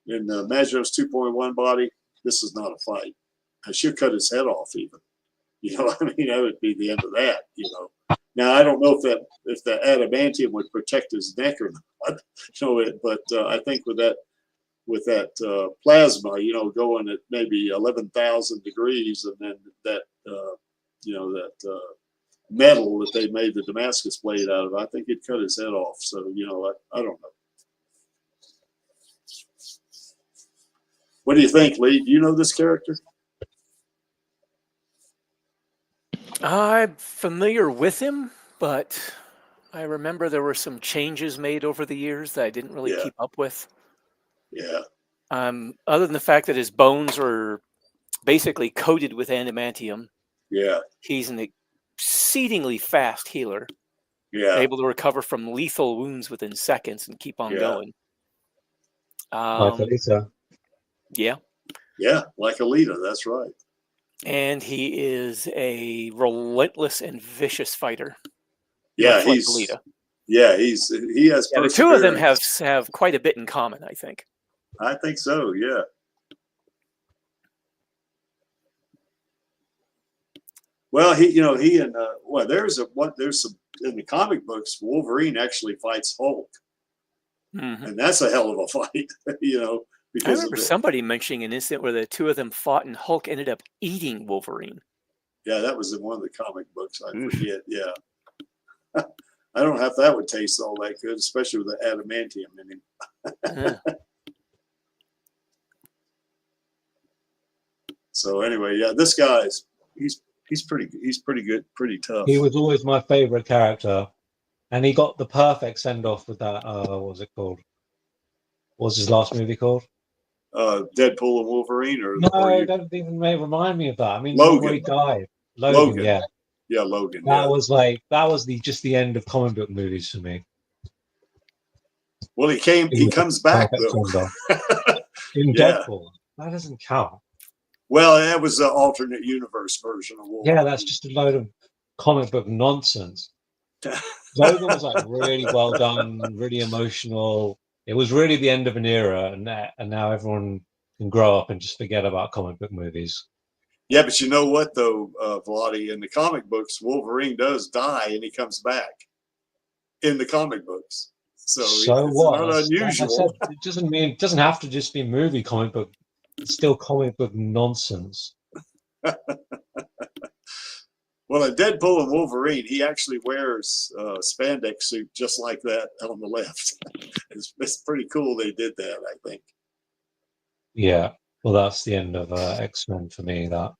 S1: in the Imaginos 2.1 body, this is not a fight. I should cut his head off even. You know, I mean, that would be the end of that, you know. Now, I don't know if the adamantium would protect his neck or not, you know, but I think with that plasma, you know, going at maybe 11,000 degrees, and then that, you know, that metal that they made the Damascus blade out of, I think he'd cut his head off. So, you know, I don't know. What do you think, Lee? Do you know this character?
S2: I'm familiar with him, but I remember there were some changes made over the years that I didn't really keep up with.
S1: Yeah.
S2: Other than the fact that his bones are basically coated with adamantium.
S1: Yeah.
S2: He's an exceedingly fast healer.
S1: Yeah.
S2: Able to recover from lethal wounds within seconds and keep on going.
S4: Like Alita.
S2: Yeah.
S1: Yeah, like Alita, that's right.
S2: And he is a relentless and vicious fighter.
S1: Yeah,
S2: like Alita.
S1: Yeah, he has.
S2: Yeah, the two of them have quite a bit in common, I think.
S1: I think so. Yeah. Well, he and there's some in the comic books, Wolverine actually fights Hulk,
S2: Mhm.
S1: and that's a hell of a fight, you know.
S2: I
S1: Because
S2: remember somebody mentioning an incident where the two of them fought and Hulk ended up eating Wolverine.
S1: yeah, that was in one of the comic books. I
S2: Oof.
S1: forget. Yeah, I don't know if that would taste all that good, especially with the adamantium in him.
S2: Yeah.
S1: So anyway, yeah, this guy's he's pretty good, pretty tough.
S4: He was always my favorite character, and he got the perfect send off with that. What was it called? What was his last movie called?
S1: Deadpool and Wolverine, or
S4: No, don't even remind me of that. I mean,
S1: Logan.
S4: where he died. Logan, yeah.
S1: Yeah, Logan.
S4: That
S1: Yeah.
S4: was just the end of comic book movies for me.
S1: Well, he comes back though.
S4: In
S1: Yeah.
S4: Deadpool. That doesn't count.
S1: Well, that was the alternate universe version of Wolverine.
S4: Yeah, that's just a load of comic book nonsense. Logan was like really well done, really emotional. It was really the end of an era, and now everyone can grow up and just forget about comic book movies.
S1: Yeah, but you know what though, Vladi, in the comic books, Wolverine does die and he comes back in the comic books. So it's
S4: what?
S1: not unusual.
S4: Like I said, it doesn't have to just be movie comic book. It's still comic book nonsense.
S1: Well, in Deadpool and Wolverine, he actually wears a spandex suit just like that on the left. It's pretty cool they did that, I think.
S4: Yeah, well, that's the end of X-Men for me. That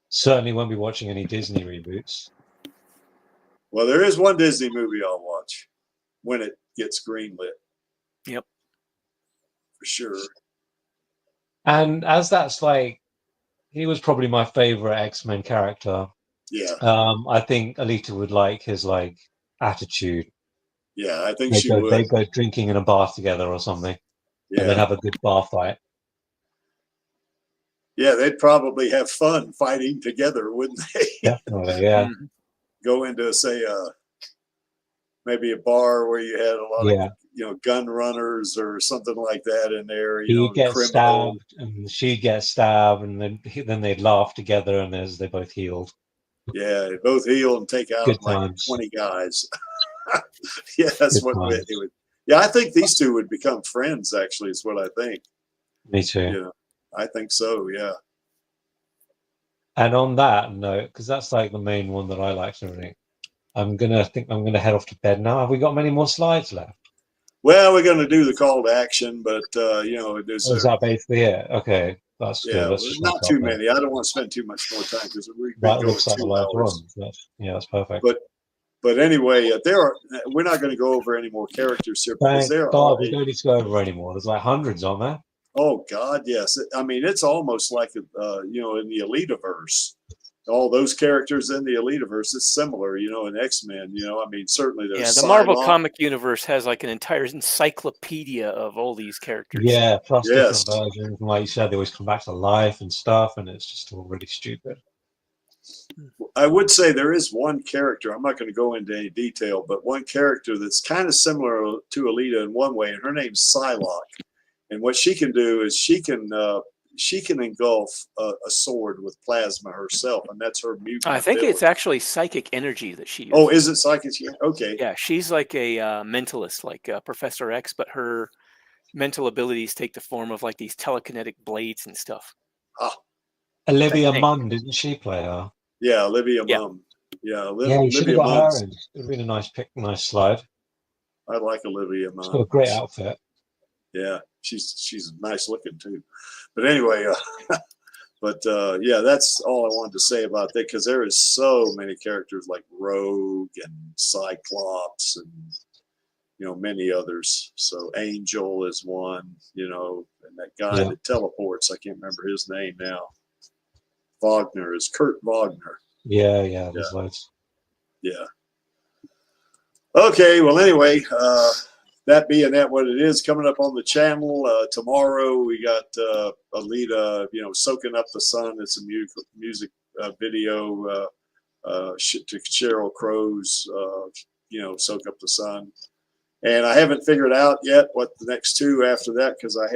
S4: certainly won't be watching any Disney reboots.
S1: Well, there is one Disney movie I'll watch when it gets greenlit.
S2: Yep.
S1: For sure.
S4: And as that's like, he was probably my favorite X-Men character.
S1: Yeah.
S4: I think Alita would like his like attitude.
S1: Yeah, I think she would.
S4: They go drinking in a bath together or something, and then have a good bar fight.
S1: Yeah, they'd probably have fun fighting together, wouldn't they?
S4: Definitely, yeah.
S1: Go into, say, maybe a bar where you had a lot of, gun runners or something like that in there.
S4: He gets stabbed, and she gets stabbed, and then they'd laugh together, and as they both healed.
S1: Yeah, they both heal and take out like 20 guys. Yeah, that's what it would. Yeah, I think these two would become friends. Actually, is what I think.
S4: Me too.
S1: Yeah, I think so. Yeah.
S4: And on that note, because that's like the main one that I like to read, I'm gonna head off to bed now. Have we got many more slides left?
S1: Well, we're going to do the call to action, but there's.
S4: Is that basically it? Okay, that's good.
S1: Let's not too many. I don't want to spend too much more time because we've been going 2 hours.
S4: That's perfect.
S1: But anyway, we're not going to go over any more characters here because
S4: we don't need to go over anymore. There's like hundreds on there.
S1: Oh God, yes. I mean, it's almost like in the Alitaverse. All those characters in the Alitaverse, it's similar, in X-Men. I mean, certainly there's
S2: the Marvel comic universe has like an entire encyclopedia of all these characters.
S4: Yeah, plus different versions. Like you said, they always come back to life and stuff, and it's just all really stupid.
S1: I would say there is one character, I'm not going to go into any detail, but one character that's kind of similar to Alita in one way, and her name's Psylocke. And what she can do is she can engulf a sword with plasma herself, and that's her mutant
S2: I think
S1: ability.
S2: it's actually psychic energy that she uses.
S1: Oh, is it psychic? Okay.
S2: Yeah, she's like a mentalist, like Professor X, but her mental abilities take the form of like these telekinetic blades and stuff.
S4: Olivia Munn, didn't she play her?
S1: Yeah, Olivia Munn. Yeah,
S4: you should have got her in. It would have been a nice slide.
S1: I like Olivia Munn.
S4: She's got a great outfit.
S1: Yeah, she's nice looking too. But anyway, that's all I wanted to say about that, because there is so many characters like Rogue and Cyclops and many others. So Angel is one, and that guy that teleports, I can't remember his name now. Wagner is Kurt Wagner.
S4: Yeah, there's loads.
S1: Yeah. Okay, well anyway, that being what it is, coming up on the channel tomorrow, we got Alita, Soaking Up the Sun. It's a music video to Sheryl Crow's, Soak Up the Sun. And I haven't figured out yet what the next two after that, because I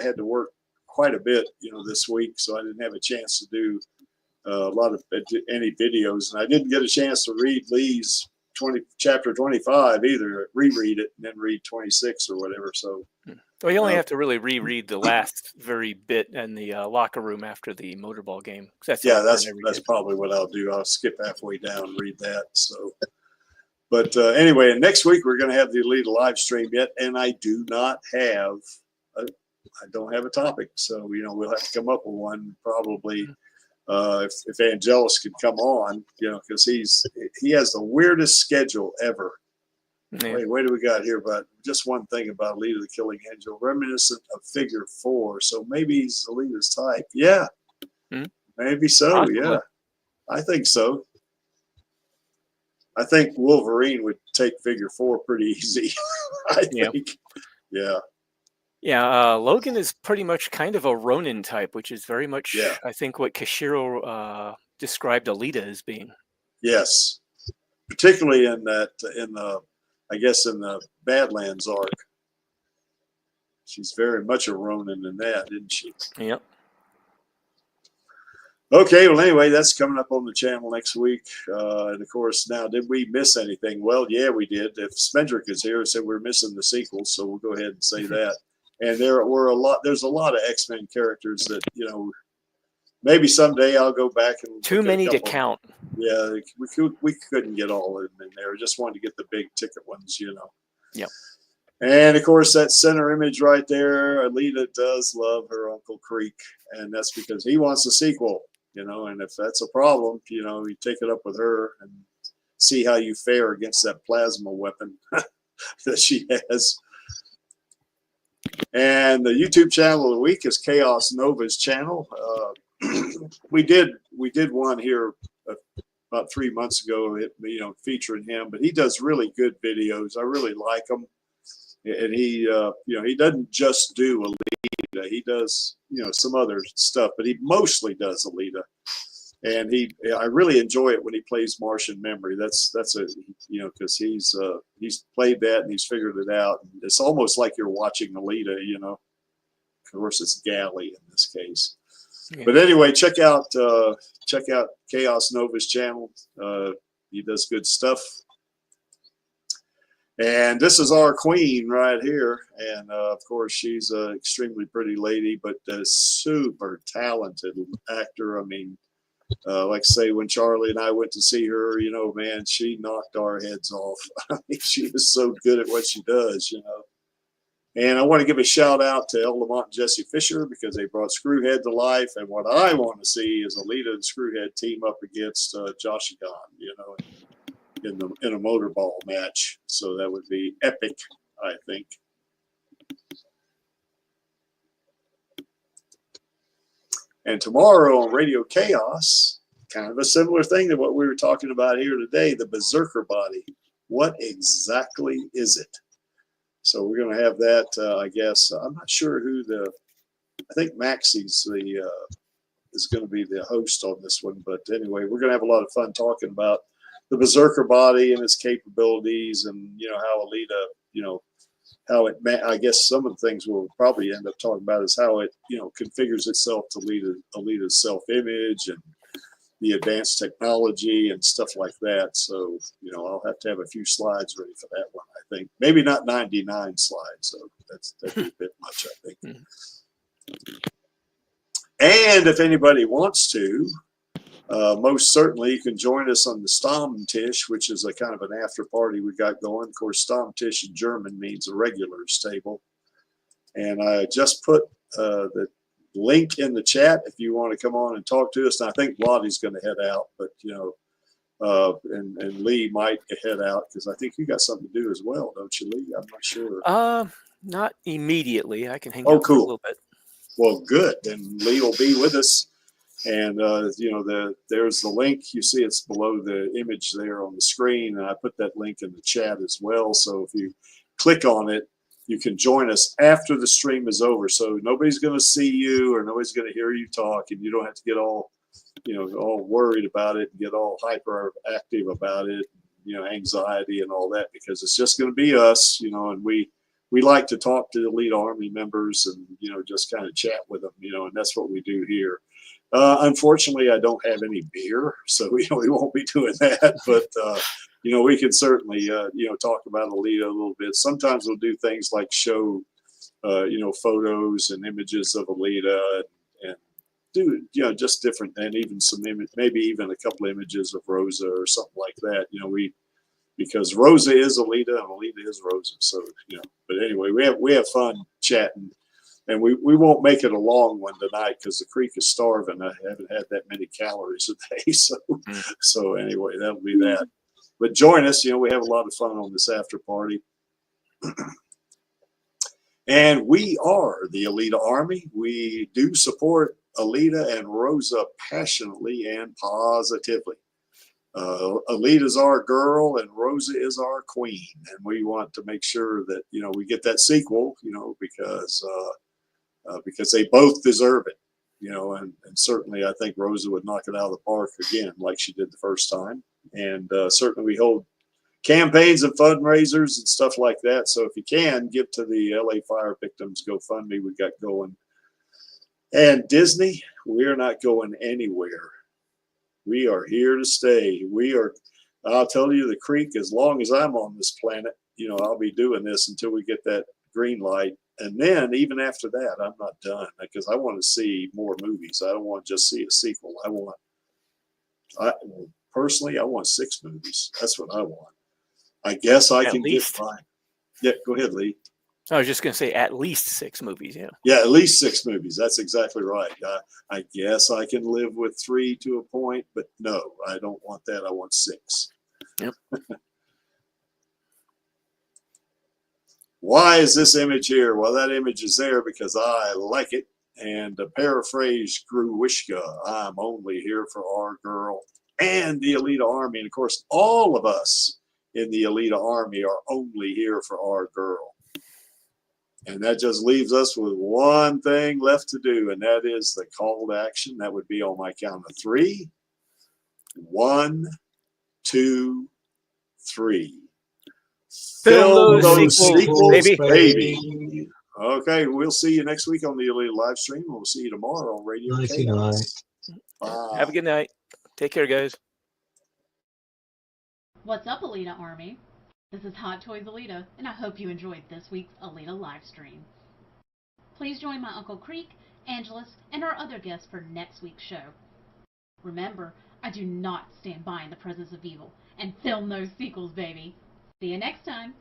S1: had to work quite a bit, this week, so I didn't have a chance to do any videos, and I didn't get a chance to read Lee's chapter 25 either. Reread it and then read 26 or whatever. So,
S2: well, you only have to really reread the last very bit in the locker room after the motorball game. That's
S1: probably what I'll do. I'll skip halfway down and read that. So, but anyway, and next week we're going to have the Alita live stream yet, and I do not have I don't have a topic, so we'll have to come up with one probably. If Angelus could come on, because he has the weirdest schedule ever. Yeah. Wait, what do we got here? But just one thing about Alita the Killing Angel, reminiscent of Figure 4. So maybe he's Alita's type. Yeah, maybe so. Possibly. Yeah, I think so. I think Wolverine would take Figure 4 pretty easy. I think. Yeah.
S2: Yeah, Logan is pretty much kind of a Ronin type, which is very much, I think, what Kishiro described Alita as being.
S1: Yes, particularly in the Badlands arc. She's very much a Ronin in that, isn't she?
S2: Yep.
S1: Okay, well, anyway, that's coming up on the channel next week. And, of course, now, did we miss anything? Well, yeah, we did. If Smendrick is here, said we're missing the sequels, so we'll go ahead and say that. And there's a lot of X-Men characters that, maybe someday I'll go back and
S2: too many to count.
S1: Yeah, we couldn't get all of them in there. Just wanted to get the big ticket ones,
S2: Yep.
S1: And of course, that center image right there, Alita does love her Uncle Creek, and that's because he wants a sequel, and if that's a problem, you take it up with her and see how you fare against that plasma weapon that she has. And the YouTube channel of the week is Chaos Nova's channel. We did one here about 3 months ago, featuring him, but he does really good videos. I really like him. And he doesn't just do Alita. He does, some other stuff, but he mostly does Alita. And I really enjoy it when he plays Martian Memory. That's because he's played that and he's figured it out. And it's almost like you're watching Alita, Of course, it's Galley in this case. Yeah. But anyway, check out Chaos Nova's channel. He does good stuff. And this is our queen right here. And of course, she's an extremely pretty lady, but a super talented actor. I mean, like I say, when Charlie and I went to see her, man, she knocked our heads off. I mean, she is so good at what she does, And I want to give a shout out to El Lamont and Jesse Fisher because they brought Screwhead to life. And what I want to see is Alita and Screwhead team up against Josh Gunn, in a motorball match. So that would be epic, I think. And tomorrow on Radio Chaos, kind of a similar thing to what we were talking about here today, the Berserker body. What exactly is it? So we're going to have that, I guess. I'm not sure I think Maxie's is going to be the host on this one. But anyway, we're going to have a lot of fun talking about the Berserker body and its capabilities and, how Alita, how it, I guess some of the things we'll probably end up talking about is how it, configures itself to Alita's self-image and the advanced technology and stuff like that. So, I'll have to have a few slides ready for that one, I think. Maybe not 99 slides, so that'd be a bit much, I think. And if anybody wants to, most certainly you can join us on the Stammtisch, which is a kind of an after party we got going. Of course, Stammtisch in German means a regulars table. And I just put the link in the chat if you want to come on and talk to us. And I think Lottie's going to head out, but and Lee might head out because I think you got something to do as well, don't you, Lee? I'm not sure.
S2: Not immediately. I can hang out for a little bit.
S1: Well, good. Then Lee will be with us. And, there's the link. You see it's below the image there on the screen. And I put that link in the chat as well. So if you click on it, you can join us after the stream is over. So nobody's going to see you or nobody's going to hear you talk. And you don't have to get all, all worried about it and get all hyperactive about it, anxiety and all that, because it's just going to be us, and we like to talk to the Elite Army members and, just kind of chat with them, and that's what we do here. Unfortunately, I don't have any beer, so we won't be doing that. But we can certainly talk about Alita a little bit. Sometimes we'll do things like show photos and images of Alita and do just different, and even maybe even a couple of images of Rosa or something like that. Because Rosa is Alita and Alita is Rosa. So but anyway, we have fun chatting. And we won't make it a long one tonight because the creek is starving. I haven't had that many calories a day. So anyway, that'll be that. But join us. We have a lot of fun on this after party. And we are the Alita Army. We do support Alita and Rosa passionately and positively. Alita's our girl and Rosa is our queen. And we want to make sure that, we get that sequel, because they both deserve it, and certainly I think Rosa would knock it out of the park again, like she did the first time. And certainly we hold campaigns and fundraisers and stuff like that. So if you can, give to the LA Fire Victims GoFundMe we got going. And Disney, we're not going anywhere. We are here to stay. I'll tell you, the creek, as long as I'm on this planet, I'll be doing this until we get that green light. And then even after that, I'm not done, because I want to see more movies. I don't want to just see a sequel. Personally, I want 6 movies. That's what I want. I guess I can get by. Yeah, go ahead, Lee.
S2: I was just going to say at least 6 movies. Yeah.
S1: Yeah, at least 6 movies. That's exactly right. I guess I can live with 3 to a point, but no, I don't want that. I want 6.
S2: Yep.
S1: Why is this image here? Well, that image is there because I like it. And to paraphrase Gruwishka, I'm only here for our girl and the Alita Army. And of course, all of us in the Alita Army are only here for our girl. And that just leaves us with one thing left to do, and that is the call to action. That would be on my count of 3. 1, 2, 3.
S2: Film those
S1: sequels,
S2: baby.
S1: baby. Okay, we'll see you next week on the Alita live stream. We'll see you tomorrow on Radio Chaos. Bye.
S2: Have a good night. Take care, guys.
S5: What's up, Alita Army? This is Hot Toys Alita, and I hope you enjoyed this week's Alita live stream. Please join my Uncle Creek, Angelus, and our other guests for next week's show. Remember, I do not stand by in the presence of evil, and film those sequels, baby. See you next time.